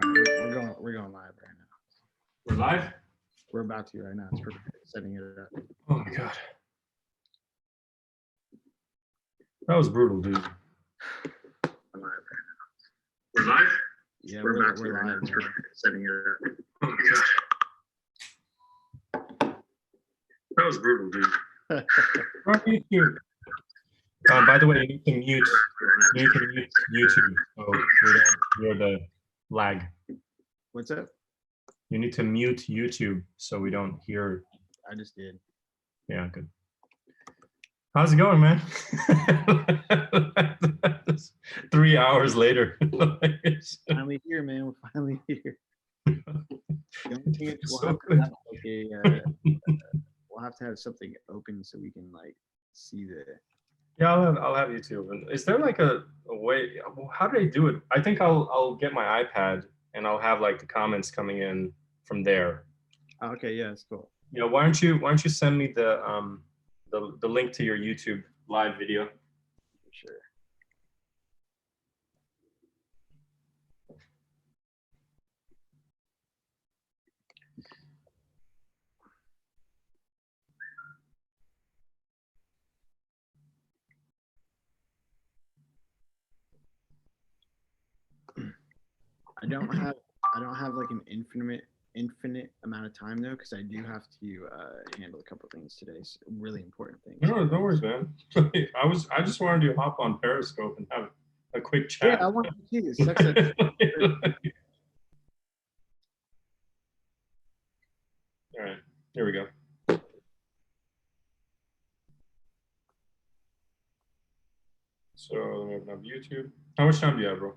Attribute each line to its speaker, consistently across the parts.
Speaker 1: We're going live right now.
Speaker 2: We're live?
Speaker 1: We're about to right now. It's perfect. Setting it up.
Speaker 2: Oh my god. That was brutal, dude.
Speaker 1: We're live right now.
Speaker 2: We're live?
Speaker 1: Yeah, we're live right now. It's perfect. Setting it up.
Speaker 2: Oh my god. That was brutal, dude. We're on YouTube. By the way, you need to mute YouTube so we don't hear the lag.
Speaker 1: What's up?
Speaker 2: You need to mute YouTube so we don't hear.
Speaker 1: I just did.
Speaker 2: Yeah, good. How's it going, man? 3 hours later.
Speaker 1: Finally here, man. We're finally here. The only thing is we'll have to have something open so we can like see the.
Speaker 2: Yeah, I'll have YouTube. And is there like a way? How do they do it? I think I'll get my iPad and I'll have like the comments coming in from there.
Speaker 1: Oh, okay, yeah, that's cool.
Speaker 2: Yeah, why don't you send me the link to your YouTube live video?
Speaker 1: Sure. I don't have like an infinite amount of time though, because I do have to handle a couple things today. So really important things.
Speaker 2: No worries, man. I just wanted to hop on Periscope and have a quick chat.
Speaker 1: Yeah, I want to see. It sucks that
Speaker 2: All right, here we go. So let me open up YouTube. How much time do you have, bro?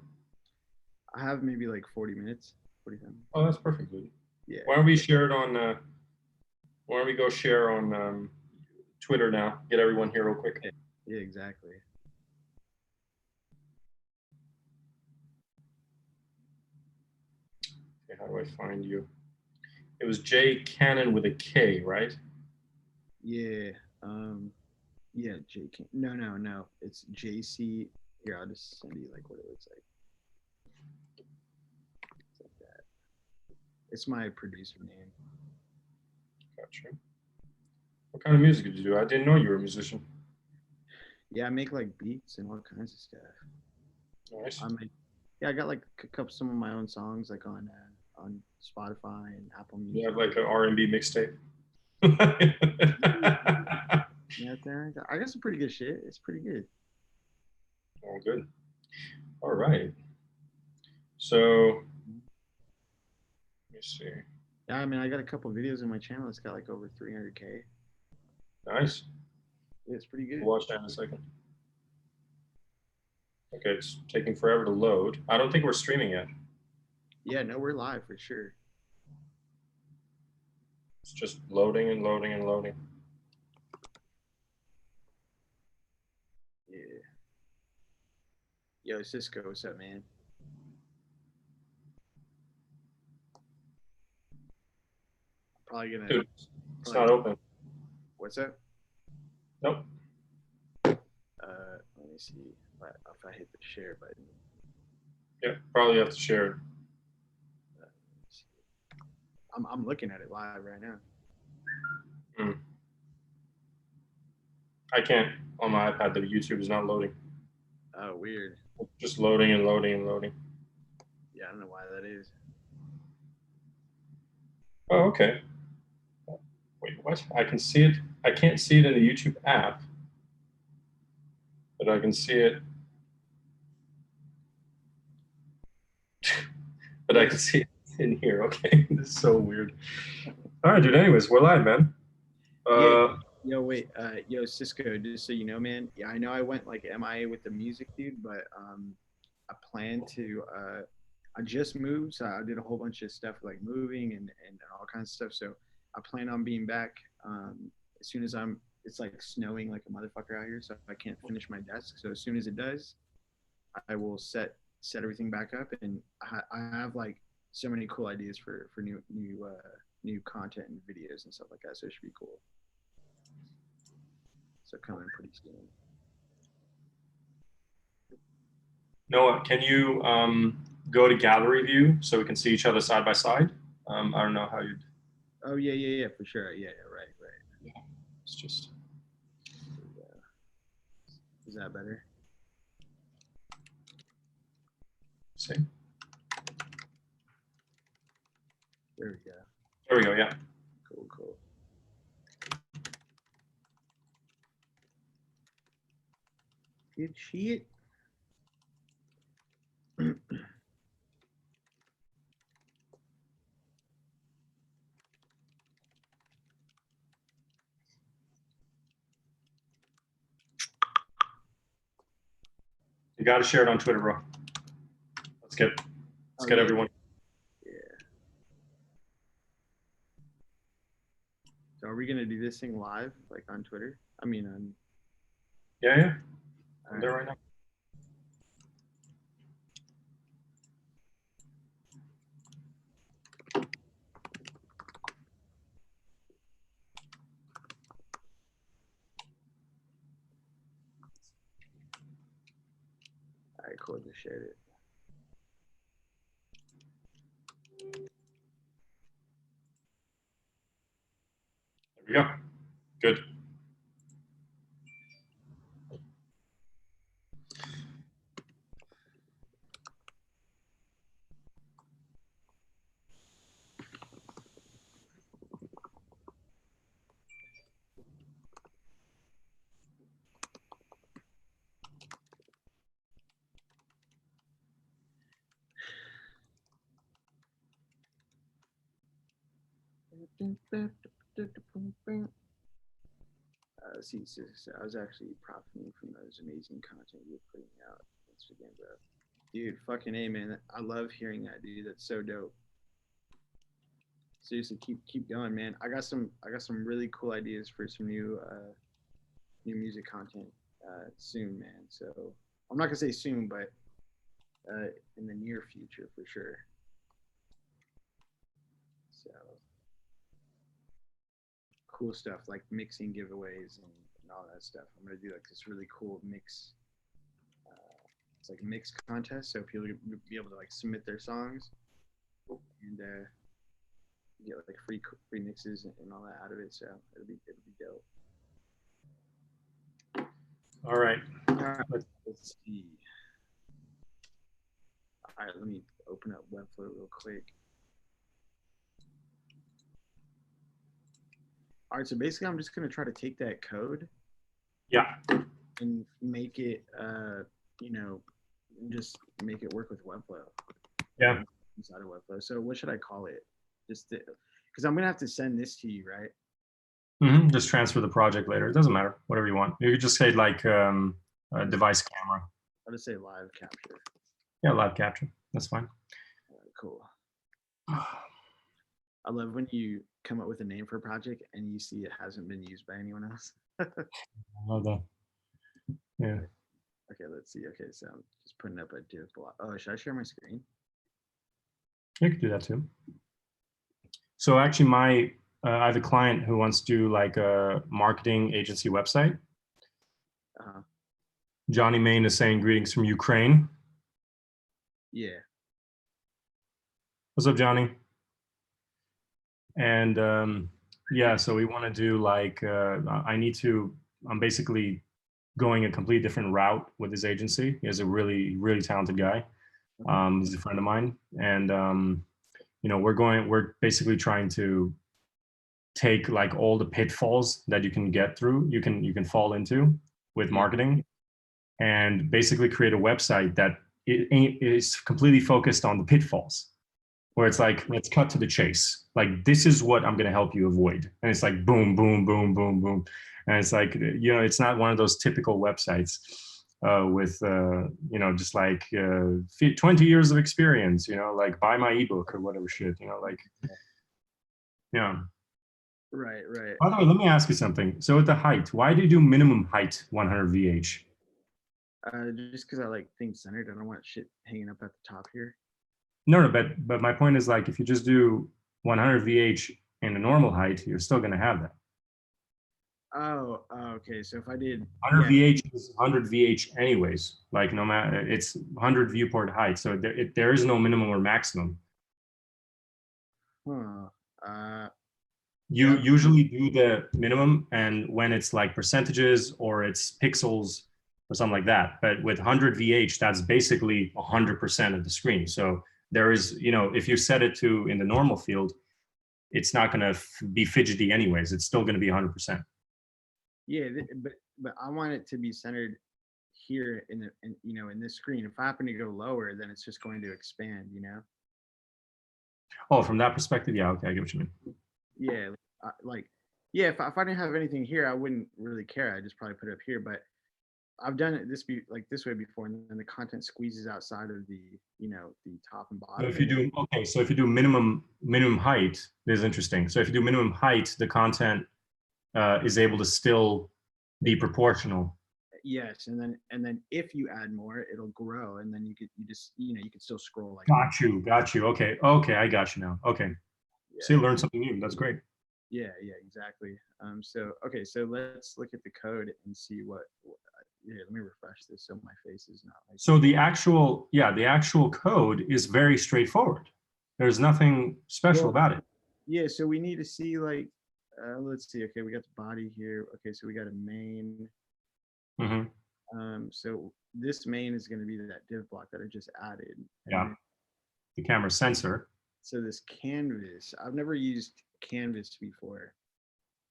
Speaker 1: I have maybe like 40 minutes. 45 minutes.
Speaker 2: Oh, that's perfect, dude.
Speaker 1: Yeah.
Speaker 2: Why don't we share it on? Why don't we go share on Twitter now? Get everyone here real quick.
Speaker 1: Yeah, exactly.
Speaker 2: Okay, how do I find you? It was J Cannon with a K, right?
Speaker 1: Yeah. Yeah, J. No. It's JC. Here, I'll just send you like what it looks like. It's like that. It's my producer name.
Speaker 2: Gotcha. What kind of music did you do? I didn't know you were a musician.
Speaker 1: Yeah, I make like beats and all kinds of stuff.
Speaker 2: Nice.
Speaker 1: I got like some of my own songs like on Spotify and Apple Music.
Speaker 2: You have like an R&B mixtape.
Speaker 1: Yeah, I got some pretty good shit. It's pretty good.
Speaker 2: Oh, good. All right. So, let me see.
Speaker 1: Yeah, I mean, I got a couple videos on my channel. It's got like over 300K.
Speaker 2: Nice.
Speaker 1: Yeah, it's pretty good.
Speaker 2: We'll watch that in a second. Okay, it's taking forever to load. I don't think we're streaming yet.
Speaker 1: Yeah, no, we're live for sure.
Speaker 2: It's just loading and loading and loading.
Speaker 1: Yeah. Yo, Cisco, what's up, man? Probably gonna.
Speaker 2: Dude, it's not open.
Speaker 1: What's up?
Speaker 2: Nope.
Speaker 1: Let me see if I hit the share button.
Speaker 2: Yeah, probably have to share it.
Speaker 1: I'm looking at it live right now.
Speaker 2: I can't on my iPad. The YouTube is not loading.
Speaker 1: Oh, weird.
Speaker 2: It's just loading and loading and loading.
Speaker 1: Yeah, I don't know why that is.
Speaker 2: Oh, okay. Wait, what? I can see it. I can't see it in the YouTube app, but I can see it. But I can see it in here. Okay, this is so weird. All right, dude. Anyways, we're live, man.
Speaker 1: Yo, wait. Yo, Cisco. Just so you know, man. Yeah, I know I went like MIA with the music, dude, but I plan to. I just moved, so I did a whole bunch of stuff like moving and all kinds of stuff. So I plan on being back as soon as it's like snowing like a motherfucker out here, so I can't finish my desk. So as soon as it does, I will set everything back up, and I have like so many cool ideas for new content and videos and stuff like that. So it should be cool. So coming pretty soon.
Speaker 2: Noah, can you go to gallery view so we can see each other side by side. I don't know how you'd.
Speaker 1: Oh yeah, for sure. Yeah, right.
Speaker 2: Yeah, it's just.
Speaker 1: Is that better?
Speaker 2: See.
Speaker 1: There we go.
Speaker 2: There we go. Yeah.
Speaker 1: Cool. Good shit.
Speaker 2: You got to share it on Twitter, bro. Let's get everyone.
Speaker 1: Yeah. So are we gonna do this thing live, like on Twitter? I mean, on.
Speaker 2: Yeah. I'm there right now.
Speaker 1: All right, cool. Just shared it.
Speaker 2: There we go. Good.
Speaker 1: See, so I was actually profiting from those amazing content you're putting out. Once again, bro. Dude, fucking A, man. I love hearing that, dude. That's so dope. Seriously, keep going, man. I got some really cool ideas for some new music content soon, man. So I'm not gonna say soon, but in the near future for sure. So cool stuff like mixing giveaways and all that stuff. I'm gonna do like this really cool mix. It's like a mix contest, so people will be able to like submit their songs and get like free mixes and all that out of it. So it'll be dope.
Speaker 2: All right.
Speaker 1: Let's see. All right, let me open up Webflow real quick. All right, so basically I'm just gonna try to take that code.
Speaker 2: Yeah.
Speaker 1: And make it, just make it work with Webflow.
Speaker 2: Yeah.
Speaker 1: Inside of Webflow. So what should I call it? Just because I'm gonna have to send this to you, right?
Speaker 2: Mm-hmm. Just transfer the project later. It doesn't matter. Whatever you want. You could just say like device camera.
Speaker 1: I'll just say live capture.
Speaker 2: Yeah, live capture. That's fine.
Speaker 1: Cool. I love when you come up with a name for a project and you see it hasn't been used by anyone else.
Speaker 2: I love that. Yeah.
Speaker 1: Okay, let's see. Okay, so I'm just putting up a div block. Oh, should I share my screen?
Speaker 2: You could do that too. So actually, I have a client who wants to do like a marketing agency website. Johnny Main is saying greetings from Ukraine.
Speaker 1: Yeah.
Speaker 2: What's up, Johnny? And yeah, so we want to do like I'm basically going a completely different route with his agency. He's a really talented guy. He's a friend of mine, and we're basically trying to take like all the pitfalls that you can fall into with marketing, and basically create a website that is completely focused on the pitfalls, where it's like, let's cut to the chase. Like, this is what I'm going to help you avoid. And it's like, boom, boom, boom, boom, boom. And it's like, it's not one of those typical websites with, just like 20 years of experience, like buy my ebook or whatever shit, like, yeah.
Speaker 1: Right.
Speaker 2: By the way, let me ask you something. So with the height, why do you do minimum height 100 VH?
Speaker 1: Just because I like things centered. I don't want shit hanging up at the top here.
Speaker 2: No, but my point is like, if you just do 100 VH in a normal height, you're still going to have that.
Speaker 1: Okay. So if I did,
Speaker 2: 100
Speaker 1: yeah.
Speaker 2: VH is 100 VH anyways. Like no matter, it's 100 viewport height. So there is no minimum or maximum.
Speaker 1: Huh. Uh,
Speaker 2: You
Speaker 1: yeah.
Speaker 2: usually do the minimum, and when it's like percentages or it's pixels or something like that. But with 100 VH, that's basically 100% of the screen. So there is, if you set it to in the normal field, it's not going to be fidgety anyways. It's still going to be 100%.
Speaker 1: Yeah, but I want it to be centered here in the in this screen. If I happen to go lower, then it's just going to expand.
Speaker 2: Oh, from that perspective, yeah, okay, I get what you mean.
Speaker 1: Yeah, like yeah. If I didn't have anything here, I wouldn't really care. I just probably put it up here. But I've done it this way before, and then the content squeezes outside of the top and
Speaker 2: So
Speaker 1: bottom,
Speaker 2: if you
Speaker 1: and then
Speaker 2: do okay, so if you do minimum height, this is interesting. So if you do minimum height, the content is able to still be proportional.
Speaker 1: yes, and then if you add more, it'll grow, and then you could still scroll like
Speaker 2: Got you. Okay, I got you now. Okay, so you
Speaker 1: yeah.
Speaker 2: learned something new. That's great.
Speaker 1: Yeah, exactly. So okay, so let's look at the code and see yeah, let me refresh this so my face is not like.
Speaker 2: So the actual code is very straightforward. There's nothing special
Speaker 1: Well,
Speaker 2: about it.
Speaker 1: yeah, so we need to see like let's see. Okay, we got the body here. Okay, so we got a main.
Speaker 2: Hmm.
Speaker 1: So this main is going to be that div block that I just added. And
Speaker 2: Yeah,
Speaker 1: then,
Speaker 2: the camera sensor.
Speaker 1: so this canvas, I've never used canvas before.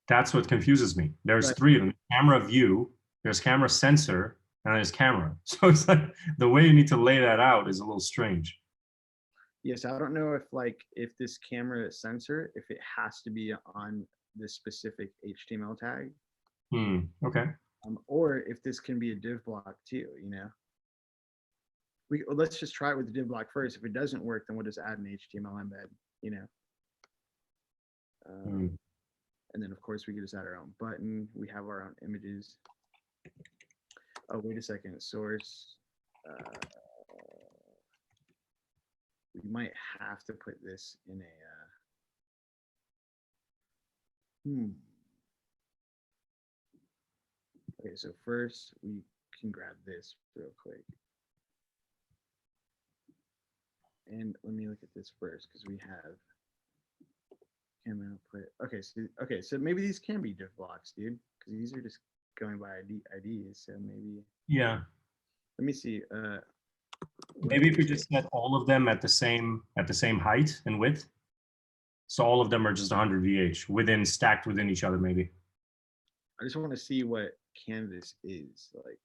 Speaker 2: That's what confuses me. There's
Speaker 1: But
Speaker 2: three of them: camera view, there's camera sensor, and there's camera. So it's like the way you need to lay that out is a little strange.
Speaker 1: yes, I don't know if this camera sensor, if it has to be on this specific HTML tag,
Speaker 2: Okay.
Speaker 1: or if this can be a div block too. Let's just try it with the div block first. If it doesn't work, then we'll just add an HTML embed. You know,
Speaker 2: Hmm.
Speaker 1: and then of course we can just add our own button. We have our own images. Oh, wait a second. Source. Uh, we might have to put this in a. Okay, so first we can grab this real quick. And let me look at this first because we have camera output. Okay, so maybe these can be div blocks, dude, because these are just going by IDs. So maybe
Speaker 2: Yeah.
Speaker 1: let me see.
Speaker 2: Maybe if we just set all of them at the same height and width, so all of them are just 100 VH stacked within each other, maybe.
Speaker 1: I just want to see what canvas is like.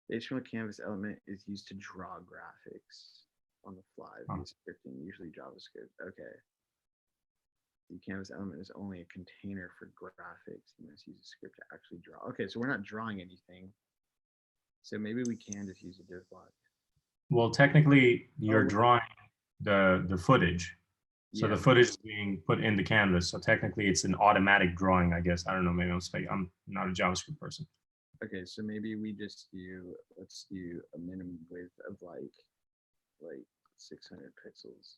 Speaker 1: The HTML canvas element is used to draw graphics on the fly via scripting, usually JavaScript. Okay. The canvas element is only a container for graphics. You must use a script to actually draw. Okay, so we're not drawing anything. So maybe we can just use a div block.
Speaker 2: Well, technically, you're drawing the footage. So the footage is being put in the canvas. So technically, it's an automatic drawing, I guess. I don't know. Maybe I'm not a JavaScript person.
Speaker 1: Okay, so maybe we just let's do a minimum width of like 600 pixels.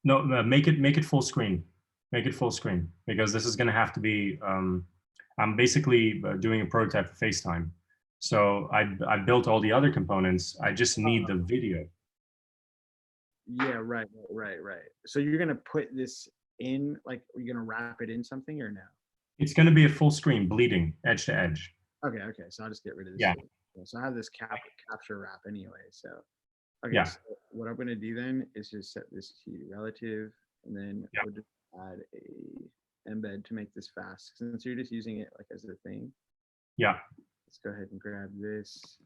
Speaker 2: No, make it full screen. Make it full screen because this is going to have to be. I'm basically doing a prototype for FaceTime. So I built all the other components. I just need the video.
Speaker 1: Yeah, right. So you're gonna put this in, like, are you gonna wrap it in something or no?
Speaker 2: It's going to be a full screen, bleeding edge to edge.
Speaker 1: Okay, so I'll just get rid of this.
Speaker 2: Yeah.
Speaker 1: So I have this capture wrap anyway. So okay,
Speaker 2: Yeah.
Speaker 1: so what I'm gonna do then is just set this to relative, and then we'll just add a embed to make this fast. Since you're just using it like as a thing.
Speaker 2: Yeah.
Speaker 1: Let's go ahead and grab this.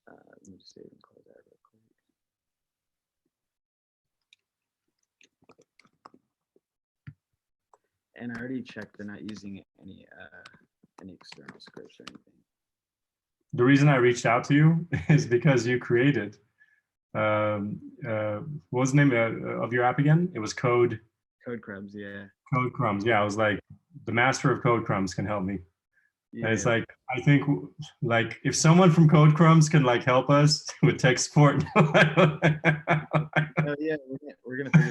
Speaker 1: Let me just save and close that real quick. And I already checked they're not using any external scripts or anything.
Speaker 2: The reason I reached out to you is because you created what was the name of your app again? It was Code
Speaker 1: Crumbs, yeah.
Speaker 2: Code Crumbs. Yeah, I was like, the master of Code Crumbs can help me. Yeah. And it's like, I think like if someone from Code Crumbs can like help us with tech support.
Speaker 1: Oh yeah, we're gonna figure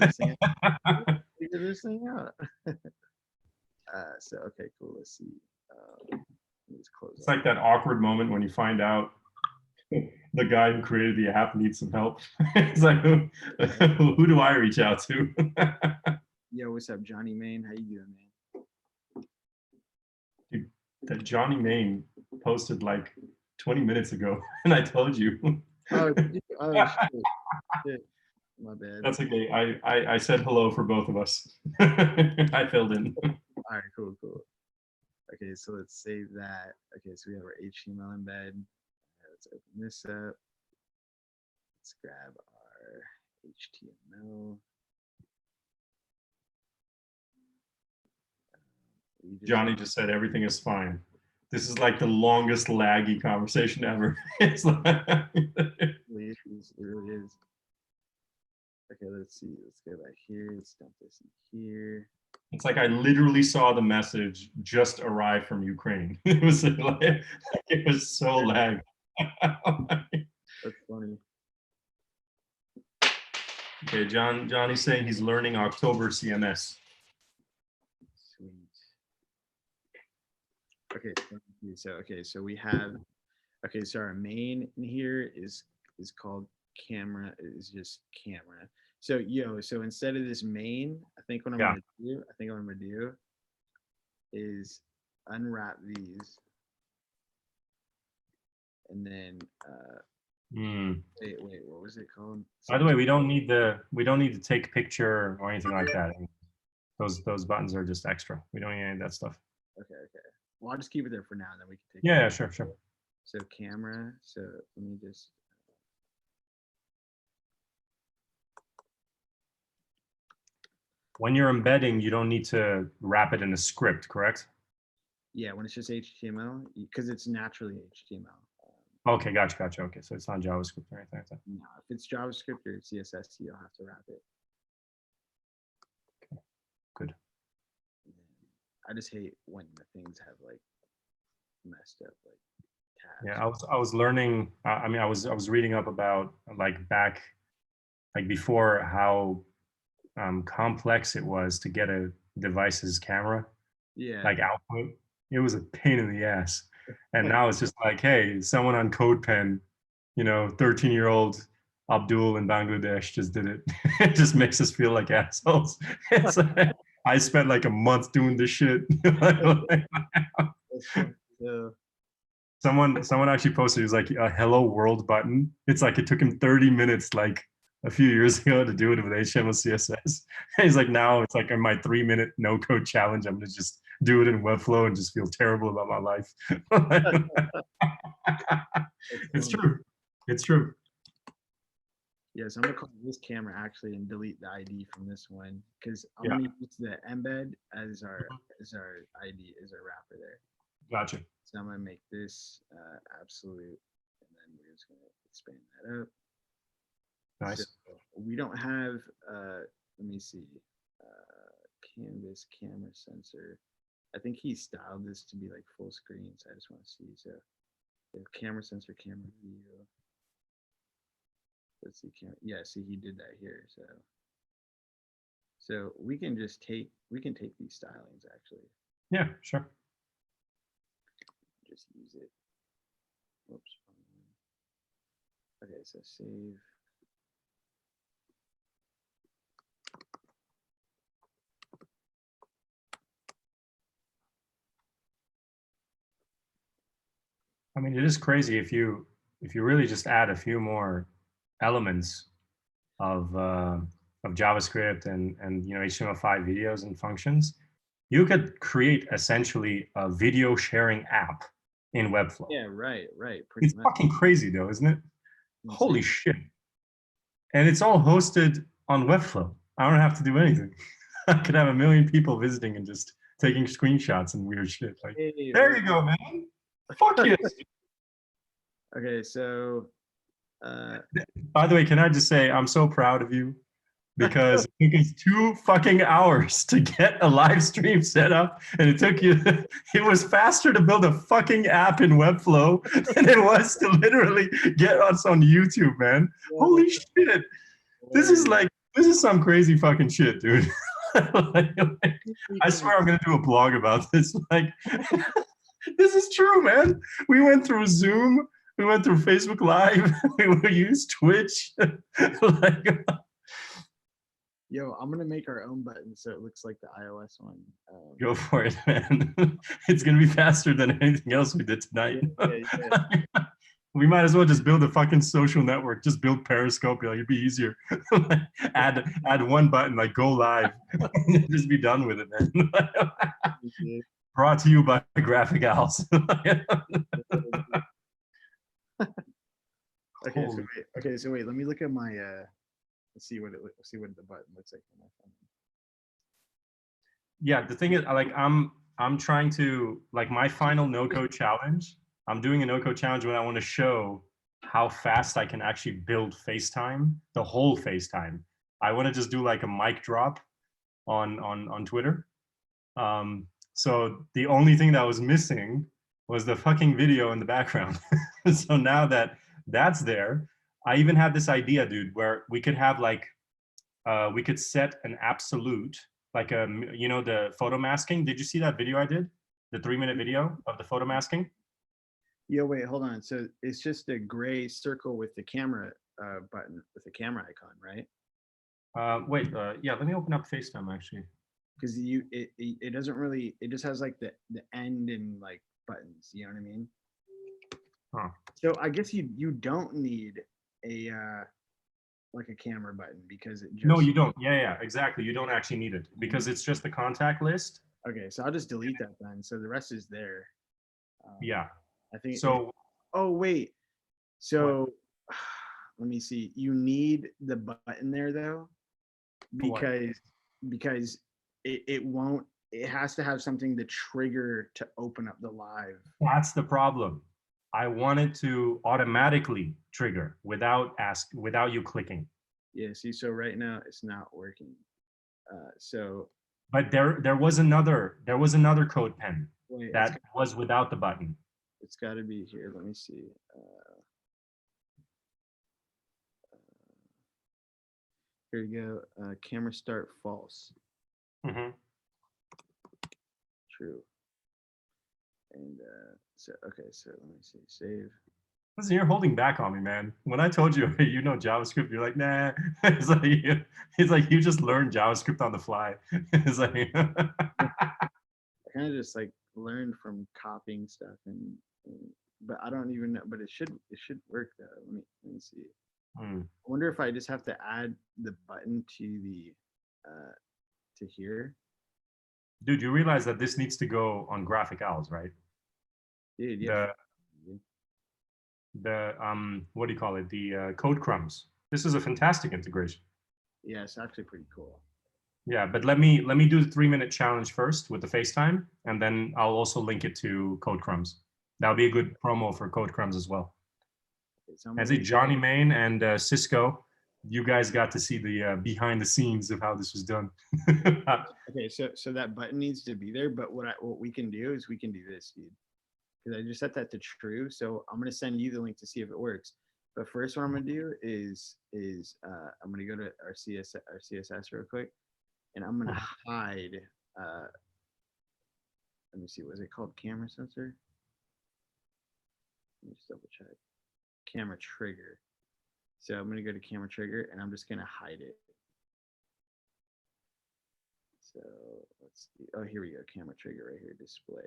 Speaker 1: this thing out. So okay, cool. Let's see. Let's close.
Speaker 2: It's like that awkward moment when you find out the guy who created the app needs some help. It's like, who do I reach out to?
Speaker 1: Yo, what's up, Johnny Main? How you doing, man?
Speaker 2: Dude, that Johnny Main posted like 20 minutes ago, and I told you.
Speaker 1: Oh, shit. My bad.
Speaker 2: That's okay. I said hello for both of us. I filled in.
Speaker 1: All right, cool. Okay, so let's save that. Okay, so we have our HTML embed. Let's open this up. Let's grab our HTML.
Speaker 2: Johnny just said everything is fine. This is like the longest laggy conversation ever. It's like...
Speaker 1: It really is. Okay, let's see. Let's go back here. Let's dump this in here.
Speaker 2: It's like I literally saw the message just arrive from Ukraine. It was like, it was so lag.
Speaker 1: That's funny.
Speaker 2: Okay, Johnny's saying he's learning October CMS.
Speaker 1: Sweet. Okay, so we have. Okay, so our main in here is called camera. Is just camera. So so instead of this main, I think what I'm gonna do is unwrap these, and then wait, what was it called?
Speaker 2: By the way, we don't need to take picture or anything like that. Those buttons are just extra. We don't need any of that stuff.
Speaker 1: Okay. Well, I'll just keep it there for now, and then we can take.
Speaker 2: Yeah, sure.
Speaker 1: So camera. So let me just.
Speaker 2: When you're embedding, you don't need to wrap it in a script, correct?
Speaker 1: Yeah, when it's just HTML, because it's naturally HTML.
Speaker 2: Okay, gotcha. Okay, so it's not JavaScript or anything like that.
Speaker 1: No, if it's JavaScript or CSS, you'll have to wrap it.
Speaker 2: Okay, good.
Speaker 1: I just hate when the things have like messed up like tabs.
Speaker 2: Yeah, I was learning. I mean, I was reading up about back before how complex it was to get a device's camera output. It was a pain in the ass. And now it's just like, hey, someone on CodePen, 13-year-old Abdul in Bangladesh just did it. It just makes us feel like assholes. It's like, I spent like a month doing this shit. Someone actually posted, it was like a hello world button. It's like it took him 30 minutes like a few years ago to do it with HTML CSS. And he's like, now it's like in my 3-minute no code challenge, I'm gonna just do it in Webflow and just feel terrible about my life. It's true.
Speaker 1: Yeah, so I'm gonna call this camera actually and delete the ID from this one because I'm gonna use the embed as our ID, as our wrapper there.
Speaker 2: Gotcha.
Speaker 1: So I'm gonna make this absolute, and then we're just gonna expand that up.
Speaker 2: Nice.
Speaker 1: So we don't have let me see, canvas camera sensor. I think he styled this to be like full screen, so I just want to see. So camera sensor, camera view. Let's see, see, he did that here. So we can just take these stylings actually.
Speaker 2: Yeah, sure.
Speaker 1: Just use it. Whoops. Okay, so save.
Speaker 2: I mean, it is crazy if you really just add a few more elements of JavaScript and HTML5 videos and functions, you could create essentially a video sharing app in Webflow.
Speaker 1: Yeah, right.
Speaker 2: It's fucking crazy though, isn't it? Insane. Holy shit. And it's all hosted on Webflow. I don't have to do anything. I could have 1 million people visiting and just taking screenshots and weird shit. Like, hey, there you go, man. Fuck yes.
Speaker 1: Okay, so
Speaker 2: by the way, can I just say I'm so proud of you because it took us 2 fucking hours to get a live stream set up, and it was faster to build a fucking app in Webflow than it was to literally get us on YouTube, man. Holy shit. This is some crazy fucking shit, dude. I swear I'm gonna do a blog about this. Like, this is true, man. We went through Zoom, we went through Facebook Live, we used Twitch. Like,
Speaker 1: Yo, I'm gonna make our own button so it looks like the iOS one.
Speaker 2: go for it, man. It's gonna be faster than anything else we did tonight.
Speaker 1: Yeah.
Speaker 2: We might as well just build a fucking social network. Just build Periscope. Like, it'd be easier. add one button, like go live. Just be done with it, man. Brought to you by Graphic Owls.
Speaker 1: Okay, so wait. Let me look at my. Let's see what the button looks like on my phone.
Speaker 2: Yeah, the thing is, like, I'm trying to, like, my final no-code challenge. I'm doing a no-code challenge when I want to show how fast I can actually build FaceTime, the whole FaceTime. I want to just do like a mic drop on Twitter. So the only thing that was missing was the fucking video in the background. So now that that's there, I even had this idea, dude, where we could have like, we could set an absolute, like you know, the photo masking. Did you see that video I did? The 3-minute video of the photo masking?
Speaker 1: Yo, wait, hold on. So it's just a gray circle with the camera button, with the camera icon, right?
Speaker 2: Wait, yeah, let me open up FaceTime actually.
Speaker 1: Because it doesn't really, it just has like the end and like buttons, you know what I mean?
Speaker 2: Huh.
Speaker 1: So I guess you don't need a like a camera button because it just.
Speaker 2: No, you don't. Yeah, exactly. You don't actually need it because it's just the contact list.
Speaker 1: Okay, so I'll just delete that then. So the rest is there.
Speaker 2: Yeah.
Speaker 1: I think
Speaker 2: so.
Speaker 1: Oh wait. So let me see. You need the button there though, because it won't. It has to have something to trigger to open up the live.
Speaker 2: That's the problem. I want it to automatically trigger without you clicking.
Speaker 1: Yeah. See, so right now it's not working. So.
Speaker 2: But there was another code pen that was without the button.
Speaker 1: It's got to be here. Let me see. Here you go. Camera start false.
Speaker 2: Mm-hmm.
Speaker 1: True. And so okay, so let me see. Save.
Speaker 2: Listen, you're holding back on me, man. When I told you you know JavaScript, you're like, nah. It's like you just learned JavaScript on the fly. It's like
Speaker 1: I kind of just like learned from copying stuff and but I don't even know. But it should work though. Let me see. I wonder if I just have to add the button to the to here.
Speaker 2: Dude, you realize that this needs to go on Graphic Owls, right?
Speaker 1: Dude, yeah.
Speaker 2: The what do you call it? The code crumbs. This is a fantastic integration.
Speaker 1: Yeah, it's actually pretty cool.
Speaker 2: Yeah, but let me do the 3-minute challenge first with the FaceTime, and then I'll also link it to Code Crumbs. That'll be a good promo for Code Crumbs as well. As a Johnny Main and Cisco, you guys got to see the behind the scenes of how this was done.
Speaker 1: Okay, so that button needs to be there, but what we can do is we can do this, dude. Because I just set that to true, so I'm gonna send you the link to see if it works. But first, what I'm gonna do is I'm gonna go to our CSS real quick, and I'm gonna hide. Let me see, was it called camera sensor? Let me just double check. Camera trigger. So I'm gonna go to camera trigger, and I'm just gonna hide it. So let's see. Oh, here we go. Camera trigger right here. Display.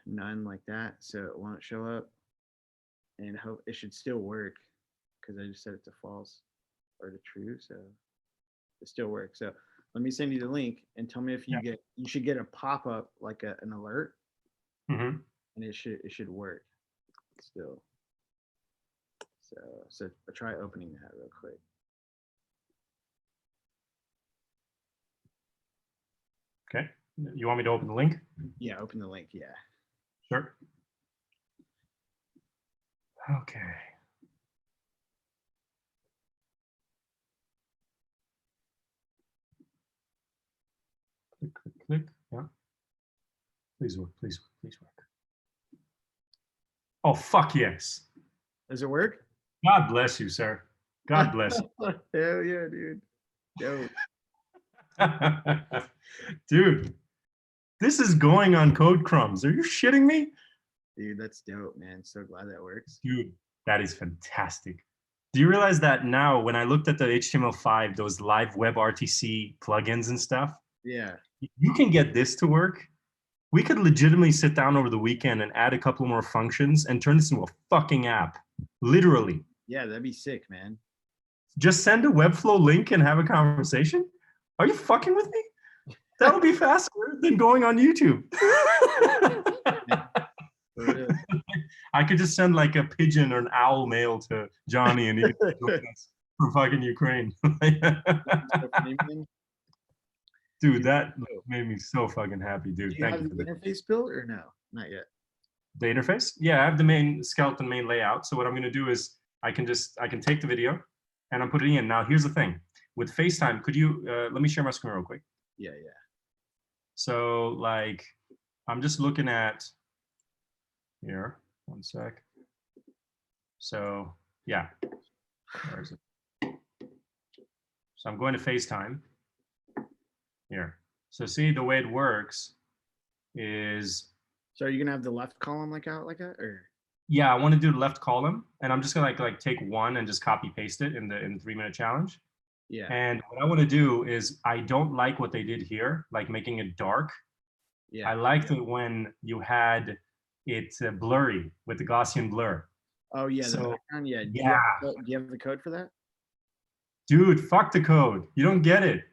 Speaker 1: None like that, so it won't show up. And hope it should still work because I just set it to false or to true, so it still works. So let me send you the link and tell me if you should get a pop-up like an alert, and it should work still. So try opening that real quick.
Speaker 2: Okay, you want me to open the link?
Speaker 1: Yeah, open the link. Yeah.
Speaker 2: Sure. Okay. Click. Yeah. Please work. Oh, fuck yes.
Speaker 1: Does it work?
Speaker 2: God bless you, sir. God bless
Speaker 1: Hell yeah, dude. Dope.
Speaker 2: you. Dude, this is going on Code Crumbs. Are you shitting me?
Speaker 1: Dude, that's dope, man. So glad that works.
Speaker 2: Dude, that is fantastic. Do you realize that now when I looked at the HTML5, those live WebRTC plugins and stuff,
Speaker 1: Yeah.
Speaker 2: you can get this to work. We could legitimately sit down over the weekend and add a couple more functions and turn this into a fucking app. Literally.
Speaker 1: Yeah, that'd be sick, man.
Speaker 2: Just send a Webflow link and have a conversation? Are you fucking with me? That'll be faster than going on YouTube. I could just send like a pigeon or an owl mail to Johnny and he could join us from fucking Ukraine. Dude, that made me so fucking happy, dude.
Speaker 1: Do you
Speaker 2: Thank
Speaker 1: have
Speaker 2: you for
Speaker 1: the
Speaker 2: that.
Speaker 1: interface built or no? Not yet.
Speaker 2: The interface? Yeah, I have the main skeleton main layout. So what I'm gonna do is I can take the video and I'm putting it in. Now here's the thing. With FaceTime, could you let me share my screen real quick?
Speaker 1: Yeah, yeah.
Speaker 2: So like I'm just looking at here, one sec. So yeah, where is it? So I'm going to FaceTime here. So see the way it works is.
Speaker 1: So are you gonna have the left column like out like that, or?
Speaker 2: Yeah, I want to do the left column, and I'm just gonna like take one and just copy paste it in the 3-minute challenge.
Speaker 1: Yeah.
Speaker 2: And what I want to do is I don't like what they did here, like making it dark.
Speaker 1: Yeah.
Speaker 2: I liked it when you had it blurry with the Gaussian blur.
Speaker 1: Oh yeah,
Speaker 2: so,
Speaker 1: the background. Yeah.
Speaker 2: Yeah.
Speaker 1: Do you have the code for that?
Speaker 2: Dude, fuck the code. You don't get it.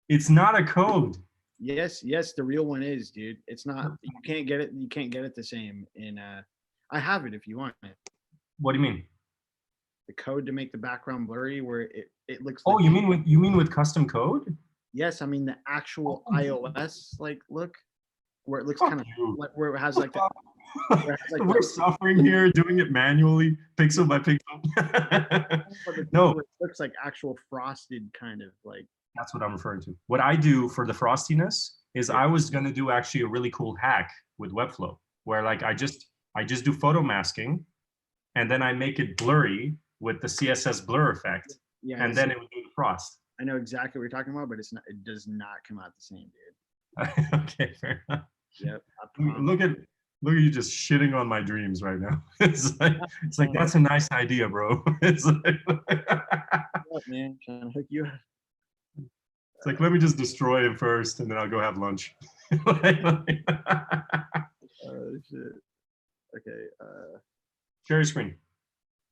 Speaker 2: It's not a code.
Speaker 1: Yes, yes, the real one is, dude. It's not. You can't get it. You can't get it the same in. I have it if you want it.
Speaker 2: What do you mean?
Speaker 1: The code to make the background blurry, where it looks.
Speaker 2: Oh,
Speaker 1: like
Speaker 2: you mean with custom code?
Speaker 1: Yes, I mean the actual iOS like look, where it looks
Speaker 2: Fuck
Speaker 1: kind of
Speaker 2: you.
Speaker 1: like where it has like the.
Speaker 2: We're suffering here doing it manually, pixel by pixel. No,
Speaker 1: it looks like actual frosted kind of like.
Speaker 2: That's what I'm referring to. What I do for the frostiness is I was going to do actually a really cool hack with Webflow where like I just do photo masking and then I make it blurry with the CSS blur effect. Yeah, and then it would do the frost.
Speaker 1: I know exactly what you're talking about, but it's not. It does not come out the same,
Speaker 2: dude. Okay, fair enough.
Speaker 1: Yep.
Speaker 2: Look at you just shitting on my dreams right now. It's like that's a nice idea, bro. It's like,
Speaker 1: what, man, trying to hook you up.
Speaker 2: It's like, let me just destroy him first, and then I'll go have lunch. Oh
Speaker 1: shit. Okay.
Speaker 2: Share your screen.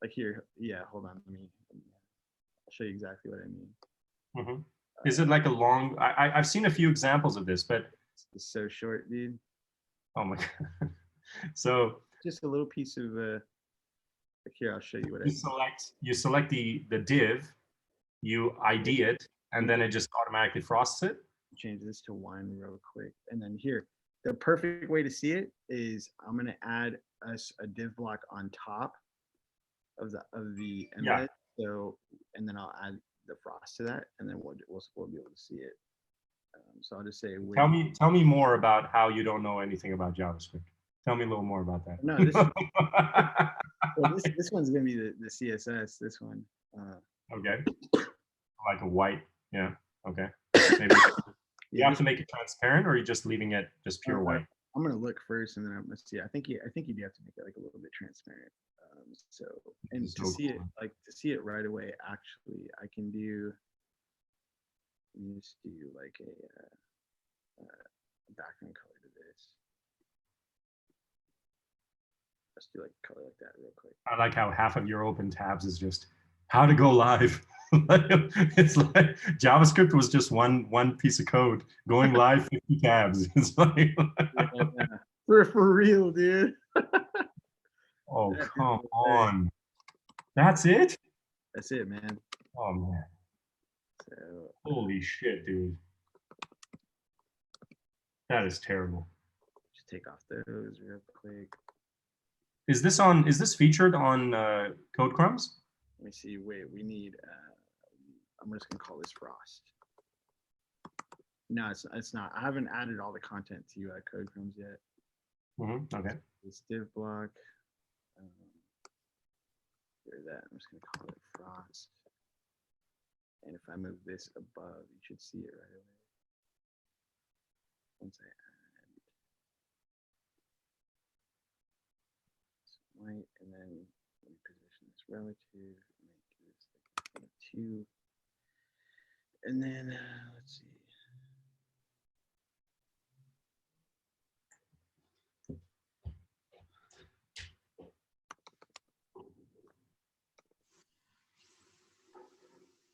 Speaker 1: Like here. Yeah. Hold on. I'll show you exactly what I mean.
Speaker 2: Mm-hmm. Is it like a long? I've seen a few examples of this, but
Speaker 1: it's so short, dude.
Speaker 2: Oh my god. So
Speaker 1: just a little piece of. Like here, I'll show you what
Speaker 2: you select the div, you ID it, and then it just automatically frosts it.
Speaker 1: Change this to 1 real quick, and then here, the perfect way to see it is I'm gonna add us a div block on top of the embed. Yeah. So, and then I'll add the frost to that, and then we'll be able to see it. So I'll just say.
Speaker 2: Tell me more about how you don't know anything about JavaScript. Tell me a little more about that.
Speaker 1: No, this one's gonna be the CSS. This one.
Speaker 2: Okay. Like a white. Yeah. Okay. Maybe. You have to make it transparent, or are you just leaving it just pure white?
Speaker 1: I'm gonna look first, and then I'm gonna see. I think you do have to make it like a little bit transparent. So and to see it right away, actually, I can do. Let me just do like a background color to this. Let's do like a color like that real quick.
Speaker 2: I like how half of your open tabs is just how to go live. It's like JavaScript was just one piece of code going live 50 tabs. It's like
Speaker 1: yeah. For real, dude.
Speaker 2: Oh, come on. That's it?
Speaker 1: That's it, man.
Speaker 2: Oh man. So, holy shit, dude. That is terrible.
Speaker 1: Just take off those real quick.
Speaker 2: Is this featured on Code Crumbs?
Speaker 1: Let me see. Wait, we need. I'm just gonna call this Frost. No, it's not. I haven't added all the content to Code Crumbs yet.
Speaker 2: Okay.
Speaker 1: This div block. Hear that? I'm just gonna call it frost. And if I move this above, you should see it right away. Once I add some white, and then let me position this relative, make this like 2. And then let's see.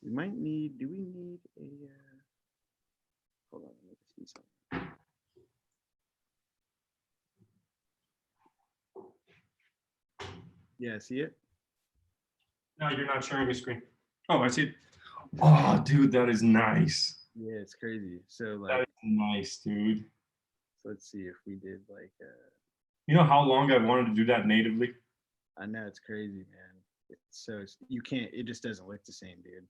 Speaker 1: We might need, do we need a, hold on, let me see something. Yeah, see it?
Speaker 2: No, you're not sharing your screen. Oh, I see it. Oh, dude, that is nice.
Speaker 1: Yeah, it's crazy. So like,
Speaker 2: that is nice, dude.
Speaker 1: So let's see if we did like,
Speaker 2: you know how long I wanted to do that natively?
Speaker 1: I know, it's crazy, man. It's so, you can't, it just doesn't look the same, dude.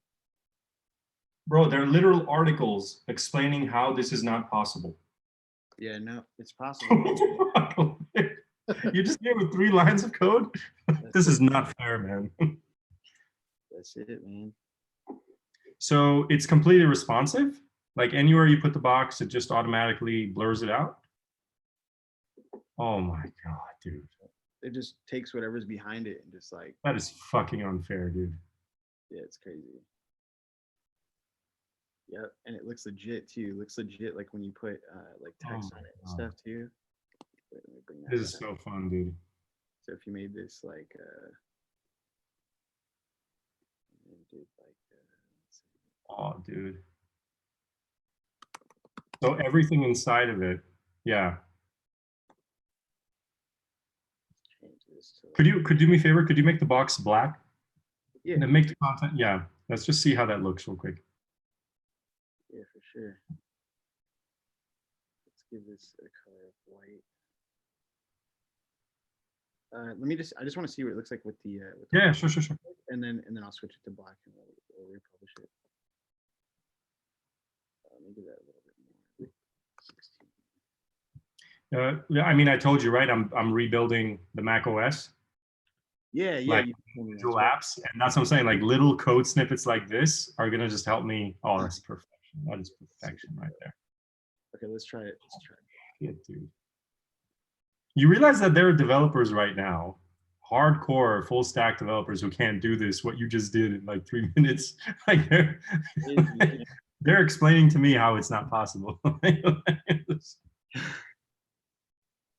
Speaker 2: Bro, there are literal articles explaining how this is not possible.
Speaker 1: Yeah, no, it's possible.
Speaker 2: You just gave it 3 lines of code? This is not fair, man.
Speaker 1: That's it, man.
Speaker 2: So it's completely responsive? Like anywhere you put the box, it just automatically blurs it out? Oh my God, dude.
Speaker 1: It just takes whatever's behind it and just like.
Speaker 2: That is fucking unfair, dude.
Speaker 1: Yeah, it's crazy. Yep, and it looks legit too. It looks legit like when you put like text on it and stuff too. Wait, let me bring that
Speaker 2: this is so fun, dude.
Speaker 1: So if you made this like did like
Speaker 2: oh, dude. So everything inside of it, yeah. Could you do me a favor? Could you make the box black?
Speaker 1: Yeah.
Speaker 2: And then make the content. Yeah. Let's just see how that looks real quick.
Speaker 1: Yeah, for sure. Let's give this a color of white. Let me just. I just want to see what it looks like with the.
Speaker 2: Yeah, sure.
Speaker 1: And then I'll switch it to black and we'll republish it. Let me do that a little bit more.
Speaker 2: 16. Yeah, I mean, I told you, right? I'm rebuilding the Mac OS.
Speaker 1: Yeah,
Speaker 2: like individual apps, and that's what I'm saying. Like little code snippets like this are gonna just help me. Oh, that's perfection. That is perfection right there.
Speaker 1: Okay, let's try it. Let's try it.
Speaker 2: Yeah, dude. You realize that there are developers right now, hardcore full stack developers who can't do this, what you just did in like 3 minutes. Like they're explaining to me how it's not possible.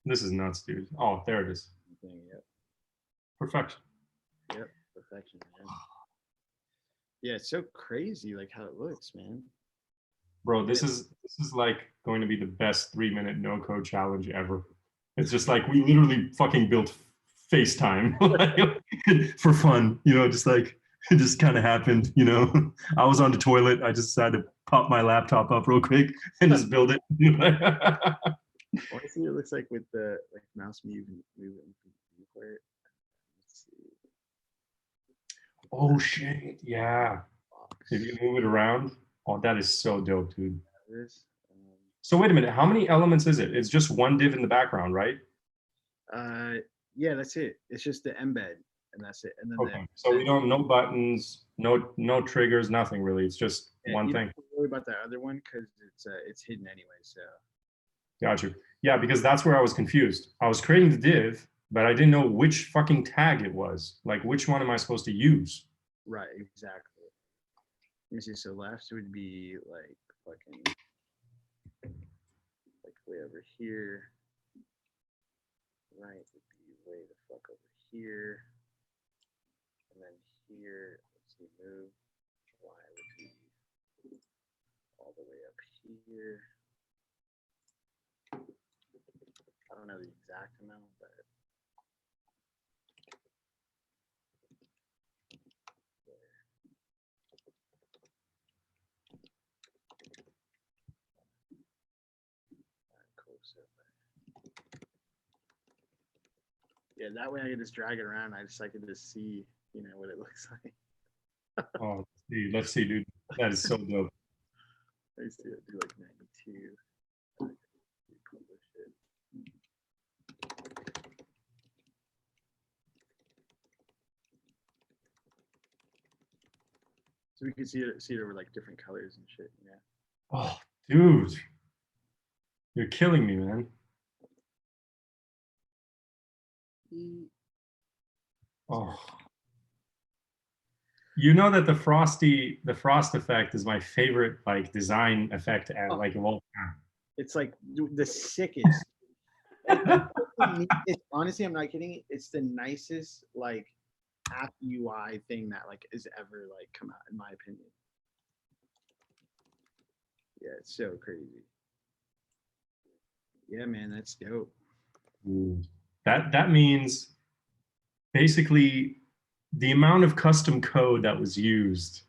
Speaker 2: This is nuts, dude. Oh, there it is.
Speaker 1: Yep.
Speaker 2: Perfection.
Speaker 1: Yep, perfection, man. Yeah, it's so crazy like how it looks, man.
Speaker 2: Bro, this is like going to be the best 3-minute no code challenge ever. It's just like we literally fucking built FaceTime for fun, you know, just like it just kind of happened, you know. I was on the toilet, I just decided to pop my laptop up real quick and just build it.
Speaker 1: I want to see what it looks like with the like mouse moving where. Let's see.
Speaker 2: Oh shit, yeah. If you move it around, oh, that is so dope, dude. So wait a minute, how many elements is it? It's just one div in the background, right?
Speaker 1: Yeah, that's it. It's just the embed, and that's it. And then
Speaker 2: okay, so we don't, no buttons, no triggers, nothing really. It's just one thing.
Speaker 1: Don't worry about that other one because it's hidden anyway. So.
Speaker 2: Got you. Yeah, because that's where I was confused. I was creating the div, but I didn't know which fucking tag it was. Like, which one am I supposed to use?
Speaker 1: Right, exactly. Let me see. So left would be like fucking like way over here. Right would be way the fuck over here. And then here, let's see, move. Y would be all the way up here. I don't know the exact amount, but yeah, that way I can just drag it around. I can just see, you know, what it looks like.
Speaker 2: Oh, dude, let's see, dude. That is so dope.
Speaker 1: I used to do like 92. Publish it. So we could see it over like different colors and shit. Yeah.
Speaker 2: Oh, dude, you're killing me, man. Oh. You know that the frost effect is my favorite like design effect at like of all time.
Speaker 1: It's like the sickest. It's honestly, I'm not kidding. It's the nicest like app UI thing that like is ever like come out, in my opinion. Yeah, it's so crazy. Yeah, man, that's dope.
Speaker 2: That means basically the amount of custom code that was used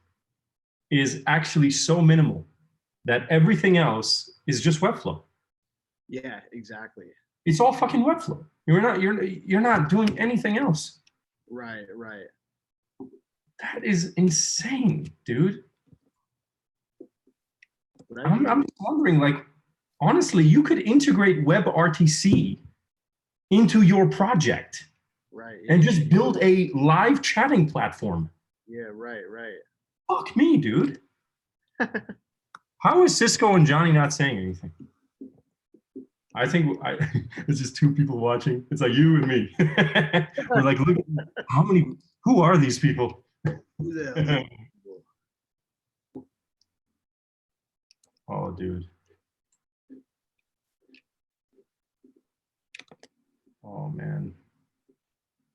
Speaker 2: is actually so minimal that everything else is just Webflow.
Speaker 1: Yeah, exactly.
Speaker 2: It's all fucking Webflow. You're not doing anything else.
Speaker 1: Right, right.
Speaker 2: That is insane, dude. I'm just wondering, like, honestly, you could integrate WebRTC into your project,
Speaker 1: right,
Speaker 2: and just build a live chatting platform.
Speaker 1: Yeah, right, right.
Speaker 2: Fuck me, dude. How is Cisco and Johnny not saying anything? I think it's just two people watching. It's like you and me. We're like, look, who are these people? Oh, dude. Oh, man.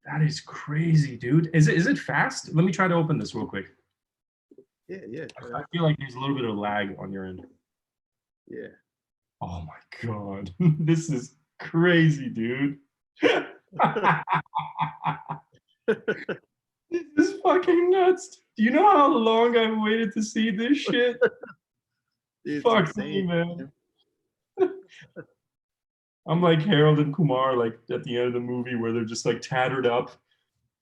Speaker 2: That is crazy, dude. Is it fast? Let me try to open this real quick.
Speaker 1: Yeah, yeah.
Speaker 2: I feel like there's a little bit of lag on your end.
Speaker 1: Yeah.
Speaker 2: Oh my God. This is crazy, dude. This is fucking nuts. Do you know how long I've waited to see this shit? Fuck me, man. I'm like Harold and Kumar, like at the end of the movie where they're just like tattered up,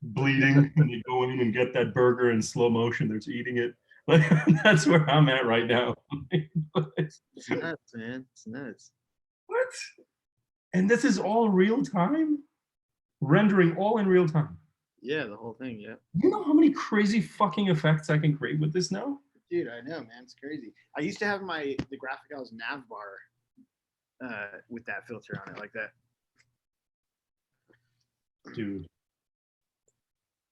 Speaker 2: bleeding, and they go in and get that burger in slow motion. They're eating it. Like, that's where I'm at right now.
Speaker 1: It's nuts, man. It's nuts.
Speaker 2: What? And this is all real time? Rendering all in real time.
Speaker 1: Yeah, the whole thing, yeah.
Speaker 2: You know how many crazy fucking effects I can create with this now?
Speaker 1: Dude, I know, man. It's crazy. I used to have the Graphic nav bar with that filter on it, like that.
Speaker 2: Dude.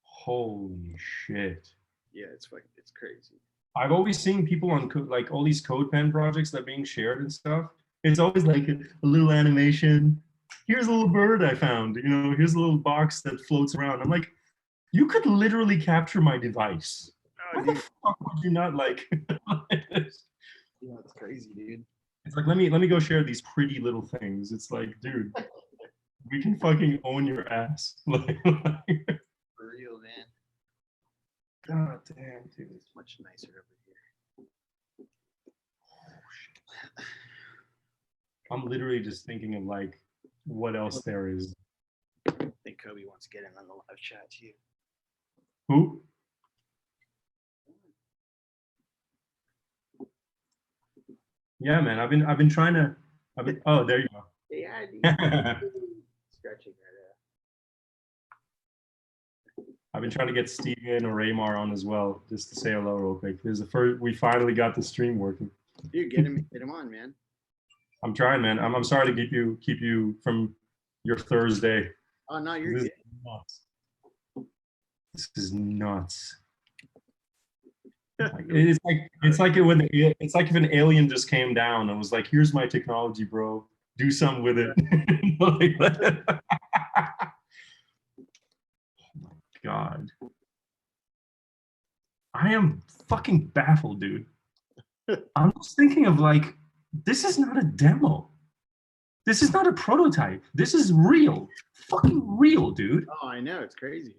Speaker 2: Holy shit.
Speaker 1: Yeah, it's crazy.
Speaker 2: I've always seen people on like all these CodePen projects that are being shared and stuff. It's always like a little animation. Here's a little bird I found. You know, here's a little box that floats around. I'm like, you could literally capture my device. Why the fuck would you not like?
Speaker 1: Yeah, it's crazy, dude.
Speaker 2: It's like let me go share these pretty little things. It's like, dude, we can fucking own your ass. Like,
Speaker 1: for real, man.
Speaker 2: God damn, dude,
Speaker 1: it's much nicer over here.
Speaker 2: Oh, shit. I'm literally just thinking of like what else there is.
Speaker 1: I think Kobe wants to get in on the live chat too.
Speaker 2: Who? Yeah, man. I've been trying to. Oh, there you go.
Speaker 1: Yeah, stretching right now.
Speaker 2: I've been trying to get Steven or Raymar on as well, just to say hello real quick. We finally got the stream working.
Speaker 1: Dude, get him on, man.
Speaker 2: I'm trying, man. I'm sorry to keep you from your Thursday.
Speaker 1: Oh no, you're good.
Speaker 2: This is nuts. It's like if an alien just came down and was like, "Here's my technology, bro. Do something with it." Oh my God. I am fucking baffled, dude. I'm just thinking of like, this is not a demo. This is not a prototype. This is real. Fucking real, dude.
Speaker 1: Oh, I know. It's crazy.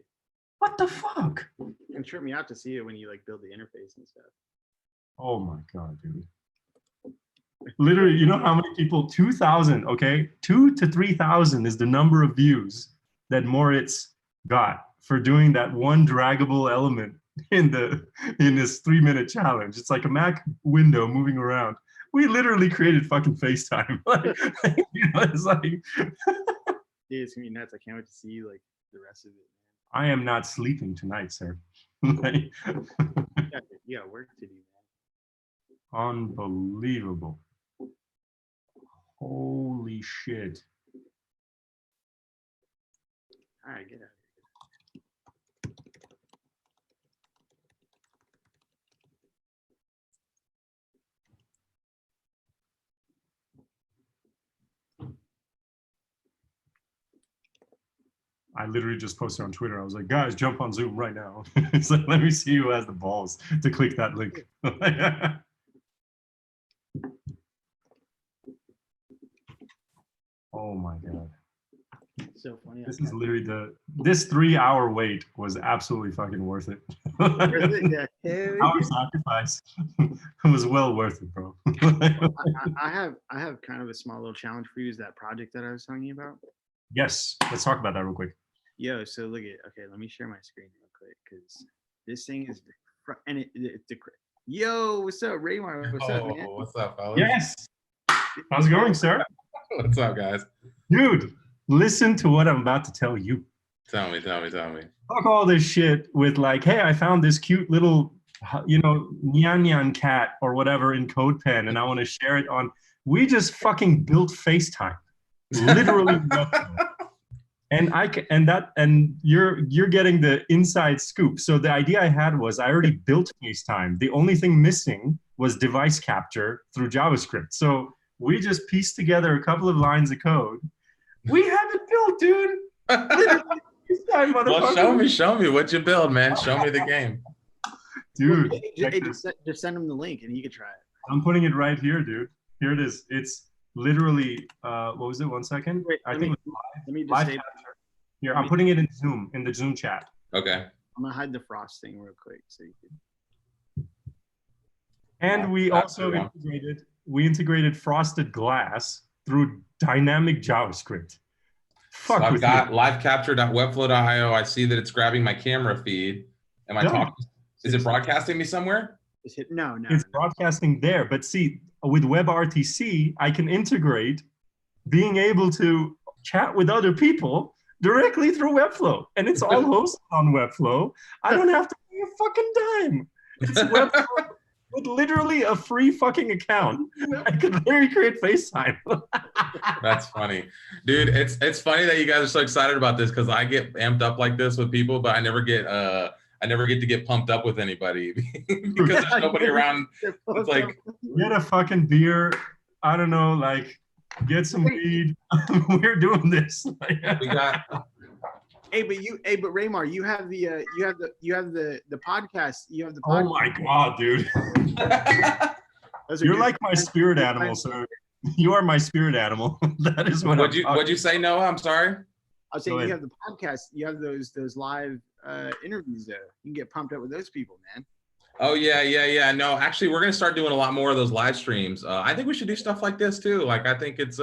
Speaker 2: What the fuck?
Speaker 1: It can trip me out to see it when you like build the interface and stuff.
Speaker 2: Oh my God, dude. Literally, you know how many people? 2,000, okay? 2,000 to 3,000 is the number of views that Moritz got for doing that one draggable element in this 3-minute challenge. It's like a Mac window moving around. We literally created fucking FaceTime. You know, it's like
Speaker 1: dude, it's gonna be nuts. I can't wait to see like the rest of it.
Speaker 2: I am not sleeping tonight, sir. Like,
Speaker 1: yeah, You got work to do, man.
Speaker 2: Unbelievable. Holy shit.
Speaker 1: All right, get out.
Speaker 2: I literally just posted on Twitter. I was like, guys, jump on Zoom right now. So let me see who has the balls to click that link. Oh my God.
Speaker 1: So funny.
Speaker 2: This is literally this 3-hour wait was absolutely fucking worth it. Our sacrifice was well worth it, bro.
Speaker 1: I have kind of a small little challenge for you. Is that project that I was telling you about?
Speaker 2: Yes, let's talk about that real quick.
Speaker 1: Yo, so look at, okay, let me share my screen real quick because this thing is, and it's the, yo, what's up, Raymar? What's up, man?
Speaker 3: What's up, fellas?
Speaker 2: Yes. How's it going, sir?
Speaker 3: What's up, guys?
Speaker 2: Dude, listen to what I'm about to tell you.
Speaker 3: Tell me.
Speaker 2: Talk all this shit with like, hey, I found this cute little, nyan nyan cat or whatever in CodePen, and I want to share it on. We just fucking built FaceTime, literally. And you're getting the inside scoop. So the idea I had was I already built FaceTime. The only thing missing was device capture through JavaScript. So we just pieced together a couple of lines of code. We have it built, dude. FaceTime,
Speaker 3: well, show me what you build, man. Show me the game.
Speaker 2: Dude,
Speaker 1: just send him the link and he can try it.
Speaker 2: I'm putting it right here, dude. Here it is. It's literally, what was it? 1 second.
Speaker 1: Wait,
Speaker 2: I think it was
Speaker 1: let me just
Speaker 2: live
Speaker 1: say,
Speaker 2: capture. Here, I'm putting it in the Zoom chat.
Speaker 3: Okay.
Speaker 1: I'm gonna hide the frost thing real quick so you can.
Speaker 2: And we also integrated frosted glass through dynamic JavaScript.
Speaker 3: Fuck, so I've got livecapture.webflow.io. I see that it's grabbing my camera feed. Am I talking? Is it broadcasting me somewhere?
Speaker 1: No.
Speaker 2: It's broadcasting there. But see, with WebRTC, I can integrate being able to chat with other people directly through Webflow. And it's all hosted on Webflow. I don't have to pay a fucking dime. It's Webflow with literally a free fucking account. I could literally create FaceTime.
Speaker 3: That's funny. Dude, it's funny that you guys are so excited about this because I get amped up like this with people, but I never get to get pumped up with anybody because there's nobody around. It's like,
Speaker 2: get a fucking beer. I don't know, like get some weed. We're doing this.
Speaker 3: We got.
Speaker 1: Hey, but Raymar, you have the podcast. You have the podcast.
Speaker 2: Oh my God, dude. You're like my spirit animal, sir. You are my spirit animal. That is what.
Speaker 3: What'd you say, Noah? I'm sorry.
Speaker 1: I was saying you have the podcast. You have those live interviews there. You can get pumped up with those people, man.
Speaker 3: Oh yeah. No, actually, we're gonna start doing a lot more of those live streams. I think we should do stuff like this too. Like, I think it's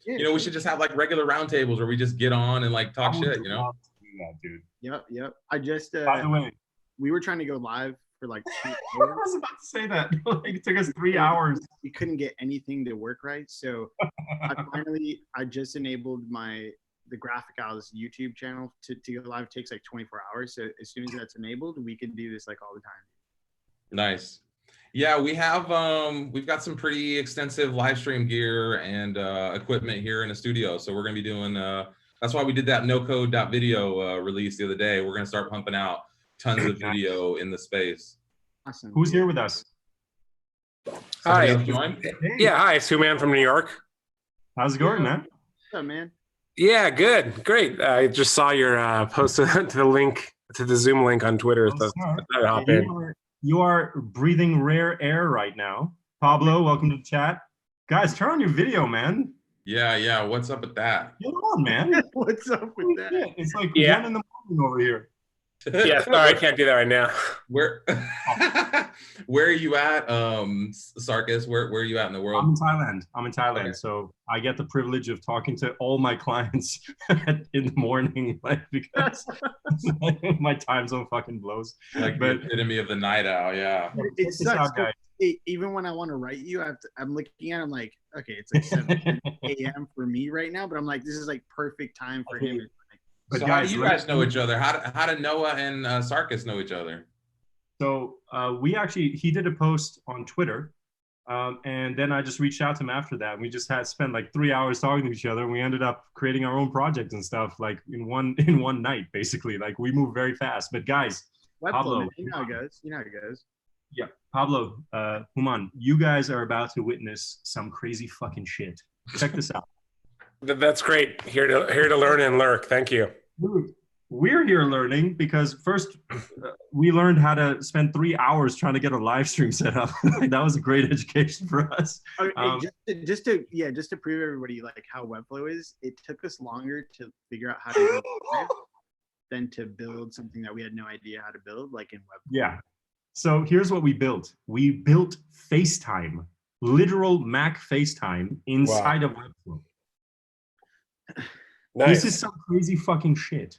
Speaker 3: we should just have like regular roundtables where we just get on and like talk shit. You know.
Speaker 2: Yeah, dude.
Speaker 1: Yep. I just.
Speaker 2: By the way,
Speaker 1: we were trying to go live for like 2 hours.
Speaker 2: I was about to say that. Like, it took us 3 hours.
Speaker 1: We couldn't get anything to work right, so I just enabled the Graphic Owls YouTube channel to go live. It takes like 24 hours. So as soon as that's enabled, we can do this like all the time.
Speaker 3: Nice. Yeah, we've got some pretty extensive live stream gear and equipment here in the studio. So we're gonna be doing. That's why we did that nocode.video release the other day. We're gonna start pumping out tons of video in the space.
Speaker 1: Awesome.
Speaker 2: Who's here with us?
Speaker 3: Hi.
Speaker 4: Yeah, hi, it's Human from New York.
Speaker 2: How's it going, man?
Speaker 1: What's up, man?
Speaker 4: Yeah, good, great. I just saw your post to the Zoom link on Twitter. So hop in.
Speaker 2: You are breathing rare air right now. Pablo, welcome to the chat. Guys, turn on your video, man.
Speaker 3: Yeah. What's up with that?
Speaker 2: Get on, man.
Speaker 1: What's up with that?
Speaker 2: Shit. It's like 1 in the morning over here.
Speaker 4: Yeah, sorry, I can't do that right now.
Speaker 3: Where are you at, Sarkis? Where are you at in the world?
Speaker 2: I'm in Thailand. Okay. So I get the privilege of talking to all my clients in the morning, like, because my time zone fucking blows.
Speaker 3: Like the epitome of the night owl, yeah.
Speaker 1: It sucks. Even when I want to write you, I'm looking at it, I'm like, okay, it's like 7 a.m. for me right now, but I'm like, this is like perfect time for him.
Speaker 3: But so guys, how do you guys know each other? How do Noah and Sarkis know each other?
Speaker 2: So he did a post on Twitter, and then I just reached out to him after that. And we just had spent like 3 hours talking to each other, and we ended up creating our own project and stuff like in one night, basically. Like we move very fast. But guys,
Speaker 1: Webflow,
Speaker 2: Pablo,
Speaker 1: man, you know how it goes. You know how it goes.
Speaker 2: Yeah, Pablo, Human, you guys are about to witness some crazy fucking shit. Check this out.
Speaker 4: That's great. Here to learn and lurk. Thank you.
Speaker 2: We're here learning because first we learned how to spend 3 hours trying to get a live stream set up. That was a great education for us.
Speaker 1: Just to prove everybody like how Webflow is, it took us longer to figure out how to go live than to build something that we had no idea how to build, like in Webflow.
Speaker 2: Yeah. So here's what we built. We built FaceTime, literal Mac FaceTime inside of Webflow.
Speaker 4: Nice.
Speaker 2: This is some crazy fucking shit.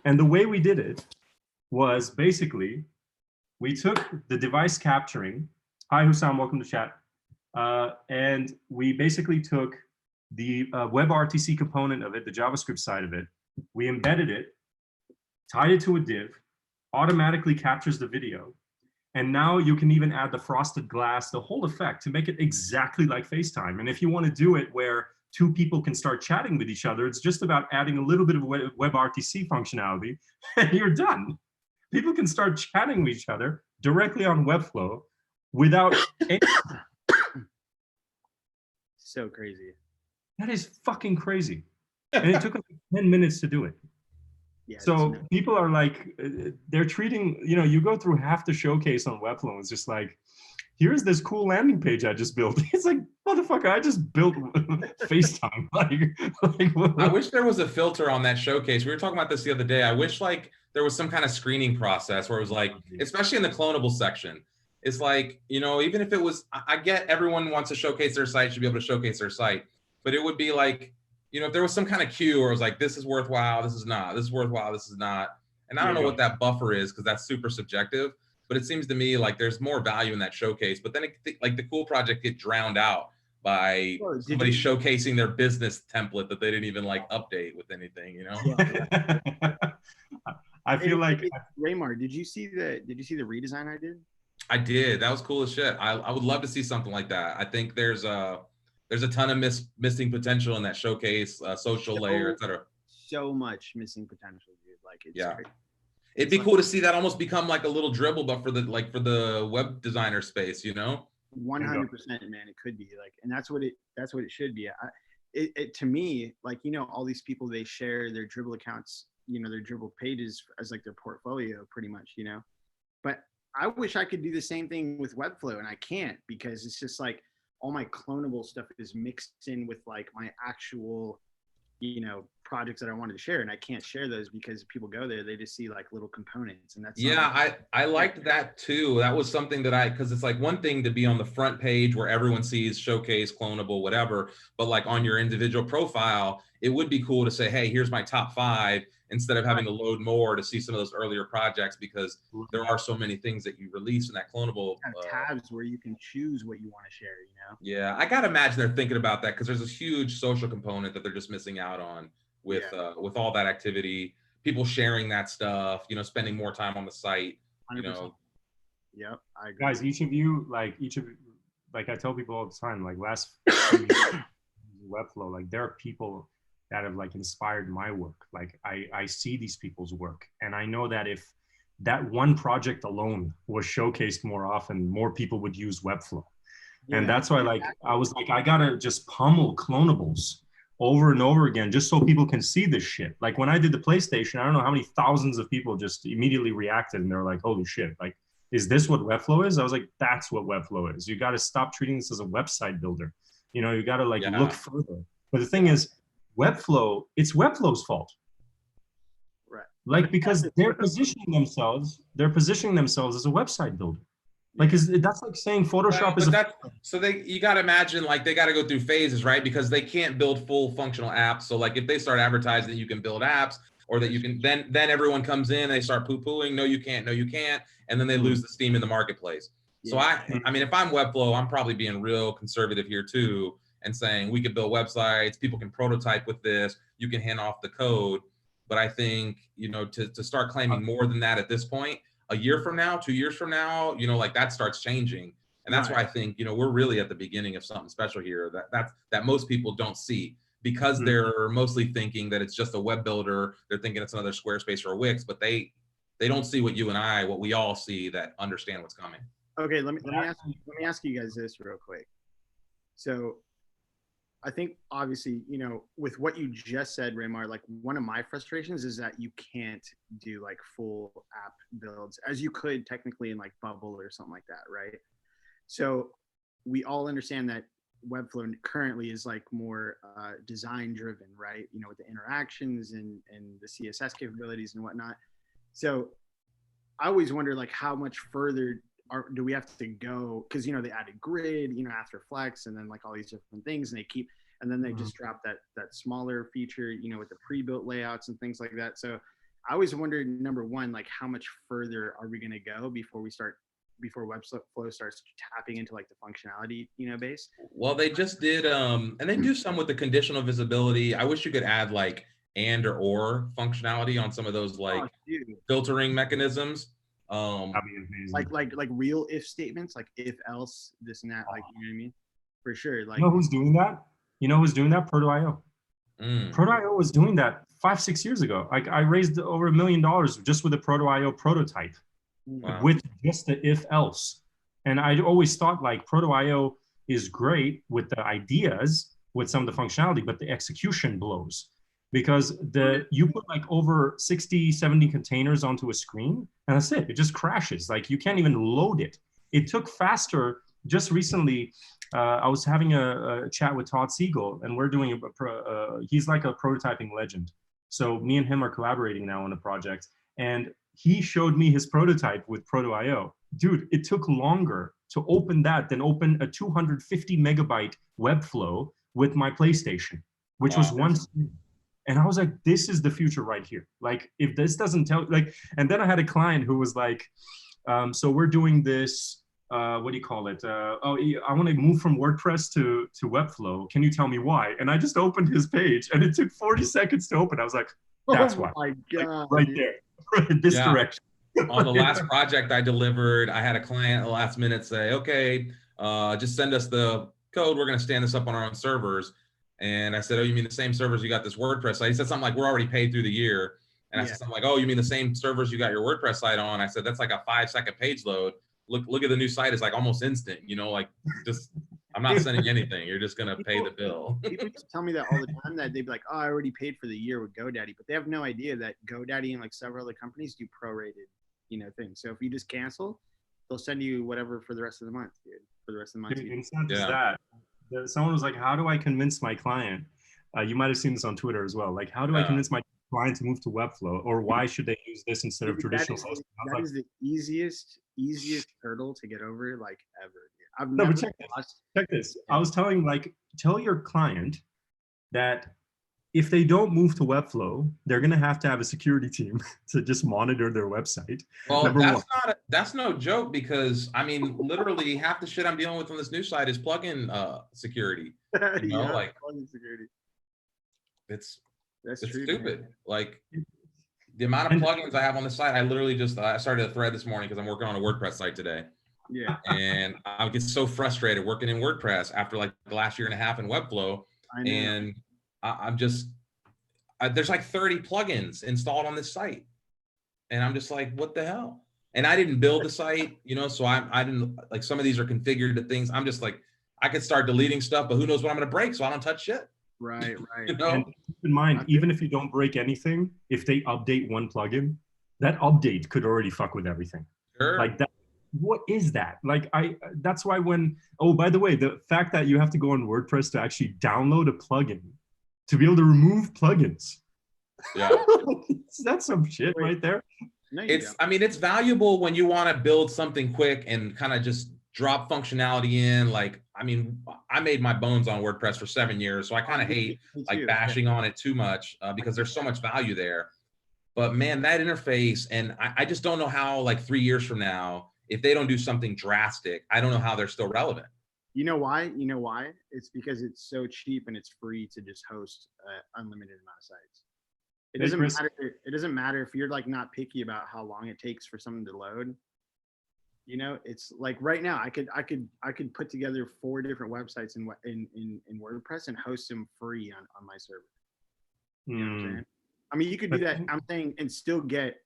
Speaker 2: And the way we did it was basically, we took the device capturing. Hi, Hussam, welcome to chat. And we basically took the WebRTC component of it, the JavaScript side of it. We embedded it, tied it to a div, automatically captures the video. And now you can even add the frosted glass, the whole effect to make it exactly like FaceTime. And if you want to do it where two people can start chatting with each other, it's just about adding a little bit of WebRTC functionality and you're done. People can start chatting with each other directly on Webflow without any...
Speaker 1: So crazy.
Speaker 2: That is fucking crazy. And it took us 10 minutes to do it.
Speaker 1: Yeah,
Speaker 2: so people are like, they're treating, you go through half the showcase on Webflow. It's just like, here's this cool landing page I just built. It's like, motherfucker, I just built FaceTime.
Speaker 3: I wish there was a filter on that showcase. We were talking about this the other day. I wish like there was some kind of screening process where it was like, especially in the clonable section, it's like, even if it was, I get everyone wants to showcase their site, should be able to showcase their site, but it would be like, if there was some kind of cue where it was like, this is worthwhile, this is not, this is worthwhile, this is not. And I don't know what that buffer is because that's super subjective, but it seems to me like there's more value in that showcase. But then like the cool project get drowned out by somebody showcasing their business template that they didn't even like update with anything,
Speaker 2: I feel like
Speaker 1: Raymar, did you see the redesign I did?
Speaker 3: I did. That was cool as shit. I would love to see something like that. I think there's a ton of missing potential in that showcase, social layer, etc.
Speaker 1: So much missing potential, dude. Like, it's great.
Speaker 3: It'd be cool to see that almost become like a little dribble, but for the web designer space,
Speaker 1: 100%, man. It could be like, and that's what it should be. It to me, like, all these people, they share their Dribble accounts, their Dribble pages as like their portfolio, pretty much, But I wish I could do the same thing with Webflow, and I can't because it's just like, all my clonable stuff is mixed in with like my actual, projects that I wanted to share. And I can't share those because people go there, they just see like little components. And that's,
Speaker 3: I liked that too. That was something that cause it's like one thing to be on the front page where everyone sees showcase, clonable, whatever, but like on your individual profile, it would be cool to say, hey, here's my top 5, instead of having to load more to see some of those earlier projects, because there are so many things that you release in that clonable
Speaker 1: tabs where you can choose what you want to share,
Speaker 3: Yeah, I gotta imagine they're thinking about that because there's this huge social component that they're just missing out on with all that activity, people sharing that stuff, spending more time on the site,
Speaker 1: 100%. Yep, I agree.
Speaker 2: Guys, each of you, like I tell people all the time, like last Webflow, like there are people that have like inspired my work. Like I see these people's work, and I know that if that one project alone was showcased more often, more people would use Webflow. And that's why I was like, I gotta just pummel clonables over and over again just so people can see this shit. Like when I did the PlayStation, I don't know how many thousands of people just immediately reacted and they're like, holy shit, like, is this what Webflow is? I was like, that's what Webflow is. You got to stop treating this as a website builder. You got to look further. But the thing is, Webflow, it's Webflow's fault.
Speaker 1: Right.
Speaker 2: Like, because they're positioning themselves as a website builder. Like, that's like saying Photoshop is
Speaker 3: you got to imagine, like, they got to go through phases, right? Because they can't build full functional apps. So like if they start advertising that you can build apps, or that you can, then everyone comes in, they start poo-pooing, no, you can't, and then they lose the steam in the marketplace. So I mean, if I'm Webflow, I'm probably being real conservative here too, and saying we could build websites, people can prototype with this, you can hand off the code. But I think, to start claiming more than that at this point, a year from now, 2 years from now, you know, like that starts changing. And that's why I think, you know, we're really at the beginning of something special here that most people don't see, because they're mostly thinking that it's just a web builder. They're thinking it's another Squarespace or a Wix, but they don't see what you and I, what we all see, that understand what's coming.
Speaker 1: Okay, let me ask you guys this real quick. So I think obviously, you know, with what you just said, Raymar, like one of my frustrations is that you can't do like full app builds as you could technically in like Bubble or something like that, right? So we all understand that Webflow currently is like more design driven, right? You know, with the interactions and the CSS capabilities and whatnot. So I always wonder like how much further do we have to go? Because, you know, they added grid, you know, after Flex, and then like all these different things, and then they just dropped that smaller feature, you know, with the pre-built layouts and things like that. So I always wondered, number one, like how much further are we going to go before Webflow starts tapping into like the functionality, you know, base?
Speaker 3: Well, they just did, and they do some with the conditional visibility. I wish you could add like and or functionality on some of those like filtering mechanisms.
Speaker 1: Like real if statements, like if else this and that, like, you know what I mean? For sure. Like,
Speaker 2: you know who's doing that? You know who's doing that? Proto.io. Proto.io was doing that 5-6 years ago. Like I raised over $1 million just with a Proto.io prototype, with just the if else. And I always thought like Proto.io is great with the ideas, with some of the functionality, but the execution blows. Because you put like over 60, 70 containers onto a screen, and that's it. It just crashes. Like you can't even load it. It took faster. Just recently, I was having a chat with Todd Siegel, and we're doing he's like a prototyping legend. So me and him are collaborating now on a project, and he showed me his prototype with Proto.io. Dude, it took longer to open that than open a 250 megabyte Webflow with my PlayStation, which was one screen. And I was like, this is the future right here. Like, if this doesn't tell, like, and then I had a client who was like, so we're doing this, what do you call it? I want to move from WordPress to Webflow. Can you tell me why? And I just opened his page, and it took 40 seconds to open. I was like, that's why.
Speaker 1: My God,
Speaker 2: like, right there, this direction.
Speaker 3: On the last project I delivered, I had a client at the last minute say, okay, just send us the code. We're going to stand this up on our own servers. And I said, oh, you mean the same servers you got this WordPress site? He said something like, we're already paid through the year. And I said something like, oh, you mean the same servers you got your WordPress site on? I said, that's like a 5-second page load. Look at the new site. It's like almost instant, you know, like just, I'm not sending you anything. You're just going to pay the bill.
Speaker 1: People just tell me that all the time, that they'd be like, oh, I already paid for the year with GoDaddy, but they have no idea that GoDaddy and like several other companies do prorated, you know, things. So if you just cancel, they'll send you whatever for the rest of the month, dude. For the rest of the month.
Speaker 2: Dude, it's not just that. Someone was like, how do I convince my client? You might have seen this on Twitter as well. Like, how do I convince my client to move to Webflow, or why should they use this instead of traditional hosting?
Speaker 1: That is the easiest hurdle to get over, like, ever. I've
Speaker 2: no,
Speaker 1: never
Speaker 2: but check this. I was telling, like, tell your client that if they don't move to Webflow, they're going to have a security team to just monitor their website.
Speaker 3: Well, that's no joke, because I mean, literally half the shit I'm dealing with on this new site is plugin security. You know, like
Speaker 1: plugin security.
Speaker 3: It's
Speaker 1: true,
Speaker 3: stupid.
Speaker 1: Man.
Speaker 3: Like the amount of plugins I have on the site, I literally just I started a thread this morning because I'm working on a WordPress site today.
Speaker 1: Yeah.
Speaker 3: And I get so frustrated working in WordPress after like the last year and a half in Webflow.
Speaker 1: I know.
Speaker 3: And I'm just, there's like 30 plugins installed on this site. And I'm just like, what the hell? And I didn't build the site, you know, so I didn't, like, some of these are configured to things. I'm just like, I could start deleting stuff, but who knows what I'm going to break, so I don't touch shit.
Speaker 1: Right.
Speaker 3: You know?
Speaker 2: And keep in mind, even if you don't break anything, if they update one plugin, that update could already fuck with everything.
Speaker 3: Sure.
Speaker 2: Like that. What is that? Like, that's why oh, by the way, the fact that you have to go on WordPress to actually download a plugin to be able to remove plugins.
Speaker 3: Yeah.
Speaker 2: That's some shit right there.
Speaker 1: No,
Speaker 3: I mean, it's valuable when you want to build something quick and kind of just drop functionality in. Like, I mean, I made my bones on WordPress for 7 years, so I kind of hate like bashing on it too much because there's so much value there. But man, that interface, and I just don't know how, like 3 years from now, if they don't do something drastic, I don't know how they're still relevant.
Speaker 1: You know why? It's because it's so cheap and it's free to just host an unlimited amount of sites. It doesn't matter. It doesn't matter if you're like not picky about how long it takes for something to load. You know, it's like right now I could put together 4 different websites in WordPress and host them free on my server. You know what I'm saying? I mean, you could do that. I'm saying, and still get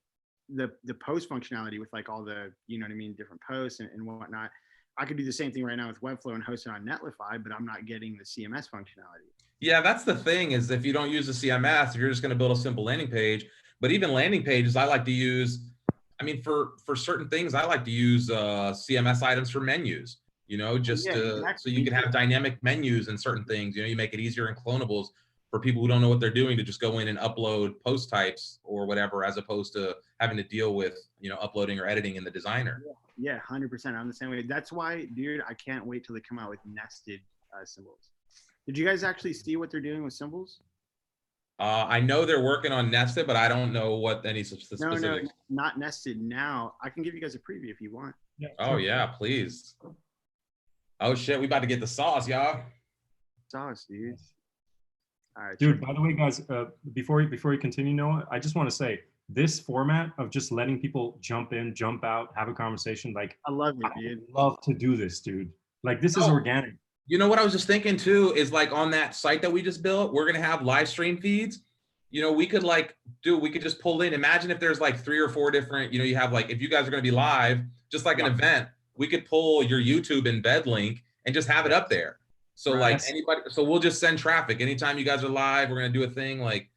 Speaker 1: the post functionality with like all the, you know what I mean, different posts and whatnot. I could do the same thing right now with Webflow and host it on Netlify, but I'm not getting the CMS functionality.
Speaker 3: Yeah, that's the thing, is if you don't use the CMS, if you're just going to build a simple landing page, but even landing pages, I like to use, I mean, for certain things, I like to use CMS items for menus, you know, just so you can have dynamic menus and certain things, you know, you make it easier in clonables for people who don't know what they're doing to just go in and upload post types or whatever, as opposed to having to deal with, you know, uploading or editing in the designer.
Speaker 1: Yeah, 100%. I'm the same way. That's why, dude, I can't wait till they come out with nested symbols. Did you guys actually see what they're doing with symbols?
Speaker 3: I know they're working on nested, but I don't know what any specifics.
Speaker 1: No, not nested now. I can give you guys a preview if you want.
Speaker 3: Yeah, oh, yeah, please. Oh, shit, we about to get the sauce, y'all.
Speaker 1: Sauce, dude. All right,
Speaker 2: dude, by the way, guys, before you continue, Noah, I just want to say, this format of just letting people jump in, jump out, have a conversation, like,
Speaker 1: I love it, dude.
Speaker 2: I love to do this, dude. Like, this is organic.
Speaker 3: You know what I was just thinking too is, like, on that site that we just built, we're gonna have live stream feeds. You know, we could just pull in. Imagine if there's like 3 or 4 different, you know, you have like, if you guys are gonna be live, just like an event, we could pull your YouTube embed link and just have it up there. So like anybody, so we'll just send traffic anytime you guys are live. We're gonna do a thing like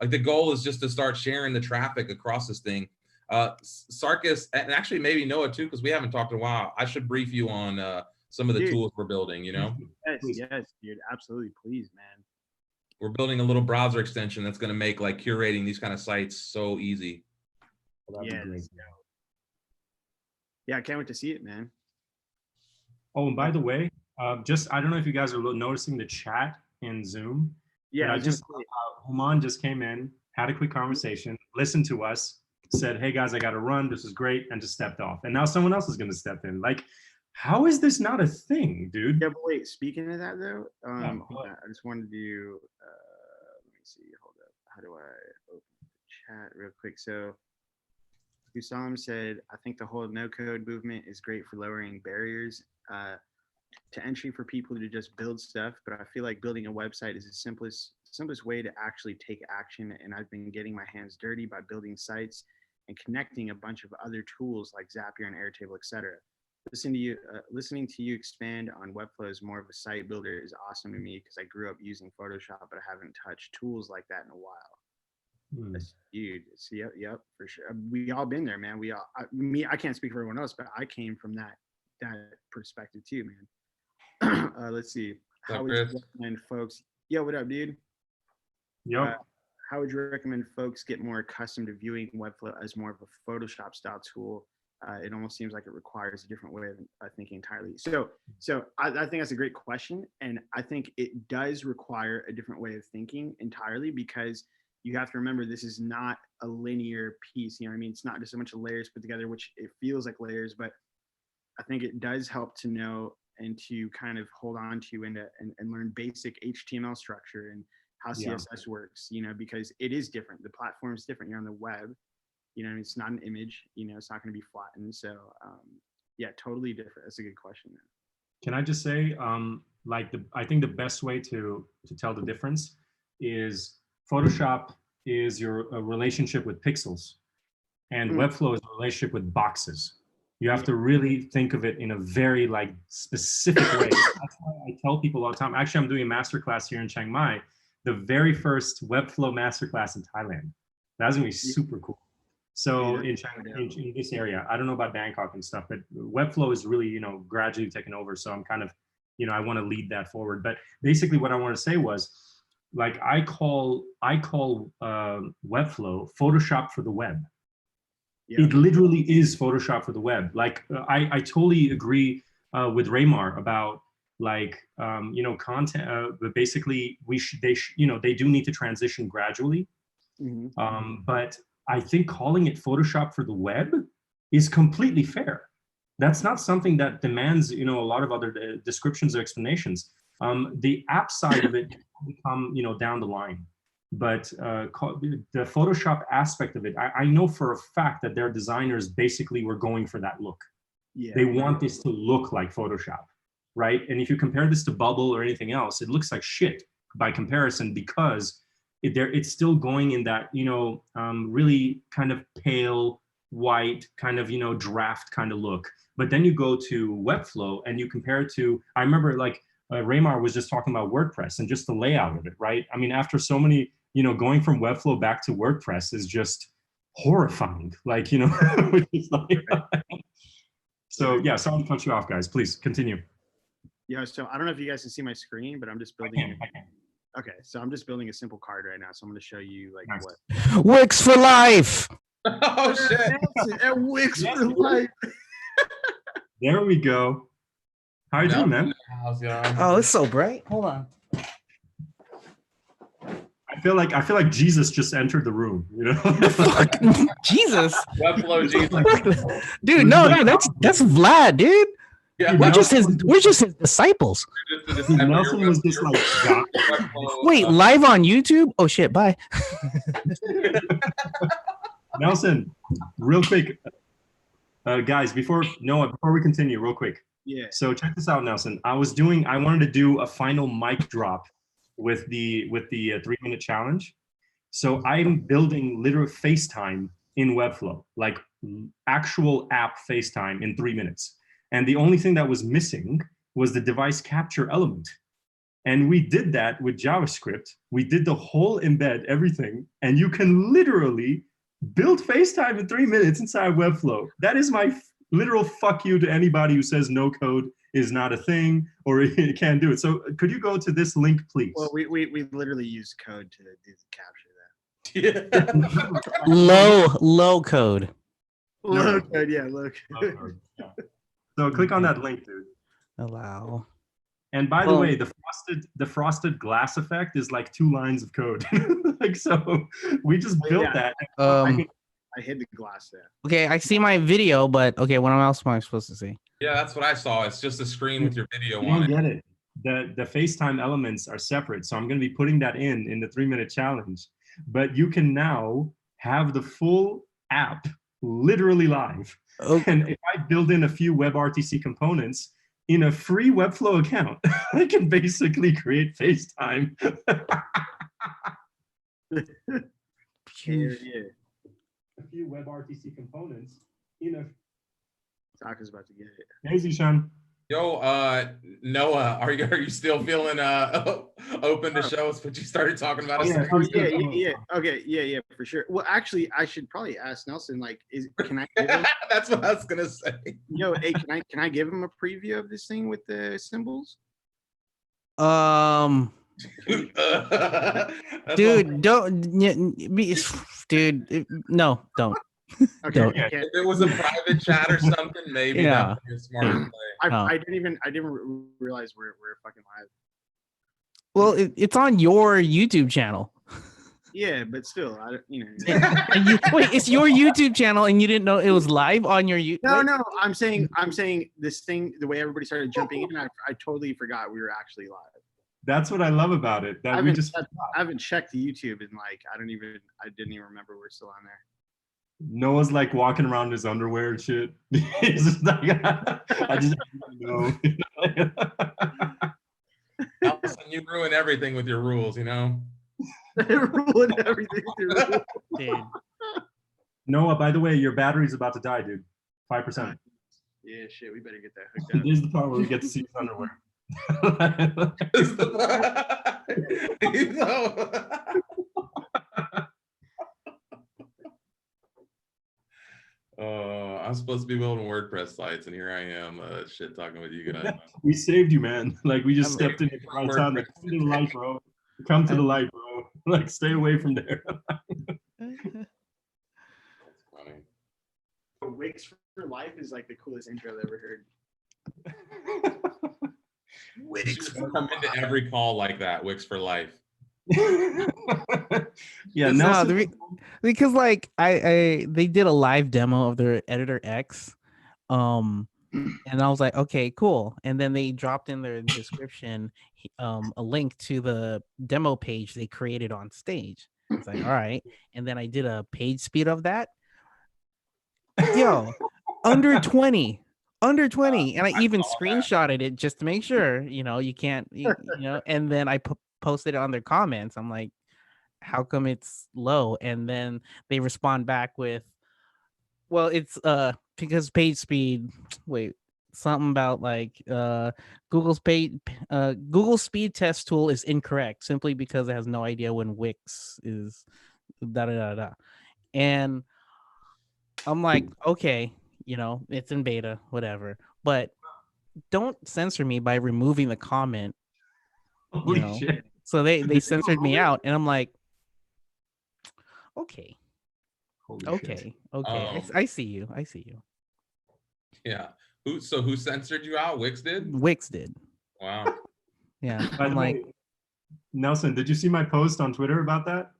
Speaker 3: the goal is just to start sharing the traffic across this thing. Sarkis, and actually maybe Noah too, because we haven't talked in a while. I should brief you on some of the tools we're building, you know?
Speaker 1: Yes, dude, absolutely, please, man.
Speaker 3: We're building a little browser extension that's gonna make like curating these kind of sites so easy.
Speaker 1: Yeah, I can't wait to see it, man.
Speaker 2: Oh, and by the way, I don't know if you guys are noticing the chat in Zoom.
Speaker 1: Yeah,
Speaker 2: I just Human just came in, had a quick conversation, listened to us, said, "Hey guys, I got to run. This is great," and just stepped off. And now someone else is going to step in. Like, how is this not a thing, dude?
Speaker 1: Yeah, but wait. Speaking of that, though, I just wanted to. Let me see. Hold up. How do I open the chat real quick? So, Usam said, "I think the whole no-code movement is great for lowering barriers to entry for people to just build stuff, but I feel like building a website is the simplest way to actually take action. And I've been getting my hands dirty by building sites and connecting a bunch of other tools like Zapier and Airtable, etc. Listening to you expand on Webflow as more of a site builder is awesome to me because I grew up using Photoshop, but I haven't touched tools like that in a while." Dude, see, yep, for sure. We all been there, man. I can't speak for everyone else, but I came from that perspective too, man. Let's see. How would you recommend folks? Yo, what up, dude?
Speaker 2: Yo.
Speaker 1: How would you recommend folks get more accustomed to viewing Webflow as more of a Photoshop style tool? It almost seems like it requires a different way of thinking entirely. So I think that's a great question, and I think it does require a different way of thinking entirely, because you have to remember this is not a linear piece. You know what I mean? It's not just a bunch of layers put together, which it feels like layers, but I think it does help to know and to kind of hold on to and learn basic HTML structure and how CSS works, you know, because it is different. The platform is different. You're on the web, you know, it's not an image, you know, it's not going to be flattened. So yeah, totally different. That's a good question, man.
Speaker 2: Can I just say, I think the best way to tell the difference is Photoshop is your relationship with pixels, and Webflow is a relationship with boxes. You have to really think of it in a very specific way. That's why I tell people all the time. Actually, I'm doing a masterclass here in Chiang Mai, the very first Webflow masterclass in Thailand. That's gonna be super cool. So in this area, I don't know about Bangkok and stuff, but Webflow is really, you know, gradually taking over. So I'm kind of, you know, I want to lead that forward. But basically, what I want to say was, like, I call Webflow Photoshop for the web. Yeah. It literally is Photoshop for the web. Like, I totally agree with Raymar about, like, you know, content. But basically, they do need to transition gradually. But I think calling it Photoshop for the web is completely fair. That's not something that demands, you know, a lot of other descriptions or explanations. The app side of it will come, you know, down the line. but the Photoshop aspect of it, I know for a fact that their designers basically were going for that look. Yeah, they want this to look like Photoshop, right? And if you compare this to Bubble or anything else, it looks like shit by comparison, because it's still going in that, really kind of pale white kind of, draft kind of look. But then you go to Webflow and you compare it to, I remember like Raymar was just talking about WordPress and just the layout of it, right? I mean, after so many, going from Webflow back to WordPress is just horrifying. Like, which is like, so yeah, sorry to cut you off, guys. Please continue.
Speaker 1: Yeah, so I don't know if you guys can see my screen, but I'm just building. I can. Okay, so I'm just building a simple card right now. So I'm going to show you like nice.
Speaker 5: What. Wix for life.
Speaker 3: Oh shit!
Speaker 1: Wix for life.
Speaker 2: There we go. How you doing, man?
Speaker 5: Oh, it's so bright. Hold on.
Speaker 2: I feel like Jesus just entered the room.
Speaker 5: Fuck, Jesus.
Speaker 3: Webflow Jesus.
Speaker 5: Dude, no, that's Vlad, dude.
Speaker 3: Yeah,
Speaker 5: we're just his disciples.
Speaker 2: Nelson was just like, God.
Speaker 5: Wait, live on YouTube? Oh shit, bye.
Speaker 2: Nelson, real quick, guys, before we continue, real quick.
Speaker 1: Yeah.
Speaker 2: So check this out, Nelson. I wanted to do a final mic drop with the 3-minute challenge. So I'm building literal FaceTime in Webflow, like actual app FaceTime in 3 minutes. And the only thing that was missing was the device capture element. And we did that with JavaScript. We did the whole embed, everything, and you can literally build FaceTime in 3 minutes inside Webflow. That is my literal fuck you to anybody who says no code is not a thing or it can't do it. So could you go to this link, please?
Speaker 1: Well, we literally use code to capture
Speaker 3: that.
Speaker 5: Yeah. low code.
Speaker 1: Low code, yeah, low code.
Speaker 2: Yeah. So click on that link, dude.
Speaker 5: Allow.
Speaker 2: And by the way, the frosted glass effect is like 2 lines of code. Like, so we just built that.
Speaker 1: I hid the glass there.
Speaker 5: Okay, I see my video, but okay, what else am I supposed to see?
Speaker 3: Yeah, that's what I saw. It's just a screen with your video
Speaker 2: you
Speaker 3: on it.
Speaker 2: Get it. The FaceTime elements are separate. So I'm going to be putting that in the 3-minute challenge. But you can now have the full app literally live. Okay. And if I build in a few WebRTC components in a free Webflow account, I can basically create FaceTime.
Speaker 1: Yeah.
Speaker 2: A few WebRTC components in a.
Speaker 1: Saka's about to get it.
Speaker 2: Hey, Zishan.
Speaker 3: Yo, Noah, are you still feeling open to show us what you started talking about?
Speaker 1: Yeah. Okay, yeah, for sure. Well, actually, I should probably ask Nelson. Like, can I? Give him,
Speaker 3: That's what I was gonna say.
Speaker 1: Yo, hey, can I give him a preview of this thing with the symbols?
Speaker 5: Dude, don't. Dude, no, don't.
Speaker 1: Okay.
Speaker 5: Don't.
Speaker 3: If it was a private chat or something, maybe that would be a smart play.
Speaker 1: I didn't realize we're fucking live.
Speaker 5: Well, it's on your YouTube channel.
Speaker 1: Yeah, but still,
Speaker 5: Wait, it's your YouTube channel, and you didn't know it was live on your YouTube?
Speaker 1: No. I'm saying this thing. The way everybody started jumping in, I totally forgot we were actually live.
Speaker 2: That's what I love about it. That
Speaker 1: I haven't checked the YouTube and like I didn't even remember we're still on there.
Speaker 2: Noah's like walking around in his underwear and shit. He's just like, I just know.
Speaker 3: Nelson, you ruin everything with your rules,
Speaker 1: ruin everything with your rules.
Speaker 5: Dude.
Speaker 2: Noah, by the way, your battery's about to die, dude. 5%.
Speaker 1: Yeah, shit, we better get that hooked up.
Speaker 2: This is the part where we get to see his underwear.
Speaker 3: I'm supposed to be building WordPress sites, and here I am, shit talking with you guys.
Speaker 2: We saved you, man. Like we just stepped in at the right time. Like, come to the light, bro. Come to the light, bro. Like stay away from there.
Speaker 3: That's funny.
Speaker 1: Wix for Life is like the coolest intro I've ever heard.
Speaker 3: Wix for come into every call like that. Wix for Life.
Speaker 2: Yeah,
Speaker 5: no, because like they did a live demo of their Editor X, And I was like, okay, cool. And then they dropped in their description a link to the demo page they created on stage. It's like, all right. And then I did a page speed of that. Yo, under 20. Under 20. And I even screenshotted it just to make sure, you can't, and then I posted it on their comments. I'm like, how come it's low? And then they respond back with, well, it's because page speed, wait, something about like Google's Google speed test tool is incorrect simply because it has no idea when Wix is da da da da. And I'm like, okay, it's in beta, whatever. But don't censor me by removing the comment.
Speaker 2: Holy shit.
Speaker 5: So they censored me out, and I'm like, okay.
Speaker 2: Holy
Speaker 5: Okay.
Speaker 2: shit.
Speaker 5: Okay. I see you. I see you.
Speaker 3: Yeah. Who censored you out? Wix did?
Speaker 5: Wix did.
Speaker 3: Wow.
Speaker 5: Yeah.
Speaker 2: By
Speaker 5: I'm
Speaker 2: the
Speaker 5: like,
Speaker 2: way, Nelson, did you see my post on Twitter about that?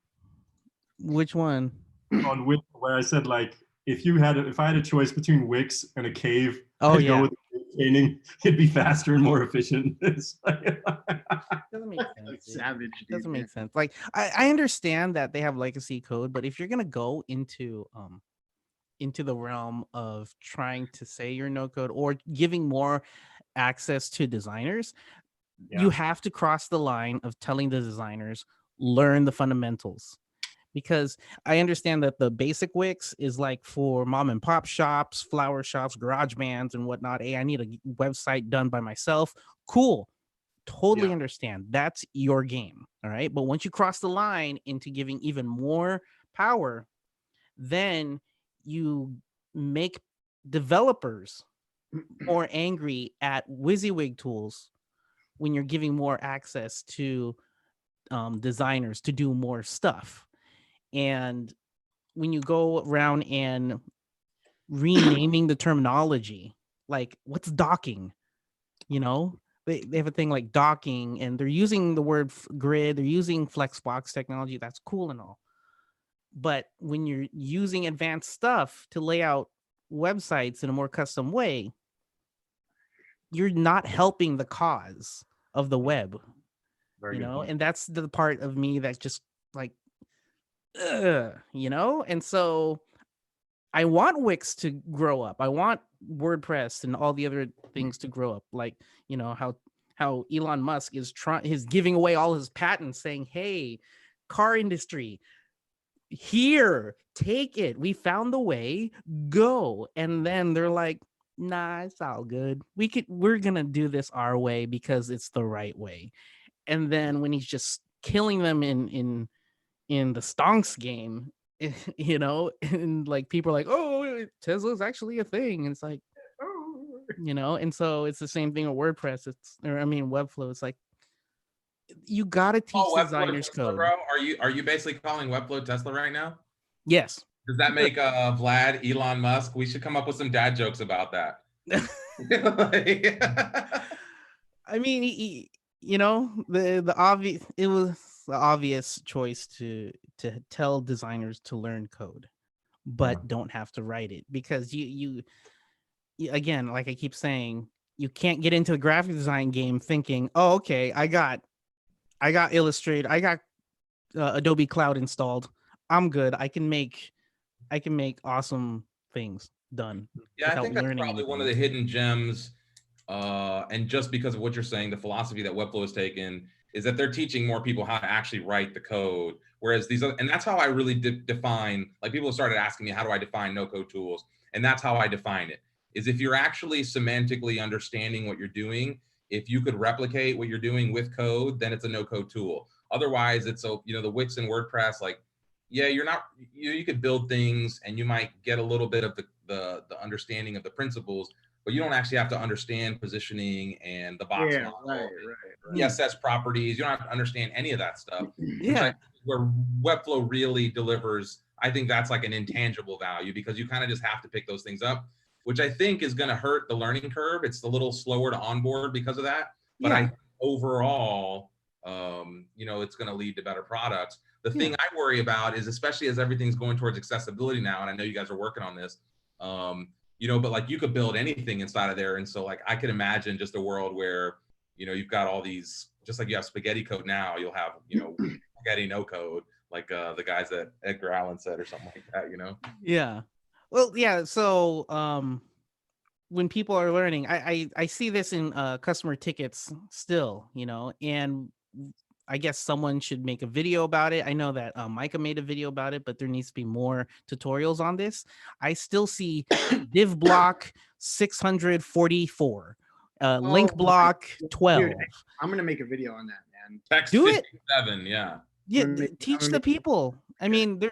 Speaker 5: which one?
Speaker 2: On Wix, where I said like, if I had a choice between Wix and a cave,
Speaker 5: Oh,
Speaker 2: I'd
Speaker 5: yeah.
Speaker 2: go with the training. It'd be faster and more efficient. It's like,
Speaker 5: Doesn't make sense.
Speaker 1: Savage, dude.
Speaker 5: Doesn't make sense. Like I understand that they have legacy code, but if you're gonna go into the realm of trying to say you're no code or giving more access to designers, you have to cross the line of telling the designers learn the fundamentals. Because I understand that the basic Wix is like for mom and pop shops, flower shops, garage bands, and whatnot. Hey, I need a website done by myself. Cool. Totally understand. That's your game. All right. But once you cross the line into giving even more power, then you make developers more angry at WYSIWYG tools when you're giving more access to designers to do more stuff. And when you go around and renaming the terminology, like what's docking, they have a thing like docking, and they're using the word grid, they're using Flexbox technology. That's cool and all. But when you're using advanced stuff to lay out websites in a more custom way, you're not helping the cause of the web, and that's the part of me that just like, and so I want Wix to grow up. I want WordPress and all the other things to grow up. Like, how Elon Musk is giving away all his patents saying, hey, car industry, here, take it. We found the way, go. And then they're like, nah, it's all good. We're going to do this our way because it's the right way. And then when he's just killing them in the stonks game, and like people are like, oh, Tesla's actually a thing. And it's like, and so it's the same thing with WordPress. Webflow. It's like, you got to teach designers
Speaker 3: Tesla,
Speaker 5: code.
Speaker 3: bro. Are you basically calling Webflow Tesla right now?
Speaker 5: Yes.
Speaker 3: Does that make Vlad Elon Musk? We should come up with some dad jokes about that.
Speaker 5: I mean, the obvious, it was the obvious choice to tell designers to learn code, but don't have to write it, because you again, like I keep saying, you can't get into the graphic design game thinking, oh, okay, I got Illustrator, I got Adobe Cloud installed, I'm good, I can make awesome things done.
Speaker 3: Yeah, I think that's probably one of the hidden gems. And just because of what you're saying, the philosophy that Webflow has taken is that they're teaching more people how to actually write the code. Whereas these other, and that's how I really define, like people started asking me, how do I define no code tools? And that's how I define it, is if you're actually semantically understanding what you're doing, if you could replicate what you're doing with code, then it's a no code tool. Otherwise it's the Wix and WordPress, like, yeah, you could build things and you might get a little bit of the understanding of the principles, but you don't actually have to understand positioning and the box model, right. CSS properties. You don't have to understand any of that stuff.
Speaker 5: Yeah.
Speaker 3: Where Webflow really delivers, I think that's like an intangible value, because you kind of just have to pick those things up, which I think is going to hurt the learning curve. It's a little slower to onboard because of that. But I overall, it's going to lead to better products. The thing I worry about is, especially as everything's going towards accessibility now, and I know you guys are working on this, you know, but like you could build anything inside of there. And so like I could imagine just a world where, you know, you've got all these, just like you have spaghetti code now, you'll have, you know, spaghetti no code, like the guys that Edgar Allan said or something like that, you know?
Speaker 5: Yeah. Well, yeah. So when people are learning, I see this in customer tickets still, you know, and I guess someone should make a video about it. I know that Micah made a video about it, but there needs to be more tutorials on this. I still see div block 644, link block 12.
Speaker 1: Dude, I'm gonna make a video on that, man.
Speaker 3: Text
Speaker 5: Do it.
Speaker 3: 57, yeah.
Speaker 5: Yeah,
Speaker 1: I'm
Speaker 5: teach
Speaker 1: gonna
Speaker 5: the
Speaker 1: make-
Speaker 5: people. I mean, there.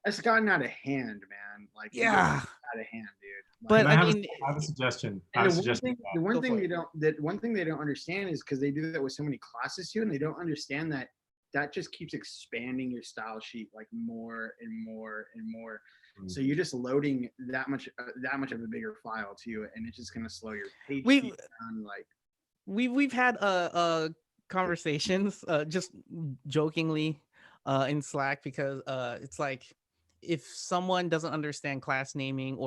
Speaker 1: It's gotten out of hand, man. Like,
Speaker 5: Yeah.
Speaker 1: out of hand, dude.
Speaker 5: But
Speaker 2: And
Speaker 5: I mean,
Speaker 2: I have a suggestion.
Speaker 1: And the one
Speaker 5: Go
Speaker 1: thing
Speaker 5: for
Speaker 1: they
Speaker 5: it.
Speaker 1: don't they don't understand is because they do that with so many classes too, and they don't understand that just keeps expanding your style sheet like more and more and more. So you're just loading that much of a bigger file too, and it's just gonna slow your page
Speaker 5: We've-
Speaker 1: speed down. Like
Speaker 5: we've had conversations just jokingly in Slack, because it's like if someone doesn't understand class naming,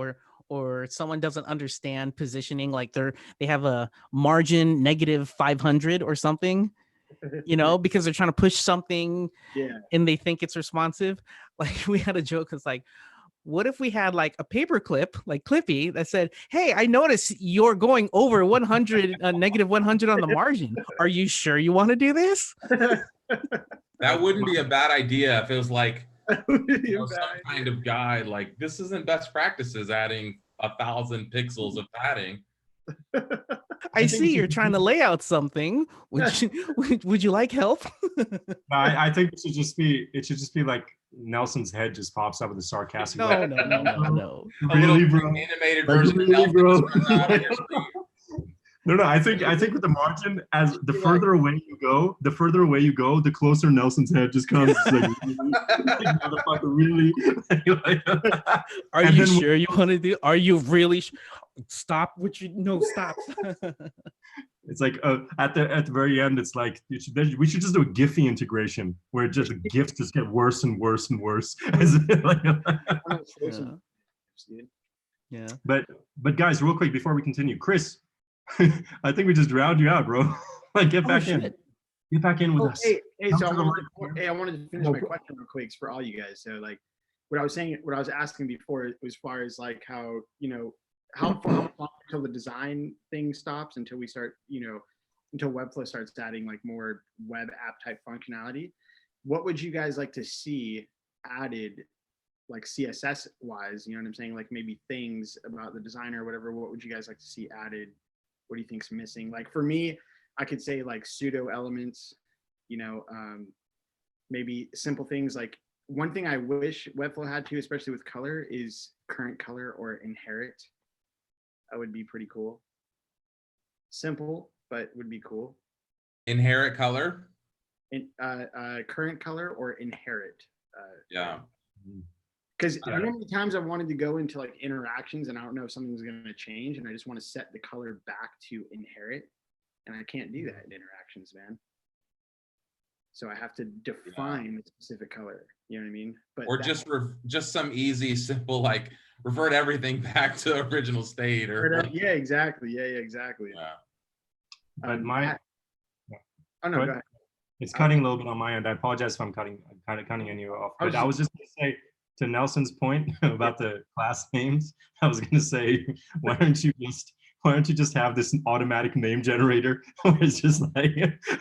Speaker 5: or someone doesn't understand positioning, like they have a margin negative 500 or something, you know, because they're trying to push something
Speaker 1: yeah,
Speaker 5: and they think it's responsive. Like we had a joke, it's like, what if we had like a paper clip, like Clippy, that said, hey, I noticed you're going over 100, negative 100 on the margin. Are you sure you want to do this?
Speaker 3: That wouldn't be a bad idea if it was like, you know,
Speaker 1: Bad
Speaker 3: some kind of guide, like this isn't best practices adding 1,000 pixels of padding.
Speaker 5: I see you're trying to lay out something. Would you like help?
Speaker 2: I think it should just be like Nelson's head just pops up with a sarcastic.
Speaker 5: No.
Speaker 3: A
Speaker 2: Really,
Speaker 3: little
Speaker 2: bro?
Speaker 3: animated
Speaker 2: Like,
Speaker 3: version of
Speaker 2: really,
Speaker 3: Nelson
Speaker 2: bro?
Speaker 3: just comes out on your screen.
Speaker 2: No, I think with the margin, as the further away you go, the closer Nelson's head just comes. It's like, like, motherfucker, really?
Speaker 5: Are
Speaker 2: And
Speaker 5: you
Speaker 2: then-
Speaker 5: sure you want to do? Are you really? Stop! Stop.
Speaker 2: It's like at the very end, it's like we should just do a Giphy integration where just the GIFs just get worse and worse and worse.
Speaker 5: Yeah.
Speaker 2: But guys, real quick before we continue, Chris, I think we just drowned you out, bro. Like get back in. Get back in with us.
Speaker 1: Hey, so
Speaker 2: Come
Speaker 1: I wanted to finish my question real quick for all you guys. So like what I was asking before, as far as like how, you know, how long until the design thing stops, until we start, you know, until Webflow starts adding like more web app type functionality. What would you guys like to see added, like CSS wise? You know what I'm saying? Like maybe things about the designer or whatever. What would you guys like to see added? What do you think's missing? Like for me, I could say like pseudo elements, you know, maybe simple things. Like one thing I wish Webflow had to, especially with color, is current color or inherit. That would be pretty cool. Simple, but would be cool.
Speaker 3: Inherit color.
Speaker 1: In current color or inherit.
Speaker 3: Yeah.
Speaker 1: Because you know how many times I've wanted to go into like interactions and I don't know if something's going to change, and I just want to set the color back to inherit, and I can't do that in interactions, man. So I have to define the specific color. You know what I mean? But
Speaker 3: Or just some easy, simple, like revert everything back to original state, or
Speaker 1: yeah, exactly. Yeah, exactly.
Speaker 3: yeah.
Speaker 2: But
Speaker 1: oh no, go ahead.
Speaker 2: It's cutting a little bit on my end. I apologize if I'm kind of cutting you off. But I was just going to say, to Nelson's point about the class names, I was going to say, why don't you just have this automatic name generator where it's just like,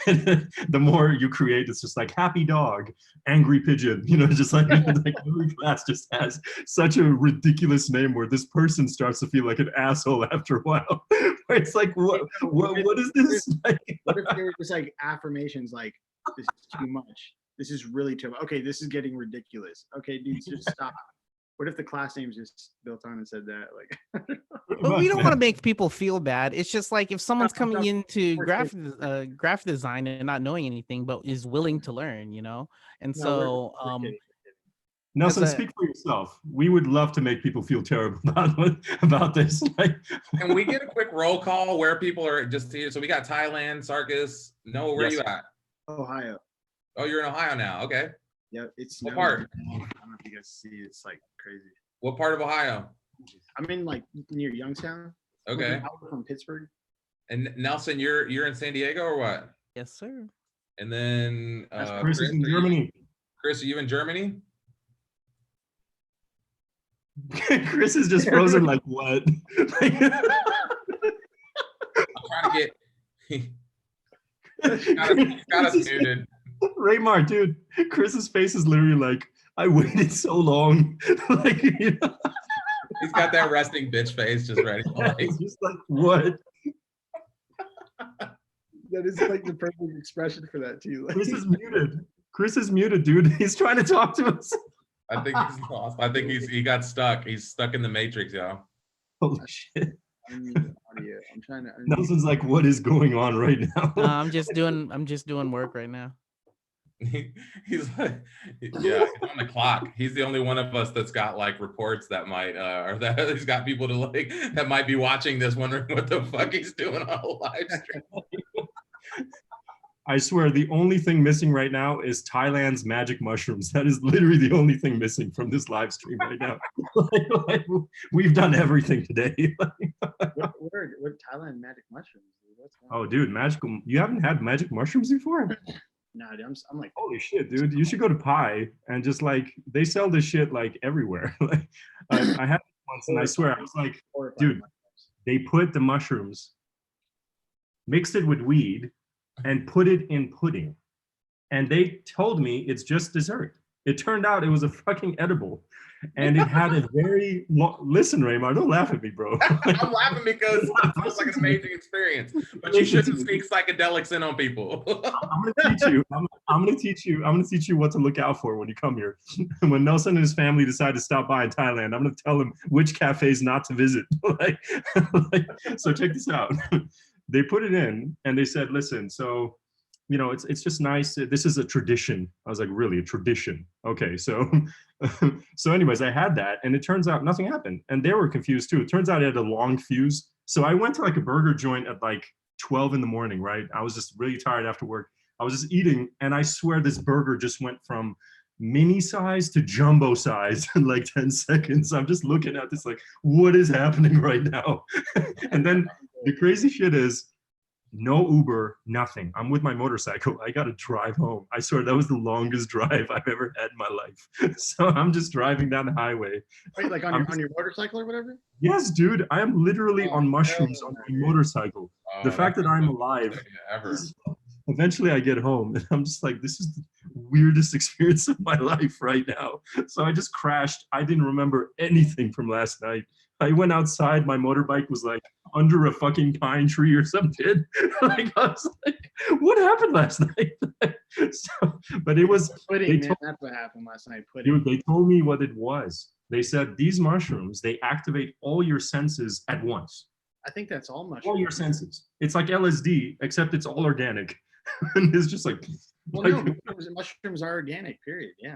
Speaker 2: the more you create, it's just like happy dog, angry pigeon, you know, just like, like every class just has such a ridiculous name where this person starts to feel like an asshole after a while. It's like, what is this?
Speaker 1: What if there were just like affirmations like, this is too much. This is really too much. Okay, this is getting ridiculous. Okay, dudes, just stop. What if the class names just built on and said that? Like,
Speaker 5: but we don't want to make people feel bad. It's just like if someone's coming into graphic design and not knowing anything, but is willing to learn, you know. And so,
Speaker 2: Nelson, speak for yourself. We would love to make people feel terrible about this. Like,
Speaker 3: can we get a quick roll call where people are just here? So we got Thailand, Sarkis. Noah, where are you at?
Speaker 1: Ohio.
Speaker 3: Oh, you're in Ohio now. Okay.
Speaker 1: Yeah, it's
Speaker 3: what part?
Speaker 1: I don't know if you guys see. It's like crazy.
Speaker 3: What part of Ohio?
Speaker 1: I'm in like near Youngstown.
Speaker 3: Okay.
Speaker 1: From Pittsburgh.
Speaker 3: And Nelson, you're in San Diego or what?
Speaker 5: Yes, sir.
Speaker 3: And then
Speaker 2: Chris is in Germany.
Speaker 3: Chris, are you in Germany?
Speaker 2: Chris is just frozen like what?
Speaker 3: I'm trying to get he's got us muted.
Speaker 2: Raymar, dude, Chris's face is literally like, I waited so long. Like, you know?
Speaker 3: He's got that resting bitch face just ready.
Speaker 2: Just like, what?
Speaker 1: That is like the perfect expression for that too.
Speaker 2: Chris is muted. Chris is muted, dude. He's trying to talk to us.
Speaker 3: I think he's lost. I think he got stuck. He's stuck in the matrix, y'all.
Speaker 2: Holy shit.
Speaker 1: I'm trying to.
Speaker 2: Nelson's like, what is going on right now?
Speaker 5: I'm just doing work right now.
Speaker 3: He's like, yeah, he's on the clock. He's the only one of us that's got like reports that might, or that he's got people to like that might be watching this, wondering what the fuck he's doing on a live stream.
Speaker 2: I swear, the only thing missing right now is Thailand's magic mushrooms. That is literally the only thing missing from this live stream right now. like, we've done everything today.
Speaker 1: what Thailand magic mushrooms?
Speaker 2: Oh, dude, magical! You haven't had magic mushrooms before?
Speaker 1: No, dude, I'm like,
Speaker 2: holy shit, dude! You should go to Pi and just like they sell this shit like everywhere. Like I had it once, and I swear I was like, dude, they put the mushrooms, mixed it with weed, and put it in pudding. And they told me it's just dessert. It turned out it was a fucking edible. And it had a very long, listen, Raymar, don't laugh at me, bro.
Speaker 3: I'm laughing because it sounds like an amazing experience, but you shouldn't sneak psychedelics in on people.
Speaker 2: I'm gonna teach you. I'm gonna teach you. I'm gonna teach you what to look out for when you come here. When Nelson and his family decide to stop by in Thailand, I'm gonna tell them which cafes not to visit. So check this out. They put it in and they said, listen, so, you know, it's just nice. This is a tradition. I was like, really, a tradition? Okay, so so anyways, I had that and it turns out nothing happened. And they were confused too. It turns out it had a long fuse. So I went to like a burger joint at like 12 in the morning, right? I was just really tired after work. I was just eating and I swear this burger just went from mini size to jumbo size in like 10 seconds. I'm just looking at this like, what is happening right now? And then the crazy shit is no Uber, nothing. I'm with my motorcycle. I got to drive home. I swear that was the longest drive I've ever had in my life. So I'm just driving down the highway.
Speaker 1: Wait, like on your motorcycle or whatever?
Speaker 2: Yes, dude. I am literally on mushrooms on my motorcycle. The fact that I'm alive.
Speaker 3: Ever.
Speaker 2: Eventually I get home and I'm just like, this is the weirdest experience of my life right now. So I just crashed. I didn't remember anything from last night. I went outside, my motorbike was like under a fucking pine tree or some shit. Like I was like, what happened last night? But it was
Speaker 1: pudding, man. That's what happened last night. Pudding.
Speaker 2: Dude, they told me what it was. They said these mushrooms, they activate all your senses at once.
Speaker 1: I think that's all mushrooms.
Speaker 2: All your senses. It's like LSD, except it's all organic. And it's just like,
Speaker 1: well, no, mushrooms are organic, period. Yeah.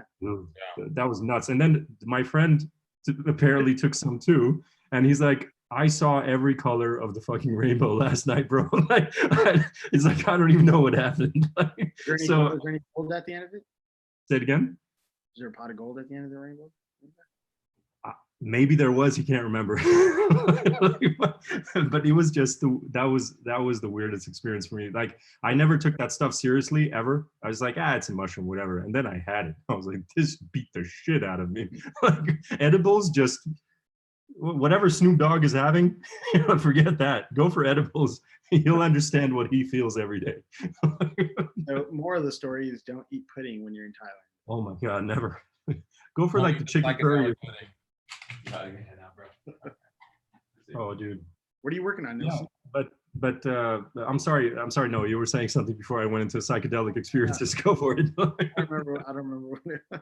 Speaker 2: That was nuts. And then my friend apparently took some too. And he's like, I saw every color of the fucking rainbow last night, bro. Like, he's like, I don't even know what happened. Like,
Speaker 1: is there any gold at the end of it?
Speaker 2: Say it again?
Speaker 1: Is there a pot of gold at the end of the rainbow?
Speaker 2: Maybe there was, he can't remember. But it was just that was the weirdest experience for me. Like I never took that stuff seriously ever. I was like, it's a mushroom, whatever. And then I had it. I was like, this beat the shit out of me. Like edibles, just whatever Snoop Dogg is having, forget that. Go for edibles. He'll understand what he feels every day.
Speaker 1: So more of the story is don't eat pudding when you're in Thailand.
Speaker 2: Oh my God, never. Go for like the chicken curry. Oh, dude.
Speaker 1: What are you working on, Nelson?
Speaker 2: Yeah, but I'm sorry. No, you were saying something before I went into psychedelic experiences. Go for it.
Speaker 1: I don't remember what it was.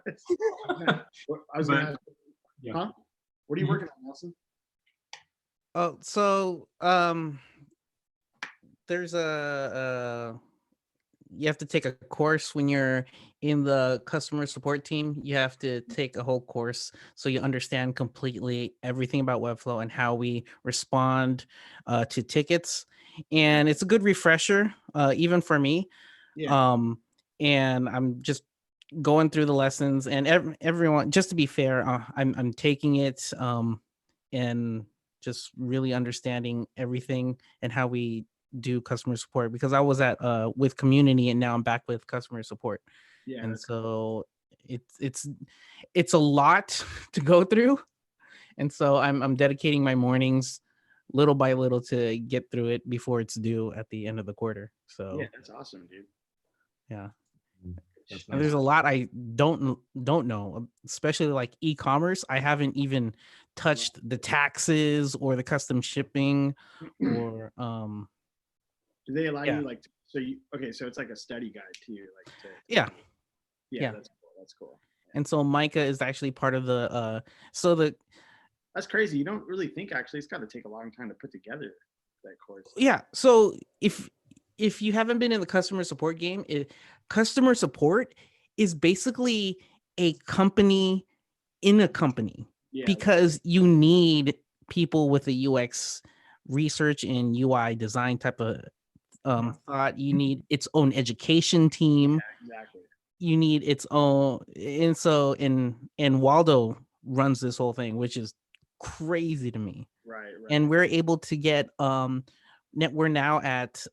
Speaker 1: I was going to ask, huh? What are you working on, Nelson?
Speaker 5: Oh, so there's you have to take a course when you're in the customer support team. You have to take a whole course so you understand completely everything about Webflow and how we respond to tickets. And it's a good refresher, even for me. Yeah. And I'm just going through the lessons, and everyone, just to be fair, I'm taking it and just really understanding everything and how we do customer support, because I was at with community and now I'm back with customer support.
Speaker 1: Yeah.
Speaker 5: And so it's a lot to go through. And so I'm dedicating my mornings little by little to get through it before it's due at the end of the quarter. So
Speaker 1: yeah, that's awesome, dude.
Speaker 5: yeah.
Speaker 2: That's
Speaker 5: And
Speaker 2: nice.
Speaker 5: there's a lot I don't know, especially like e-commerce. I haven't even touched the taxes or the custom shipping or
Speaker 1: Do they allow
Speaker 5: yeah.
Speaker 1: you like so you okay? So it's like a study guide to you, like
Speaker 5: Yeah.
Speaker 1: yeah,
Speaker 5: Yeah.
Speaker 1: that's cool. That's cool.
Speaker 5: And so Micah is actually part of the so the
Speaker 1: That's crazy. You don't really think actually it's got to take a long time to put together that course.
Speaker 5: yeah. So if you haven't been in the customer support game, customer support is basically a company in a company,
Speaker 1: Yeah.
Speaker 5: because you need people with a UX research and UI design type of thought. You need its own education team.
Speaker 1: Yeah, exactly.
Speaker 5: You need its own, and so and Waldo runs this whole thing, which is crazy to me.
Speaker 1: Right.
Speaker 5: And we're able to get we're now at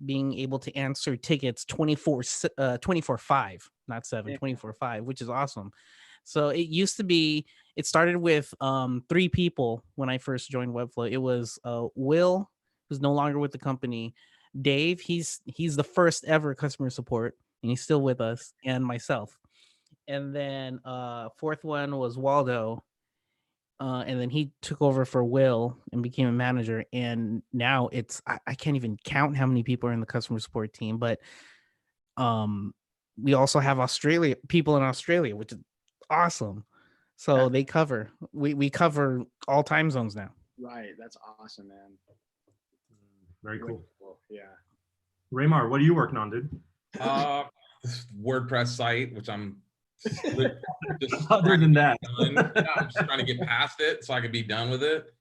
Speaker 5: being able to answer tickets 24/5, not 7,
Speaker 1: Yeah.
Speaker 5: 24/5, which is awesome. So it used to be, it started with 3 people when I first joined Webflow. It was Will, who's no longer with the company, Dave, he's the first ever customer support and he's still with us, and myself. And then fourth one was Waldo, and then he took over for Will and became a manager. And now it's I can't even count how many people are in the customer support team. But we also have people in Australia, which is awesome. So they cover we cover all time zones now.
Speaker 1: Right. That's awesome, man.
Speaker 2: Very cool.
Speaker 1: Yeah.
Speaker 2: Raymar, what are you working on, dude?
Speaker 3: This WordPress site, which I'm just
Speaker 2: Other than that,
Speaker 3: I'm just trying to get past it so I can be done with it.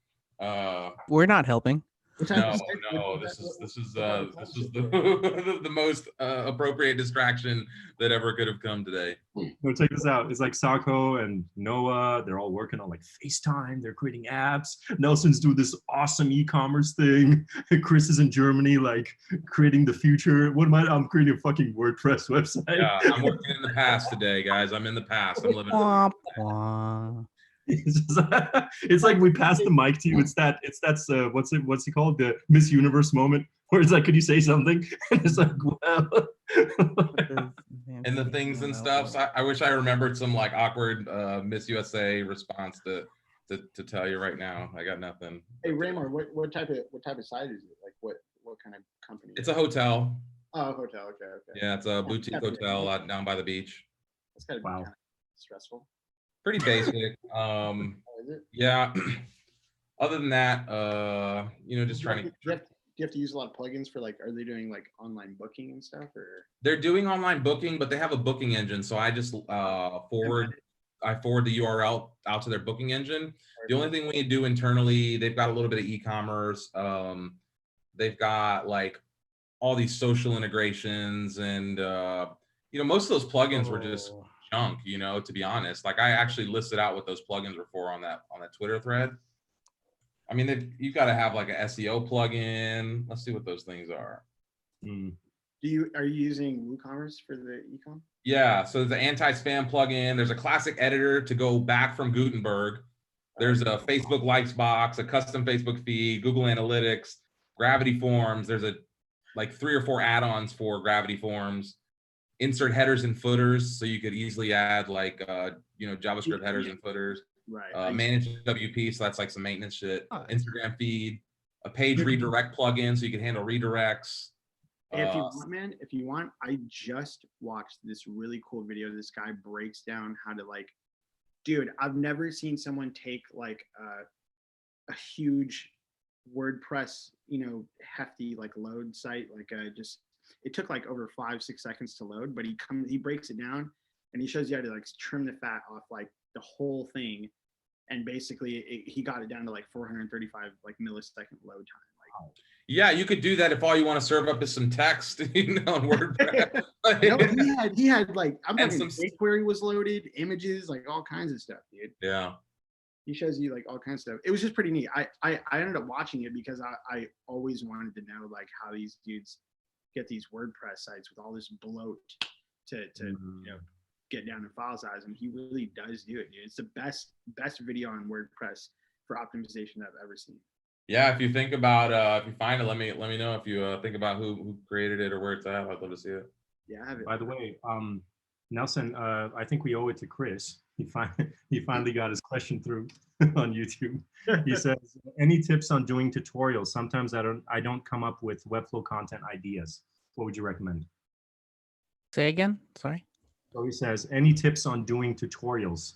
Speaker 5: We're not helping.
Speaker 3: No, this is the most appropriate distraction that ever could have come today.
Speaker 2: No, check this out. It's like Sako and Noah. They're all working on like FaceTime. They're creating apps. Nelson's doing this awesome e-commerce thing. Chris is in Germany, like creating the future. What am I? I'm creating a fucking WordPress website.
Speaker 3: Yeah, I'm working in the past today, guys. I'm in the past. I'm living.
Speaker 2: It's like we passed the mic to you. That's what's it called? The Miss Universe moment, where it's like, could you say something? And it's like, well.
Speaker 3: And the things and stuff. So I wish I remembered some like awkward Miss USA response to tell you right now. I got nothing.
Speaker 1: Hey Raymar, what type of site is it? Like what kind of company?
Speaker 3: It's a hotel.
Speaker 1: Oh, hotel. Okay.
Speaker 3: Yeah, it's a boutique hotel out down by the beach.
Speaker 1: That's gotta be kind of stressful.
Speaker 3: Pretty basic.
Speaker 1: Is it?
Speaker 3: Yeah. Other than that, just trying to.
Speaker 1: Do you have to use a lot of plugins for like? Are they doing like online booking and stuff, or?
Speaker 3: They're doing online booking, but they have a booking engine. So I just forward the URL out to their booking engine. The only thing we do internally, they've got a little bit of e-commerce. They've got like all these social integrations, and most of those plugins were just junk, to be honest. Like I actually listed out what those plugins were for on that Twitter thread. I mean, you've got to have like an SEO plugin. Let's see what those things are.
Speaker 1: Are you using WooCommerce for the ecom?
Speaker 3: Yeah, so there's an anti-spam plugin. There's a classic editor to go back from Gutenberg. There's a Facebook likes box, a custom Facebook feed, Google Analytics, Gravity Forms. There's like 3 or 4 add-ons for Gravity Forms. Insert headers and footers, so you could easily add like JavaScript headers and footers.
Speaker 1: Right.
Speaker 3: Manage WP, so that's like some maintenance shit. Instagram feed, a page redirect plugin, so you can handle redirects.
Speaker 1: If you want, I just watched this really cool video. This guy breaks down how to dude, I've never seen someone take like a huge WordPress, hefty like load site, it took like over 5-6 seconds to load, but he breaks it down and he shows you how to like trim the fat off like the whole thing, and basically he got it down to like 435 like millisecond load time. Like,
Speaker 3: yeah, you could do that if all you want to serve up is some text, on WordPress.
Speaker 1: he had like, I'm talking BigQuery was loaded, images, like all kinds of stuff, dude.
Speaker 3: Yeah.
Speaker 1: He shows you like all kinds of stuff. It was just pretty neat. I ended up watching it because I always wanted to know like how these dudes get these WordPress sites with all this bloat to you know, get down to file size, and he really does do it, dude. It's the best video on WordPress for optimization I've ever seen.
Speaker 3: Yeah, if you think about if you find it, let me know if you think about who created it or where it's at. I'd love to see it.
Speaker 1: Yeah, I have it.
Speaker 2: By the way, Nelson, I think we owe it to Chris. He finally got his question through on YouTube. He says, "Any tips on doing tutorials? Sometimes I don't come up with Webflow content ideas. What would you recommend?"
Speaker 5: Say again. Sorry.
Speaker 2: So he says, "Any tips on doing tutorials?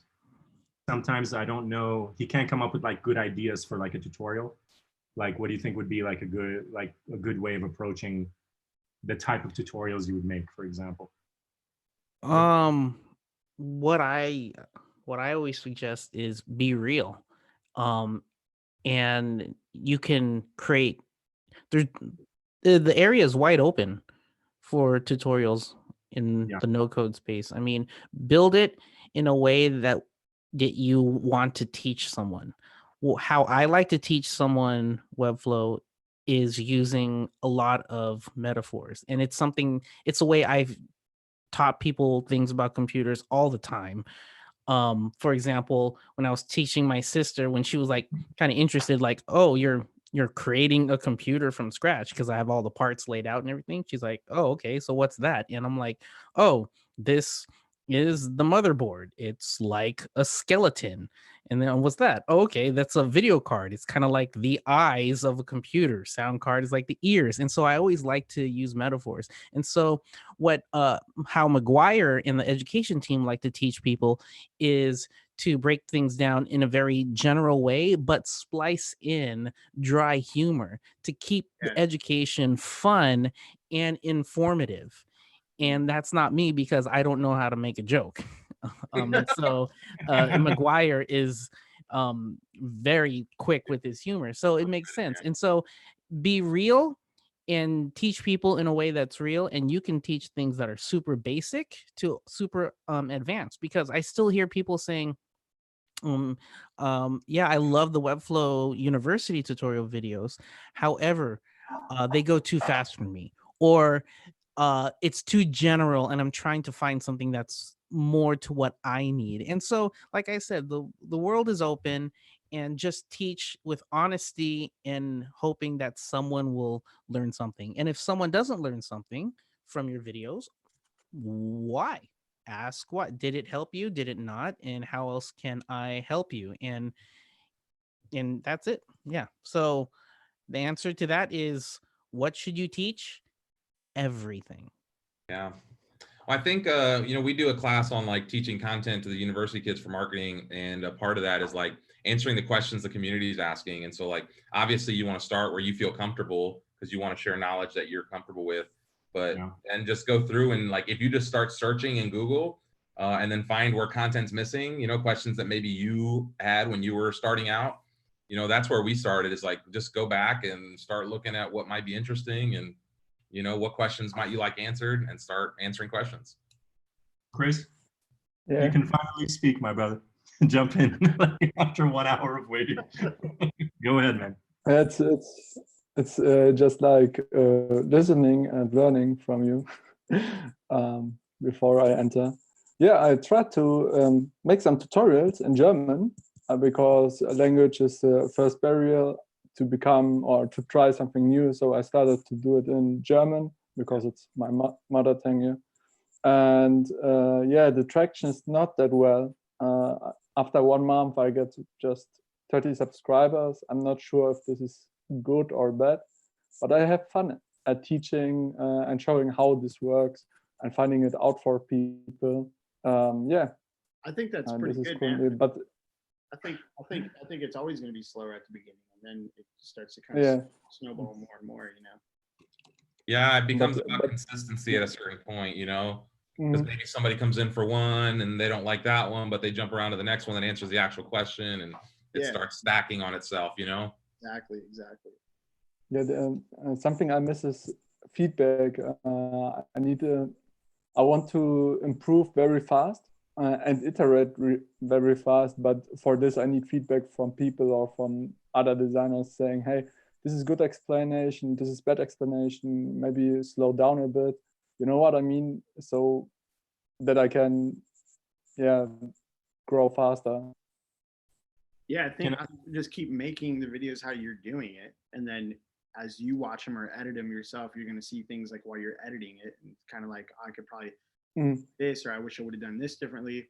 Speaker 2: Sometimes I don't know." He can't come up with like good ideas for like a tutorial. Like, what do you think would be like a good way of approaching the type of tutorials you would make, for example?
Speaker 5: What I always suggest is be real. And you can create the area is wide open for tutorials in the no code space. I mean, build it in a way that you want to teach someone. Well, how I like to teach someone Webflow is using a lot of metaphors, and it's a way I've taught people things about computers all the time. For example, when I was teaching my sister, when she was like kind of interested, like, oh, you're creating a computer from scratch, because I have all the parts laid out and everything. She's like, oh, okay, so what's that? And I'm like, oh, this is the motherboard. It's like a skeleton. And then what's that? Oh, okay, that's a video card. It's kind of like the eyes of a computer. Sound card is like the ears. And so I always like to use metaphors. And so how McGuire and the education team like to teach people is to break things down in a very general way, but splice in dry humor to keep the education fun and informative. And that's not me, because I don't know how to make a joke. And so McGuire is very quick with his humor, so it makes sense. And so be real and teach people in a way that's real, and you can teach things that are super basic to super advanced, because I still hear people saying, yeah, I love the Webflow University tutorial videos. However, they go too fast for me, or it's too general, and I'm trying to find something that's more to what I need. And so, like I said, the world is open, and just teach with honesty and hoping that someone will learn something. And if someone doesn't learn something from your videos, why? Ask, what did it help you? Did it not? And how else can I help you? And that's it. Yeah. So the answer to that is, what should you teach? Everything.
Speaker 3: Yeah. Well, I think, we do a class on like teaching content to the university kids for marketing. And a part of that is like answering the questions the community is asking. And so like, obviously you want to start where you feel comfortable, because you want to share knowledge that you're comfortable with, but, and just go through, and like, if you just start searching in Google and then find where content's missing, questions that maybe you had when you were starting out, that's where we started, is like, just go back and start looking at what might be interesting, and what questions might you like answered, and start answering questions.
Speaker 2: Chris, you can finally speak, my brother. Jump in after 1 hour of waiting. Go ahead, man.
Speaker 6: It's just like listening and learning from you before I enter. Yeah, I tried to make some tutorials in German because language is the first barrier to become or to try something new. So I started to do it in German because it's my mother tongue here. And yeah, the traction is not that well. After 1 month, I get just 30 subscribers. I'm not sure if this is good or bad, but I have fun at teaching and showing how this works and finding it out for people. Yeah,
Speaker 1: I think that's pretty good,
Speaker 6: cool,
Speaker 1: man.
Speaker 6: but
Speaker 1: I think it's always going to be slower at the beginning, and then it starts to kind of snowball more and more,
Speaker 3: Yeah, it becomes about consistency at a certain point, because maybe somebody comes in for one and they don't like that one, but they jump around to the next one that answers the actual question, and it starts stacking on itself,
Speaker 1: Exactly.
Speaker 6: Yeah, something I miss is feedback. I want to improve very fast. and iterate very fast. But for this, I need feedback from people or from other designers saying, hey, this is good explanation, this is bad explanation, maybe slow down a bit. You know what I mean? So that I can, grow faster.
Speaker 1: Yeah, I think I just keep making the videos how you're doing it, and then as you watch them or edit them yourself, you're gonna see things like while you're editing it, and kind of like I could probably this, or I wish I would have done this differently,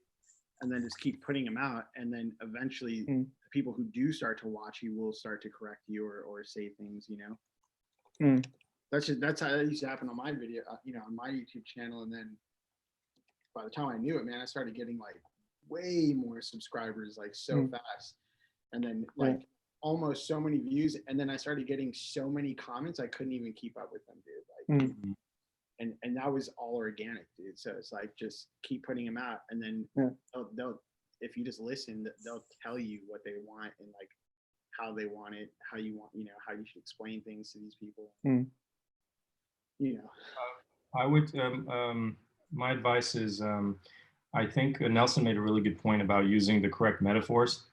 Speaker 1: and then just keep putting them out, and then eventually the people who do start to watch you will start to correct you or say things, you know. That's how it used to happen on my video, you know, on my YouTube channel, and then by the time I knew it, man, I started getting like way more subscribers like so fast, and then like almost so many views, and then I started getting so many comments I couldn't even keep up with them, dude. Like and that was all organic, dude. So it's like just keep putting them out, and then they'll if you just listen, they'll tell you what they want and like how they want it, how you want, you know, how you should explain things to these people. You know,
Speaker 2: I would my advice is I think Nelson made a really good point about using the correct metaphors,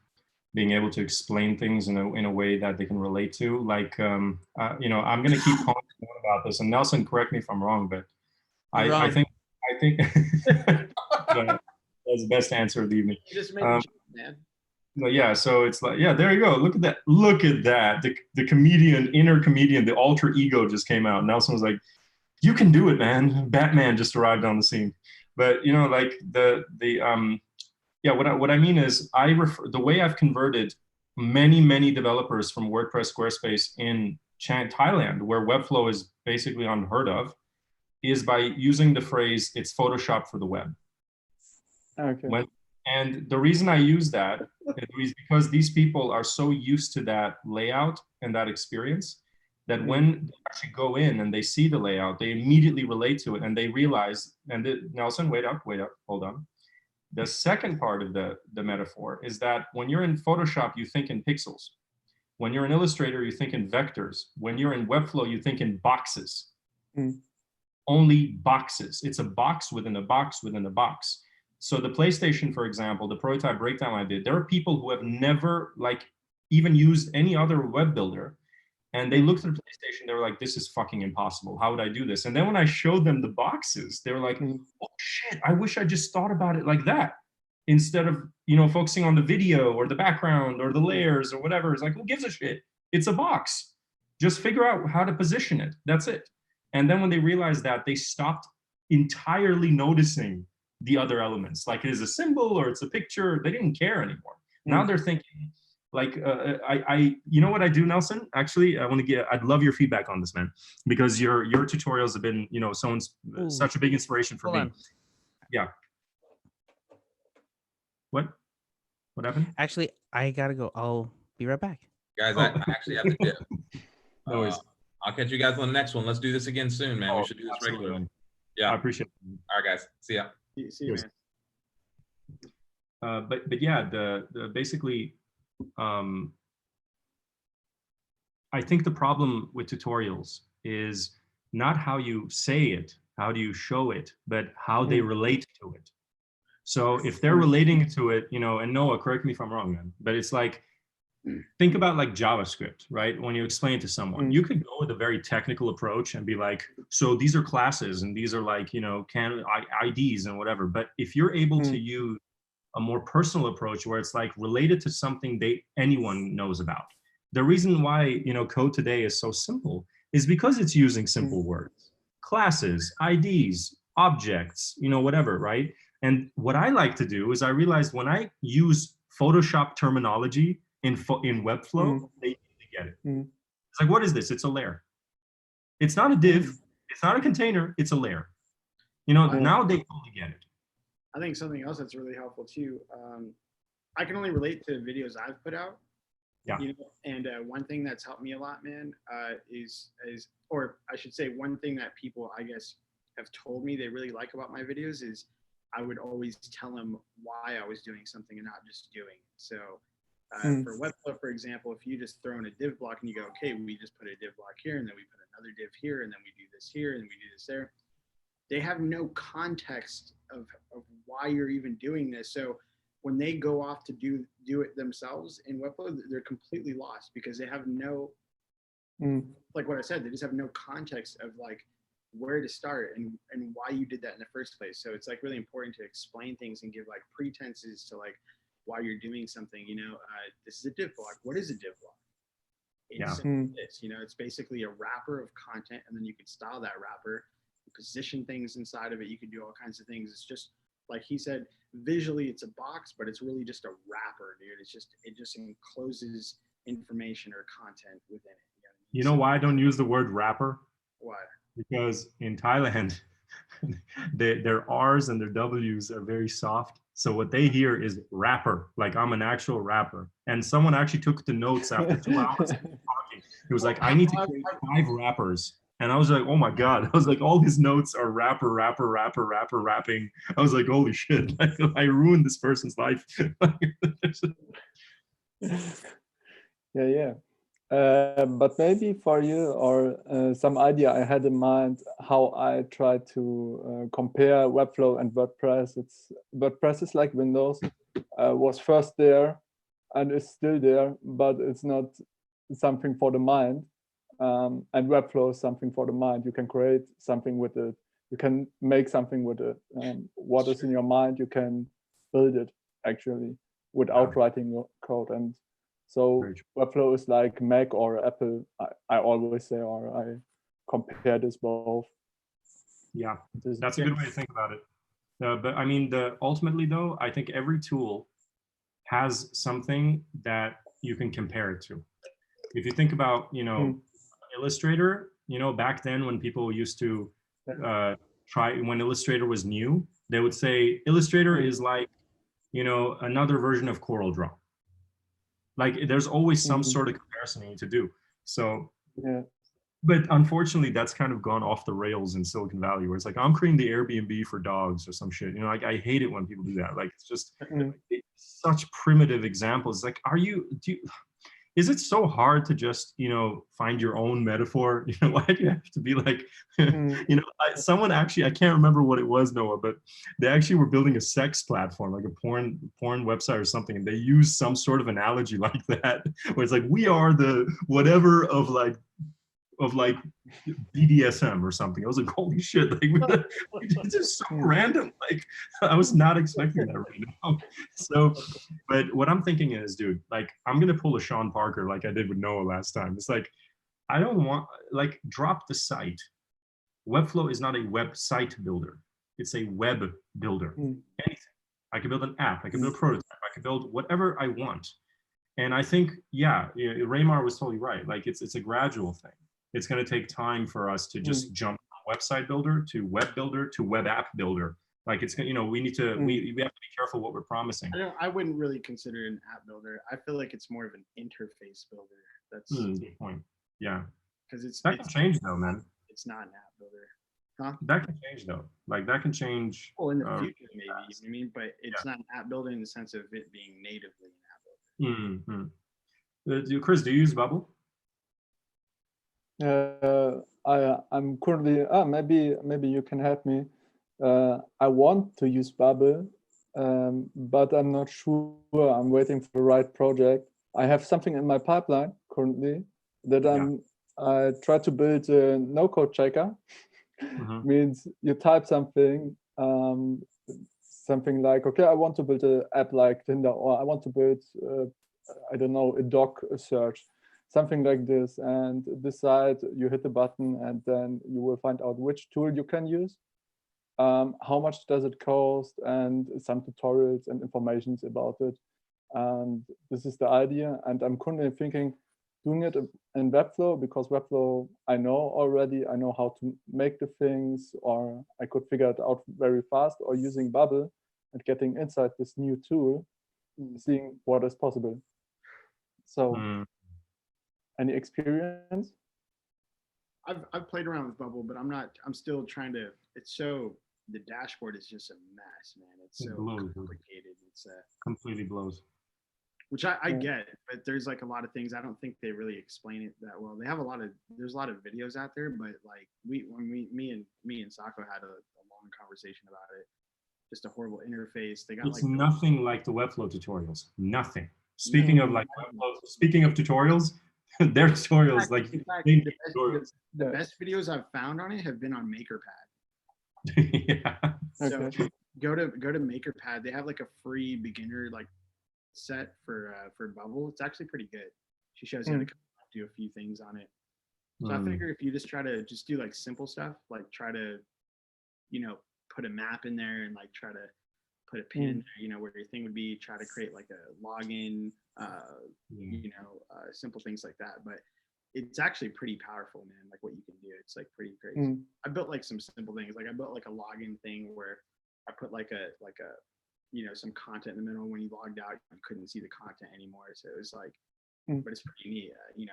Speaker 2: being able to explain things in a way that they can relate to. Like, you know, I'm going to keep calling about this, and Nelson, correct me if I'm wrong, but I think that's the best answer of the evening.
Speaker 1: you just made a joke, man.
Speaker 2: But yeah, so it's like, yeah, there you go. Look at that. Look at that. The comedian, inner comedian, the alter ego just came out. Nelson was like, you can do it, man. Batman just arrived on the scene. But you know, like yeah, what I mean is the way I've converted many developers from WordPress, Squarespace in Thailand, where Webflow is basically unheard of, is by using the phrase, it's Photoshop for the web.
Speaker 6: Okay.
Speaker 2: And the reason I use that is because these people are so used to that layout and that experience that when they actually go in and they see the layout, they immediately relate to it, and they realize, Nelson, wait up, hold on. The second part of the metaphor is that when you're in Photoshop, you think in pixels. When you're in Illustrator, you think in vectors. When you're in Webflow, you think in boxes. Only boxes. It's a box within a box within a box. So the PlayStation, for example, the prototype breakdown I did, there are people who have never like even used any other web builder. And they looked at the PlayStation, they were like, this is fucking impossible. How would I do this? And then when I showed them the boxes, they were like, oh shit, I wish I just thought about it like that. Instead of, you know, focusing on the video or the background or the layers or whatever. It's like, who gives a shit? It's a box. Just figure out how to position it. That's it. And then when they realized that, they stopped entirely noticing the other elements. Like it is a symbol or it's a picture. They didn't care anymore. Now they're thinking, like, you know what I do, Nelson? Actually, I'd love your feedback on this, man, because your tutorials have been, you know, such a big inspiration for me. Yeah. What happened?
Speaker 5: Actually, I gotta go. I'll be right back.
Speaker 3: Guys, I actually have to dip.
Speaker 2: No worries.
Speaker 3: I'll catch you guys on the next one. Let's do this again soon, man. We should do this regularly.
Speaker 2: Man.
Speaker 3: Yeah.
Speaker 2: I appreciate it.
Speaker 3: All right, guys. See ya.
Speaker 1: See you, man.
Speaker 2: But yeah, the basically, I think the problem with tutorials is not how you say it, how do you show it, but how they relate to it. So if they're relating to it, you know, and Noah, correct me if I'm wrong, man, but it's like, think about like JavaScript, right? When you explain it to someone, you could go with a very technical approach and be like, so these are classes and these are like, you know, IDs and whatever. But if you're able to use a more personal approach where it's like related to something anyone knows about. The reason why, you know, code today is so simple is because it's using simple words, classes, IDs, objects, you know, whatever, right? And what I like to do is I realized when I use Photoshop terminology in Webflow, they get it. It's like, what is this? It's a layer. It's not a div. It's not a container. It's a layer. You know, now they totally get it.
Speaker 1: I think something else that's really helpful too. I can only relate to videos I've put out.
Speaker 2: Yeah.
Speaker 1: You know, and one thing that's helped me a lot, man, is, or I should say, one thing that people, I guess, have told me they really like about my videos is I would always tell them why I was doing something and not just doing it. So for Webflow, for example, if you just throw in a div block and you go, okay, we just put a div block here, and then we put another div here, and then we do this here, and we do this there. they have no context of why you're even doing this. So when they go off to do it themselves in Webflow, they're completely lost because they have no, like what I said, they just have no context of like where to start and why you did that in the first place. So it's like really important to explain things and give like pretenses to like why you're doing something. You know, this is a div block. What is a div block? It's this, you know, it's basically a wrapper of content, and then you can style that wrapper, position things inside of it. You can do all kinds of things. It's just like he said, visually it's a box, but it's really just a wrapper, dude. It just encloses information or content within it.
Speaker 2: You know why I don't use the word wrapper?
Speaker 1: Why?
Speaker 2: Because in Thailand, their R's and their W's are very soft. So what they hear is rapper, like I'm an actual rapper. And someone actually took the notes after 2 hours of talking. He was like, I need to create 5 rappers. And I was like, oh my God. I was like, all his notes are rapper, rapping. I was like, holy shit. Like, I ruined this person's life.
Speaker 6: Yeah. But maybe for you or some idea I had in mind how I try to compare Webflow and WordPress. WordPress is like Windows, was first there and is still there, but it's not something for the mind. And Webflow is something for the mind. You can create something with it. You can make something with it. What is in your mind, you can build it actually without writing your code. And so Webflow is like Mac or Apple, I always say, or I compare this both.
Speaker 2: Yeah, that's a good way to think about it. But I mean, ultimately though, I think every tool has something that you can compare it to. If you think about, you know, Illustrator, you know, back then when people used to when Illustrator was new, they would say Illustrator is like, you know, another version of CorelDRAW. Like there's always some sort of comparison you need to do. So, but unfortunately, that's kind of gone off the rails in Silicon Valley, where it's like I'm creating the Airbnb for dogs or some shit. You know, like I hate it when people do that. Like it's just it's such primitive examples. Like, is it so hard to just, you know, find your own metaphor? You know, why do you have to be like, you know, someone actually, I can't remember what it was, Noah, but they actually were building a sex platform, like a porn website or something. And they used some sort of analogy like that, where it's like, we are the whatever of like BDSM or something. I was like, holy shit, like it's just so random. Like I was not expecting that right now. So, but what I'm thinking is, dude, like I'm gonna pull a Sean Parker like I did with Noah last time. It's like, I don't want, like, drop the site. Webflow is not a website builder. It's a web builder. Anything. I can build an app, I can build a prototype, I can build whatever I want. And I think, yeah, Raymar was totally right. Like it's a gradual thing. It's going to take time for us to just jump from website builder to web builder to web app builder. Like it's, you know, we need to, we have to be careful what we're promising.
Speaker 1: I wouldn't really consider it an app builder. I feel like it's more of an interface builder. That's
Speaker 2: good point. Yeah.
Speaker 1: Because
Speaker 2: that can change though, man.
Speaker 1: It's not an app builder. Huh?
Speaker 2: That can change though. Like that can change.
Speaker 1: Well, in the future, maybe, you know what I mean? But it's not an app builder in the sense of it being natively an app builder.
Speaker 2: Chris, do you use Bubble?
Speaker 6: I'm currently maybe you can help me. I want to use Bubble, but I'm not sure. I'm waiting for the right project. I have something in my pipeline currently that I try to build a no-code checker. Means you type something, something like, okay, I want to build an app like Tinder, or I want to build, I don't know, a doc search. Something like this, and decide, you hit the button, and then you will find out which tool you can use, how much does it cost, and some tutorials and informations about it. And this is the idea. And I'm currently thinking doing it in Webflow, because Webflow I know already. I know how to make the things, or I could figure it out very fast, or using Bubble and getting inside this new tool, seeing what is possible. So any experience?
Speaker 1: I've played around with Bubble, but I'm still trying to, the dashboard is just a mess, man. It's so complicated. It's
Speaker 2: completely blows.
Speaker 1: Which I get, but there's like a lot of things I don't think they really explain it that well. They have there's a lot of videos out there, but like me and Sako had a long conversation about it. Just a horrible interface. They got
Speaker 2: it's
Speaker 1: like
Speaker 2: nothing like the Webflow tutorials. Nothing. Speaking of like Webflow, speaking of tutorials, their tutorials like
Speaker 1: in fact,
Speaker 2: they
Speaker 1: the best videos I've found on it have been on MakerPad.
Speaker 2: Yeah.
Speaker 1: So
Speaker 6: Okay.
Speaker 1: go to MakerPad. They have like a free beginner like set for Bubble. It's actually pretty good. She shows you how to do a few things on it. So I figure if you just try to just do like simple stuff, like try to, you know, put a map in there and like try to put a pin in there, you know, where your thing would be, try to create like a login, you know, simple things like that. But it's actually pretty powerful, man. Like what you can do, it's like pretty crazy. I built like some simple things. Like I built like a login thing where I put like a you know, some content in the middle. When you logged out, you couldn't see the content anymore. So it was like, but it's pretty neat. You know,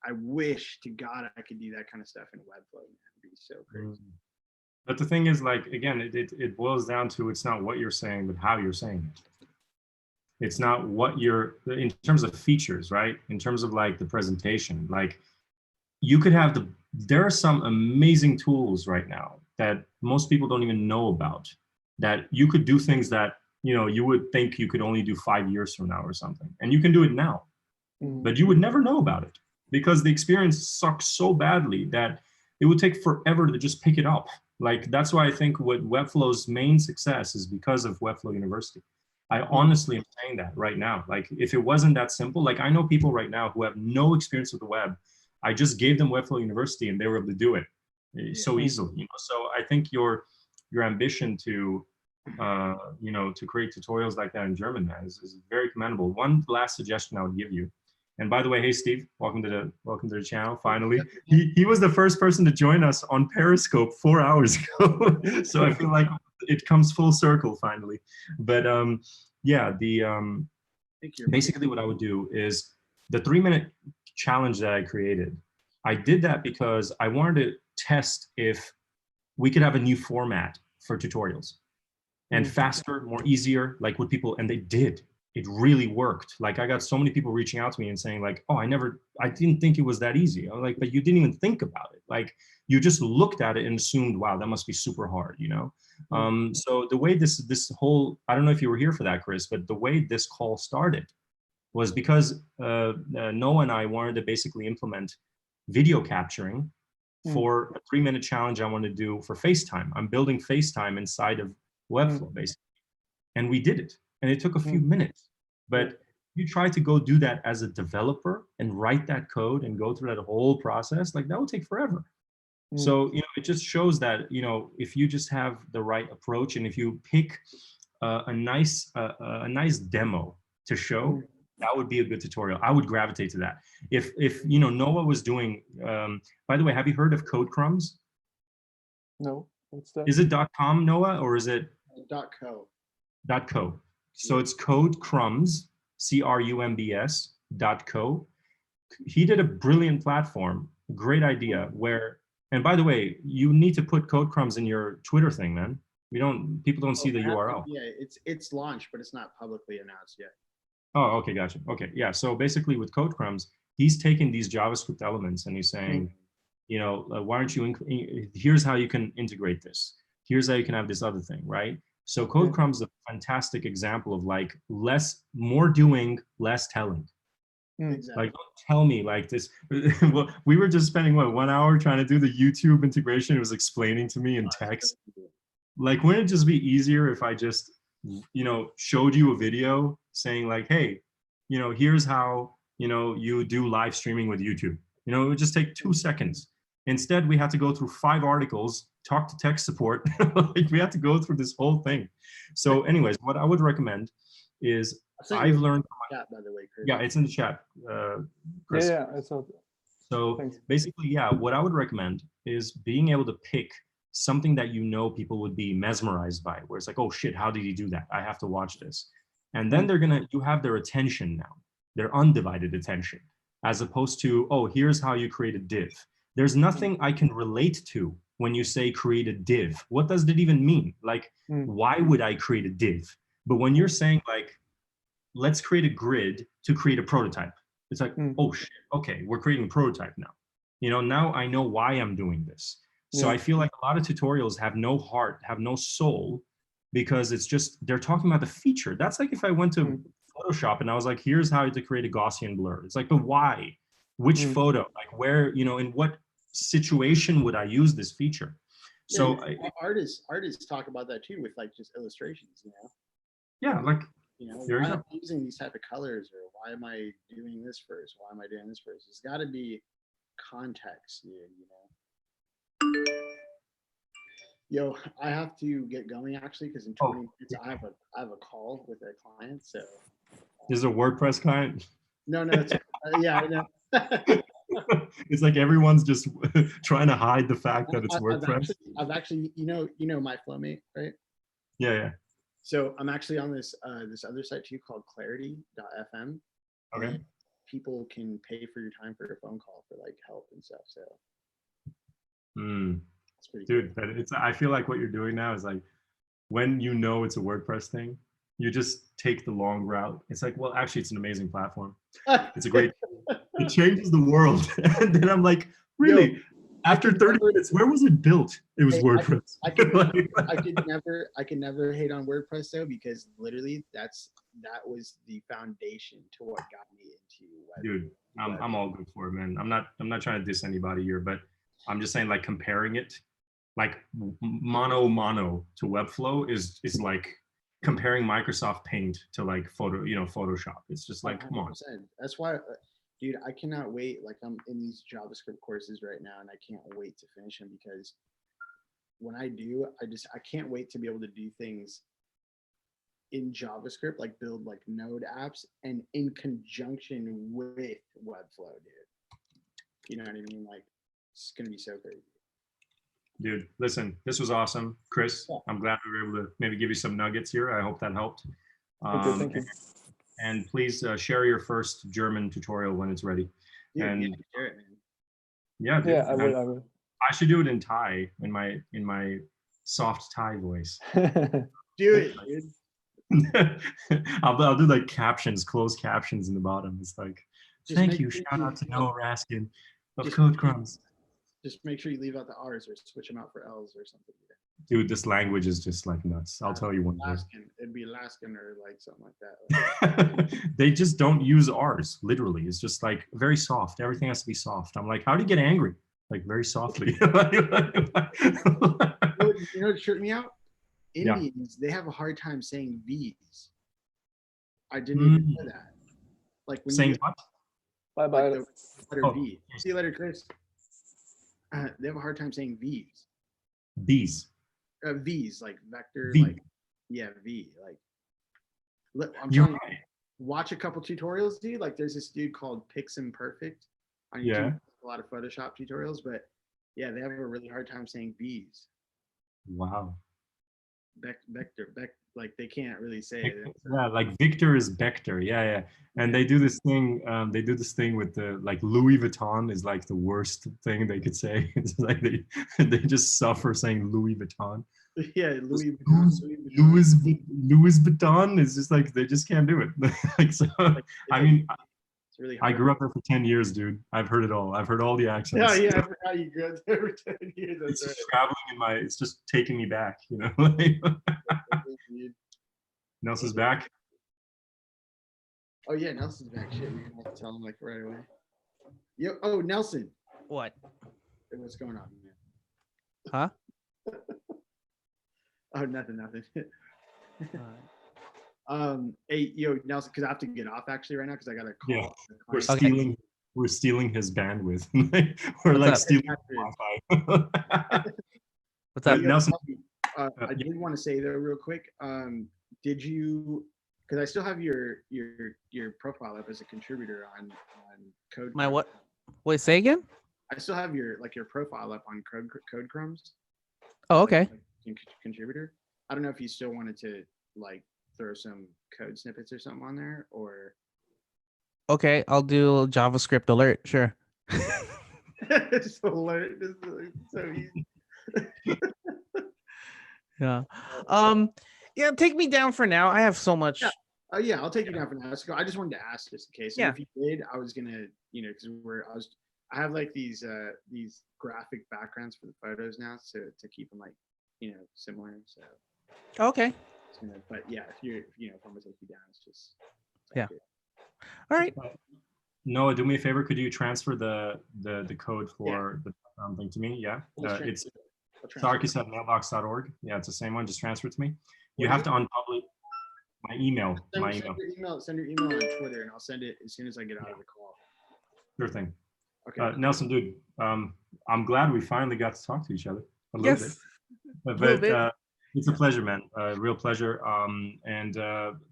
Speaker 1: I wish to God I could do that kind of stuff in Webflow. Man. It'd be so crazy.
Speaker 2: But the thing is, like, again, it boils down to it's not what you're saying, but how you're saying it. It's not what you're, in terms of features, right? In terms of like the presentation, like you could have there are some amazing tools right now that most people don't even know about, that you could do things that, you know, you would think you could only do 5 years from now or something. And you can do it now, but you would never know about it because the experience sucks so badly that it would take forever to just pick it up. Like, that's why I think what Webflow's main success is because of Webflow University. I honestly am saying that right now. Like, if it wasn't that simple, like I know people right now who have no experience with the web. I just gave them Webflow University and they were able to do it so easily. You know, so I think your ambition to, you know, to create tutorials like that in German, man, is very commendable. One last suggestion I would give you. And by the way, hey Steve, welcome to the channel. Finally, he was the first person to join us on Periscope 4 hours ago. So I feel like it comes full circle finally. But yeah, basically what I would do is the 3-minute challenge that I created. I did that because I wanted to test if we could have a new format for tutorials and faster, more easier, like what people, and they did. It really worked. Like I got so many people reaching out to me and saying like, oh, I didn't think it was that easy. I was like, but you didn't even think about it. Like you just looked at it and assumed, wow, that must be super hard, you know? So the way this whole, I don't know if you were here for that, Chris, but the way this call started was because Noah and I wanted to basically implement video capturing for a 3-minute challenge I wanted to do for FaceTime. I'm building FaceTime inside of Webflow, basically. And we did it. And it took a few minutes. But you try to go do that as a developer and write that code and go through that whole process, like that would take forever. So, you know, it just shows that, you know, if you just have the right approach and if you pick a nice demo to show, that would be a good tutorial. I would gravitate to that. If you know, Noah was doing, by the way, have you heard of Code Crumbs?
Speaker 6: No, what's that?
Speaker 2: Is it .com, Noah, or is it
Speaker 1: .co?
Speaker 2: .co. So it's Code Crumbs, CRUMBS.co. He did a brilliant platform, great idea where, and by the way, you need to put Code Crumbs in your Twitter thing, man. People don't see the URL.
Speaker 1: Yeah, it's launched, but it's not publicly announced yet.
Speaker 2: Oh, okay, gotcha. Okay, yeah. So basically with Code Crumbs, he's taking these JavaScript elements and he's saying, you know, why don't you, here's how you can integrate this. Here's how you can have this other thing, right? So Code Crumbs is a fantastic example of like more doing, less telling.
Speaker 1: Exactly.
Speaker 2: Like, don't tell me like this. Well, we were just spending what, 1 hour trying to do the YouTube integration. It was explaining to me in text. Like, wouldn't it just be easier if I just, you know, showed you a video saying like, hey, you know, here's how, you know, you do live streaming with YouTube. You know, it would just take 2 seconds. Instead, we had to go through 5 articles, talk to tech support. Like, we had to go through this whole thing. So anyways, what I would recommend is I've learned.
Speaker 1: Chat, by the way, Chris.
Speaker 2: Yeah, it's in the chat, Chris.
Speaker 6: Yeah, I saw that.
Speaker 2: So basically, yeah, what I would recommend is being able to pick something that you know people would be mesmerized by, where it's like, oh shit, how did he do that? I have to watch this. And then you have their attention now, their undivided attention, as opposed to, oh, here's how you create a div. There's nothing I can relate to when you say create a div. What does that even mean? Like, why would I create a div? But when you're saying like, let's create a grid to create a prototype, it's like, oh shit, okay, we're creating a prototype now. You know, now I know why I'm doing this. So I feel like a lot of tutorials have no heart, have no soul, because it's just, they're talking about the feature. That's like if I went to Photoshop and I was like, here's how to create a Gaussian blur. It's like, but why? Which photo? Like where, you know, in what situation would I use this feature? So
Speaker 1: artists talk about that too with like just illustrations, you know?
Speaker 2: Yeah, like,
Speaker 1: you know, why am I using these type of colors, or why am I doing this first? Why am I doing this first? It's got to be context, dude, you know? Yo, I have to get going actually, because in 20 minutes I have a call with a client. So
Speaker 2: is it a WordPress client?
Speaker 1: No, it's yeah, I know.
Speaker 2: It's like everyone's just trying to hide the fact that it's WordPress.
Speaker 1: I've actually, you know my Flowmate, right?
Speaker 2: Yeah.
Speaker 1: So I'm actually on this this other site too called clarity.fm.
Speaker 2: Okay.
Speaker 1: People can pay for your time for a phone call for like help and stuff. So
Speaker 2: it's pretty cool. But I feel like what you're doing now is like, when you know it's a WordPress thing, you just take the long route. It's like, well, actually it's an amazing platform. It's a great, it changes the world. And then I'm like, really? Yo, after 30 minutes, where was it built? It was WordPress.
Speaker 1: I could never hate on WordPress though, because literally that was the foundation to what got me into web.
Speaker 2: Dude, I'm all good for it, man. I'm not trying to diss anybody here, but I'm just saying, like, comparing it, like mono to Webflow is like comparing Microsoft Paint to like Photoshop. It's just like, 100%. Come on.
Speaker 1: That's why, dude, I cannot wait. Like, I'm in these JavaScript courses right now, and I can't wait to finish them, because when I do, I can't wait to be able to do things in JavaScript, like build like Node apps, and in conjunction with Webflow, dude. You know what I mean? Like, it's gonna be so crazy.
Speaker 2: Dude, listen, this was awesome, Chris. Yeah. I'm glad we were able to maybe give you some nuggets here. I hope that helped.
Speaker 6: Thank you.
Speaker 2: And please share your first German tutorial when it's ready.
Speaker 1: Dude,
Speaker 2: and
Speaker 1: share it, man.
Speaker 2: Yeah, dude,
Speaker 6: yeah, I will.
Speaker 2: I should do it in Thai, in my soft Thai voice.
Speaker 1: Do it, dude.
Speaker 2: I'll do like captions, closed captions in the bottom. It's like, thank you, shout out to Noah Raskin of Code Crumbs.
Speaker 1: Just make sure you leave out the R's or switch them out for L's or something.
Speaker 2: Dude, this language is just like nuts. I'll tell you one day.
Speaker 1: It'd be Alaskan or like something like that.
Speaker 2: They just don't use R's, literally. It's just like very soft. Everything has to be soft. I'm like, how do you get angry? Like, very softly.
Speaker 1: You know what tripped me out? Indians, they have a hard time saying V's. I didn't even know that. Like, when
Speaker 2: saying what?
Speaker 6: Bye-bye.
Speaker 1: Like the letter V. See you later, Chris. They have a hard time saying V's.
Speaker 2: V's.
Speaker 1: V's, like vector,
Speaker 2: V.
Speaker 1: like, yeah, V. Like, look, I'm trying to watch a couple tutorials, dude. Like, there's this dude called Piximperfect on YouTube.
Speaker 2: Yeah.
Speaker 1: A lot of Photoshop tutorials, but yeah, they have a really hard time saying V's.
Speaker 2: Wow.
Speaker 1: Vector, like they can't really say it.
Speaker 2: Yeah, like Victor is Vector. Yeah. And they do this thing. They do this thing with the, like, Louis Vuitton is like the worst thing they could say. It's like they just suffer saying Louis Vuitton.
Speaker 1: Yeah, Louis Vuitton.
Speaker 2: Louis Vuitton is just like, they just can't do it. Like, so, I mean, it's really hard. I grew up there for 10 years, dude. I've heard it all. I've heard all the accents.
Speaker 1: Yeah, I forgot you grew up there for 10 years.
Speaker 2: It's just traveling it's just taking me back, you know? Nelson's back.
Speaker 1: Oh yeah, Nelson's back. Shit, we're gonna have to tell him like right away. Yo, oh Nelson.
Speaker 5: What?
Speaker 1: Hey, what's going on, man?
Speaker 5: Huh?
Speaker 1: Oh, nothing. Hey, yo, Nelson, because I have to get off actually right now because I got a call.
Speaker 2: Yeah, we're stealing his bandwidth. We're
Speaker 5: What's
Speaker 2: like
Speaker 5: up?
Speaker 2: stealing Wi-Fi.
Speaker 5: What's up,
Speaker 2: Nelson?
Speaker 1: I did want to say though, real quick. Did you? Because I still have your profile up as a contributor on Code.
Speaker 5: My what? Wait, say again.
Speaker 1: I still have your profile up on Code Crumbs.
Speaker 5: Oh, okay.
Speaker 1: Like, contributor. I don't know if you still wanted to like throw some code snippets or something on there, or.
Speaker 5: Okay, I'll do JavaScript alert. Sure.
Speaker 1: Just alert. This is so easy.
Speaker 5: Yeah. Yeah, take me down for now. I have so much.
Speaker 1: Yeah. Oh yeah, I'll take you down for now. Let's go. I just wanted to ask just in case.
Speaker 5: Yeah.
Speaker 1: And if you did, I was gonna, because I have like these graphic backgrounds for the photos now, so to keep them like, similar. So
Speaker 5: Okay.
Speaker 1: But yeah, if I'm gonna take you down, it's just
Speaker 5: yeah. All right.
Speaker 2: Noah, do me a favor. Could you transfer the code for the thing to me? Yeah. It's sarkis@mailbox.org. Yeah, it's the same one. Just transfer it to me. You have to unpublish my email.
Speaker 1: Send your email on Twitter, and I'll send it as soon as I get out of the call.
Speaker 2: Sure thing.
Speaker 1: Okay.
Speaker 2: Nelson, dude, I'm glad we finally got to talk to each other a little bit. It's a pleasure, man. Real pleasure. And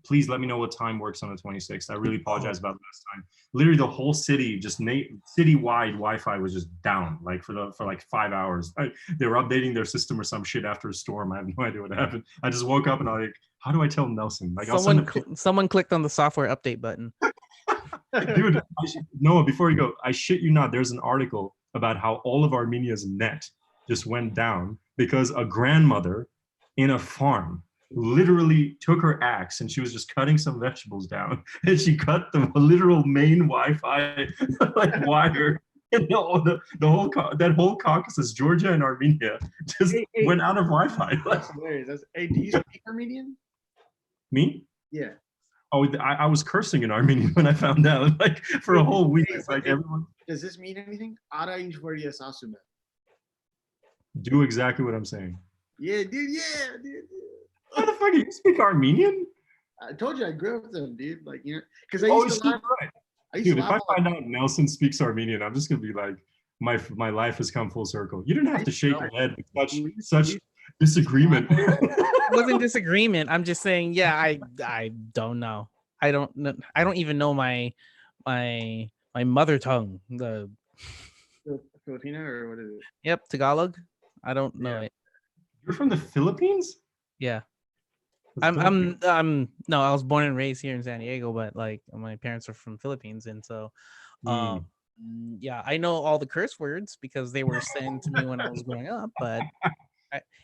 Speaker 2: please let me know what time works on the 26th. I really apologize about last time. Literally, the whole city, just citywide Wi-Fi was just down, like for like 5 hours. They were updating their system or some shit after a storm. I have no idea what happened. I just woke up and I'm like, how do I tell Nelson? Like,
Speaker 5: someone clicked on the software update button.
Speaker 2: Dude, Noah, before you go, I shit you not, there's an article about how all of Armenia's net just went down because a grandmother in a farm literally took her axe and she was just cutting some vegetables down and she cut the literal main Wi-Fi like wire. And that whole Caucasus, Georgia and Armenia, just went out of Wi-Fi.
Speaker 1: That's hilarious. Hey, do you speak Armenian?
Speaker 2: Me?
Speaker 1: Yeah.
Speaker 2: Oh, I was cursing in Armenian when I found out. Like for a whole week, it's like everyone.
Speaker 1: Does this mean anything?
Speaker 2: Do exactly what I'm saying.
Speaker 1: Yeah, dude.
Speaker 2: What the fuck? You speak Armenian?
Speaker 1: I told you I grew up with them, dude. Like, because I used to laugh.
Speaker 2: Dude, if I find out Nelson speaks Armenian, I'm just gonna be like, my life has come full circle. You didn't have to shake your head with such disagreement.
Speaker 5: It wasn't disagreement. I'm just saying, yeah, I don't know. I don't know. I don't even know my mother tongue. The
Speaker 1: Filipino or what is it?
Speaker 5: Yep, Tagalog. I don't know it.
Speaker 2: You're from the Philippines?
Speaker 5: Yeah. No, I was born and raised here in San Diego, but like my parents are from Philippines, and so yeah, I know all the curse words because they were sent to me when I was growing up, but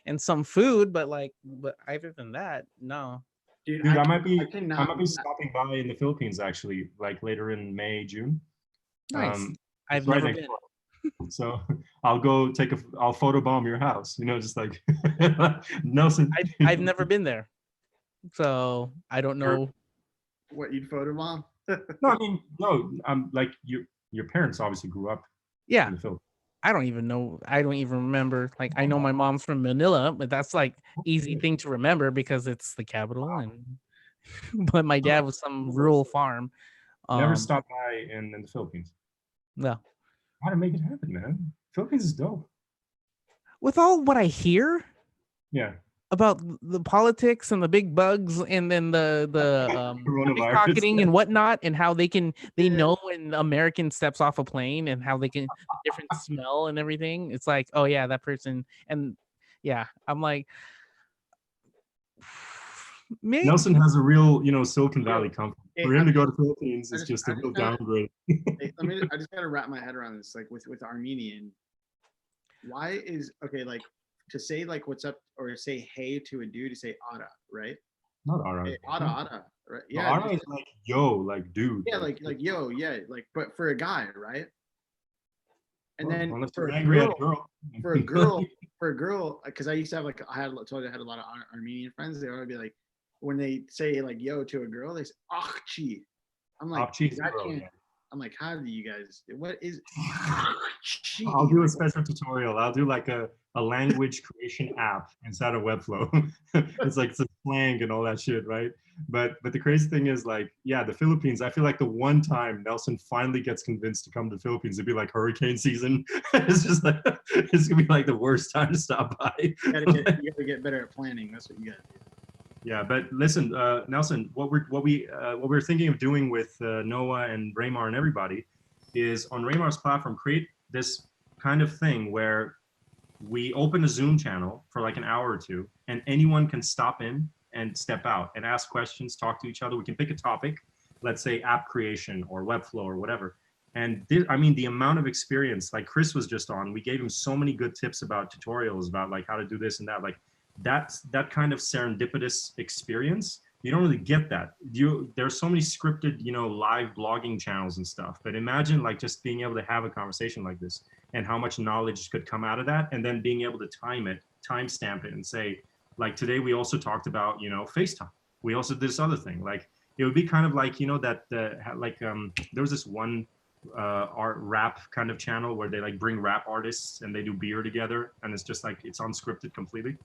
Speaker 5: and some food, but other than that, no.
Speaker 2: Dude, I might be stopping by in the Philippines actually, like later in May, June.
Speaker 5: Nice. I've never been.
Speaker 2: So I'll go I'll photobomb your house, just like Nelson.
Speaker 5: I've never been there, so I don't know.
Speaker 1: What, you'd photobomb?
Speaker 2: No, I mean, no. Like your parents obviously grew up.
Speaker 5: Yeah.
Speaker 2: In the Philippines.
Speaker 5: I don't even know. I don't even remember. Like, I know my mom's from Manila, but that's like easy thing to remember because it's the capital. And but my dad was some rural farm.
Speaker 2: Never stopped by in the Philippines.
Speaker 5: No.
Speaker 2: How to make it happen, man? Philippines is dope.
Speaker 5: With all what I hear,
Speaker 2: yeah,
Speaker 5: about the politics and the big bugs, and then the pickpocketing and whatnot, and how they know when the American steps off a plane and how they can different smell and everything. It's like, oh yeah, that person. And yeah, I'm like, maybe.
Speaker 2: Nelson has a real, Silicon Valley company. For him to go to Philippines is just a real downgrade.
Speaker 1: I just gotta wrap my head around this. Like with Armenian, why is like to say like what's up or say hey to a dude to say ada, right?
Speaker 2: Not ada.
Speaker 1: Hey, ada, right?
Speaker 2: Yeah. Ada is like yo, like dude.
Speaker 1: Yeah, like yo, yeah, like but for a guy, right? And then for a girl, because I used to have I had a lot of Armenian friends. They always be like, when they say like yo to a girl, they say achchi. I'm like, I'm like, how do you guys? What is?
Speaker 2: I'll do a special tutorial. I'll do like a language creation app inside of Webflow. It's like some slang and all that shit, right? But the crazy thing is like, yeah, the Philippines. I feel like the one time Nelson finally gets convinced to come to the Philippines, it'd be like hurricane season. It's just like it's gonna be like the worst time to stop by.
Speaker 1: You gotta get better at planning. That's what you gotta do.
Speaker 2: Yeah, but listen, Nelson, what we're thinking of doing with Noah and Raymar and everybody is on Raymar's platform create this kind of thing where we open a Zoom channel for like an hour or two, and anyone can stop in and step out and ask questions, talk to each other. We can pick a topic, let's say app creation or Webflow or whatever. And the amount of experience, like Chris was just on, we gave him so many good tips about tutorials about like how to do this and that. Like that kind of serendipitous experience you don't really get that. There's so many scripted, you know, live blogging channels and stuff. But imagine like just being able to have a conversation like this and how much knowledge could come out of that, and then being able to timestamp it and say, like today we also talked about, you know, FaceTime. We also did this other thing. Like it would be kind of like, you know, that there was this one art rap kind of channel where they like bring rap artists and they do beer together, and it's just like it's unscripted completely.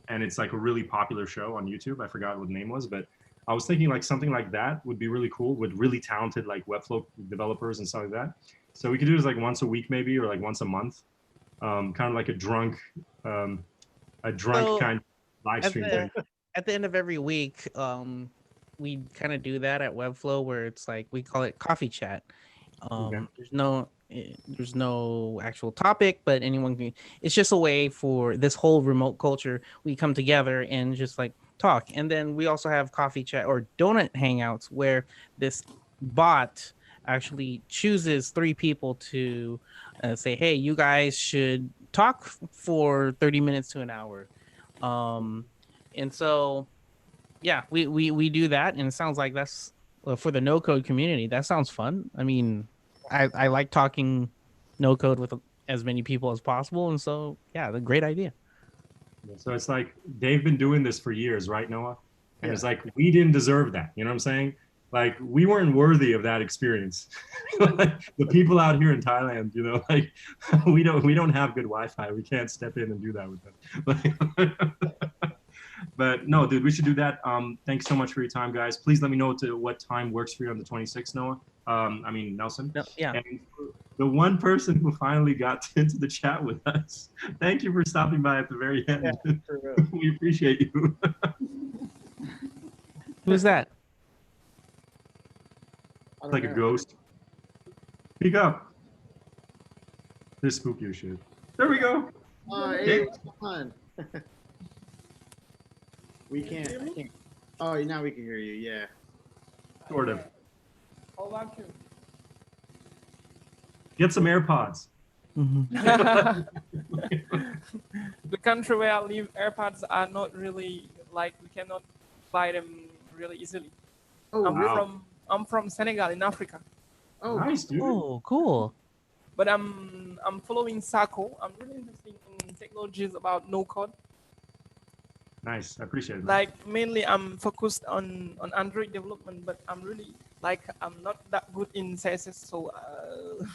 Speaker 2: And it's like a really popular show on YouTube. I forgot what the name was, but I was thinking like something like that would be really cool with really talented like Webflow developers and stuff like that. So we could do this like once a week maybe, or like once a month, kind of like a drunk kind of live stream thing.
Speaker 5: At the end of every week, we kind of do that at Webflow where it's like we call it coffee chat.
Speaker 2: Okay.
Speaker 5: There's no actual topic, but anyone can. It's just a way for this whole remote culture. We come together and just like talk, and then we also have coffee chat or donut hangouts where this bot actually chooses 3 people to say, hey, you guys should talk for 30 minutes to an hour. And so, yeah, we do that. And it sounds like that's for the no code community. That sounds fun. I mean, I like talking no code with as many people as possible. And so, yeah, the great idea.
Speaker 2: So it's like they've been doing this for years, right, Noah? And it's like we didn't deserve that. You know what I'm saying? Like we weren't worthy of that experience. Like, the people out here in Thailand, you know, like we don't have good Wi-Fi. We can't step in and do that with them. But no, dude, we should do that. Thanks so much for your time, guys. Please let me know what time works for you on the 26th, Noah. I mean, Nelson.
Speaker 5: No, yeah.
Speaker 2: And the one person who finally got into the chat with us, thank you for stopping by at the very end.
Speaker 1: Yeah, for real.
Speaker 2: We appreciate you.
Speaker 5: Who's that?
Speaker 2: It's like a ghost. Speak up. This spooky shit. There we go.
Speaker 1: Hey, what's going on? We can't. I can't. Oh, now we can hear you. Yeah.
Speaker 2: Sort of.
Speaker 7: Hold on to.
Speaker 2: Get some AirPods.
Speaker 7: The country where I live, AirPods are not really like we cannot buy them really easily.
Speaker 1: Oh,
Speaker 7: I'm from Senegal in Africa.
Speaker 1: Oh,
Speaker 2: Nice, dude.
Speaker 5: Oh, cool.
Speaker 7: But I'm following Sako. I'm really interested in technologies about no code.
Speaker 2: Nice. I appreciate it.
Speaker 7: Like mainly I'm focused on Android development, but I'm not that good in CSS, so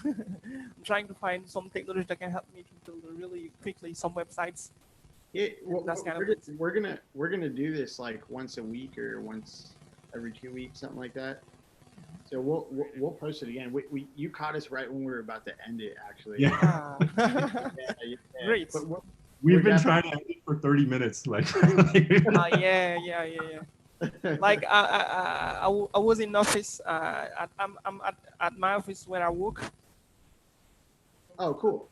Speaker 7: I'm trying to find some technology that can help me to build really quickly some websites.
Speaker 1: yeah. Well,
Speaker 7: That's kind of
Speaker 1: we're gonna do this like once a week or once every 2 weeks, something like that. So we'll post it again. You caught us right when we were about to end it, actually.
Speaker 2: Yeah.
Speaker 1: Yeah.
Speaker 7: Great.
Speaker 1: But
Speaker 2: We've been trying to end it for 30 minutes. Like,
Speaker 7: Yeah. Like I was in office. I'm at my office where I work.
Speaker 1: Oh, cool.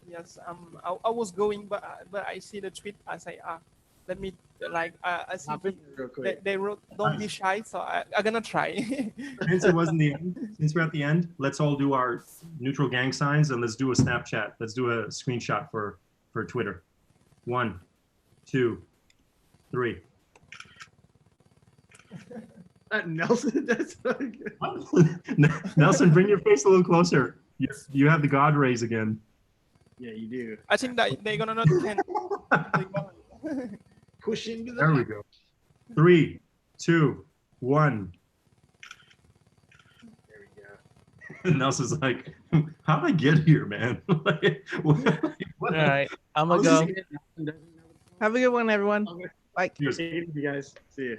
Speaker 7: Yes. I was going, but I see the tweet. I say, let me like I see
Speaker 1: Hop in real quick.
Speaker 7: they wrote, don't be shy. So I'm gonna try.
Speaker 2: since it wasn't the end, since we're at the end, let's all do our neutral gang signs and let's do a Snapchat. Let's do a screenshot for Twitter. 1, 2, 3.
Speaker 1: Nelson, that's so good.
Speaker 2: Nelson, bring your face a little closer. You have the God rays again.
Speaker 1: Yeah, you do.
Speaker 7: I think that they're gonna not can.
Speaker 1: Push into the.
Speaker 2: There we go. 3, 2, 1.
Speaker 1: There we go.
Speaker 2: Nelson's like, how'd I get here, man? Like, what?
Speaker 5: All right, I'm gonna go. Have a good one, everyone. Bye.
Speaker 2: Cheers.
Speaker 1: Hey, you guys. See you.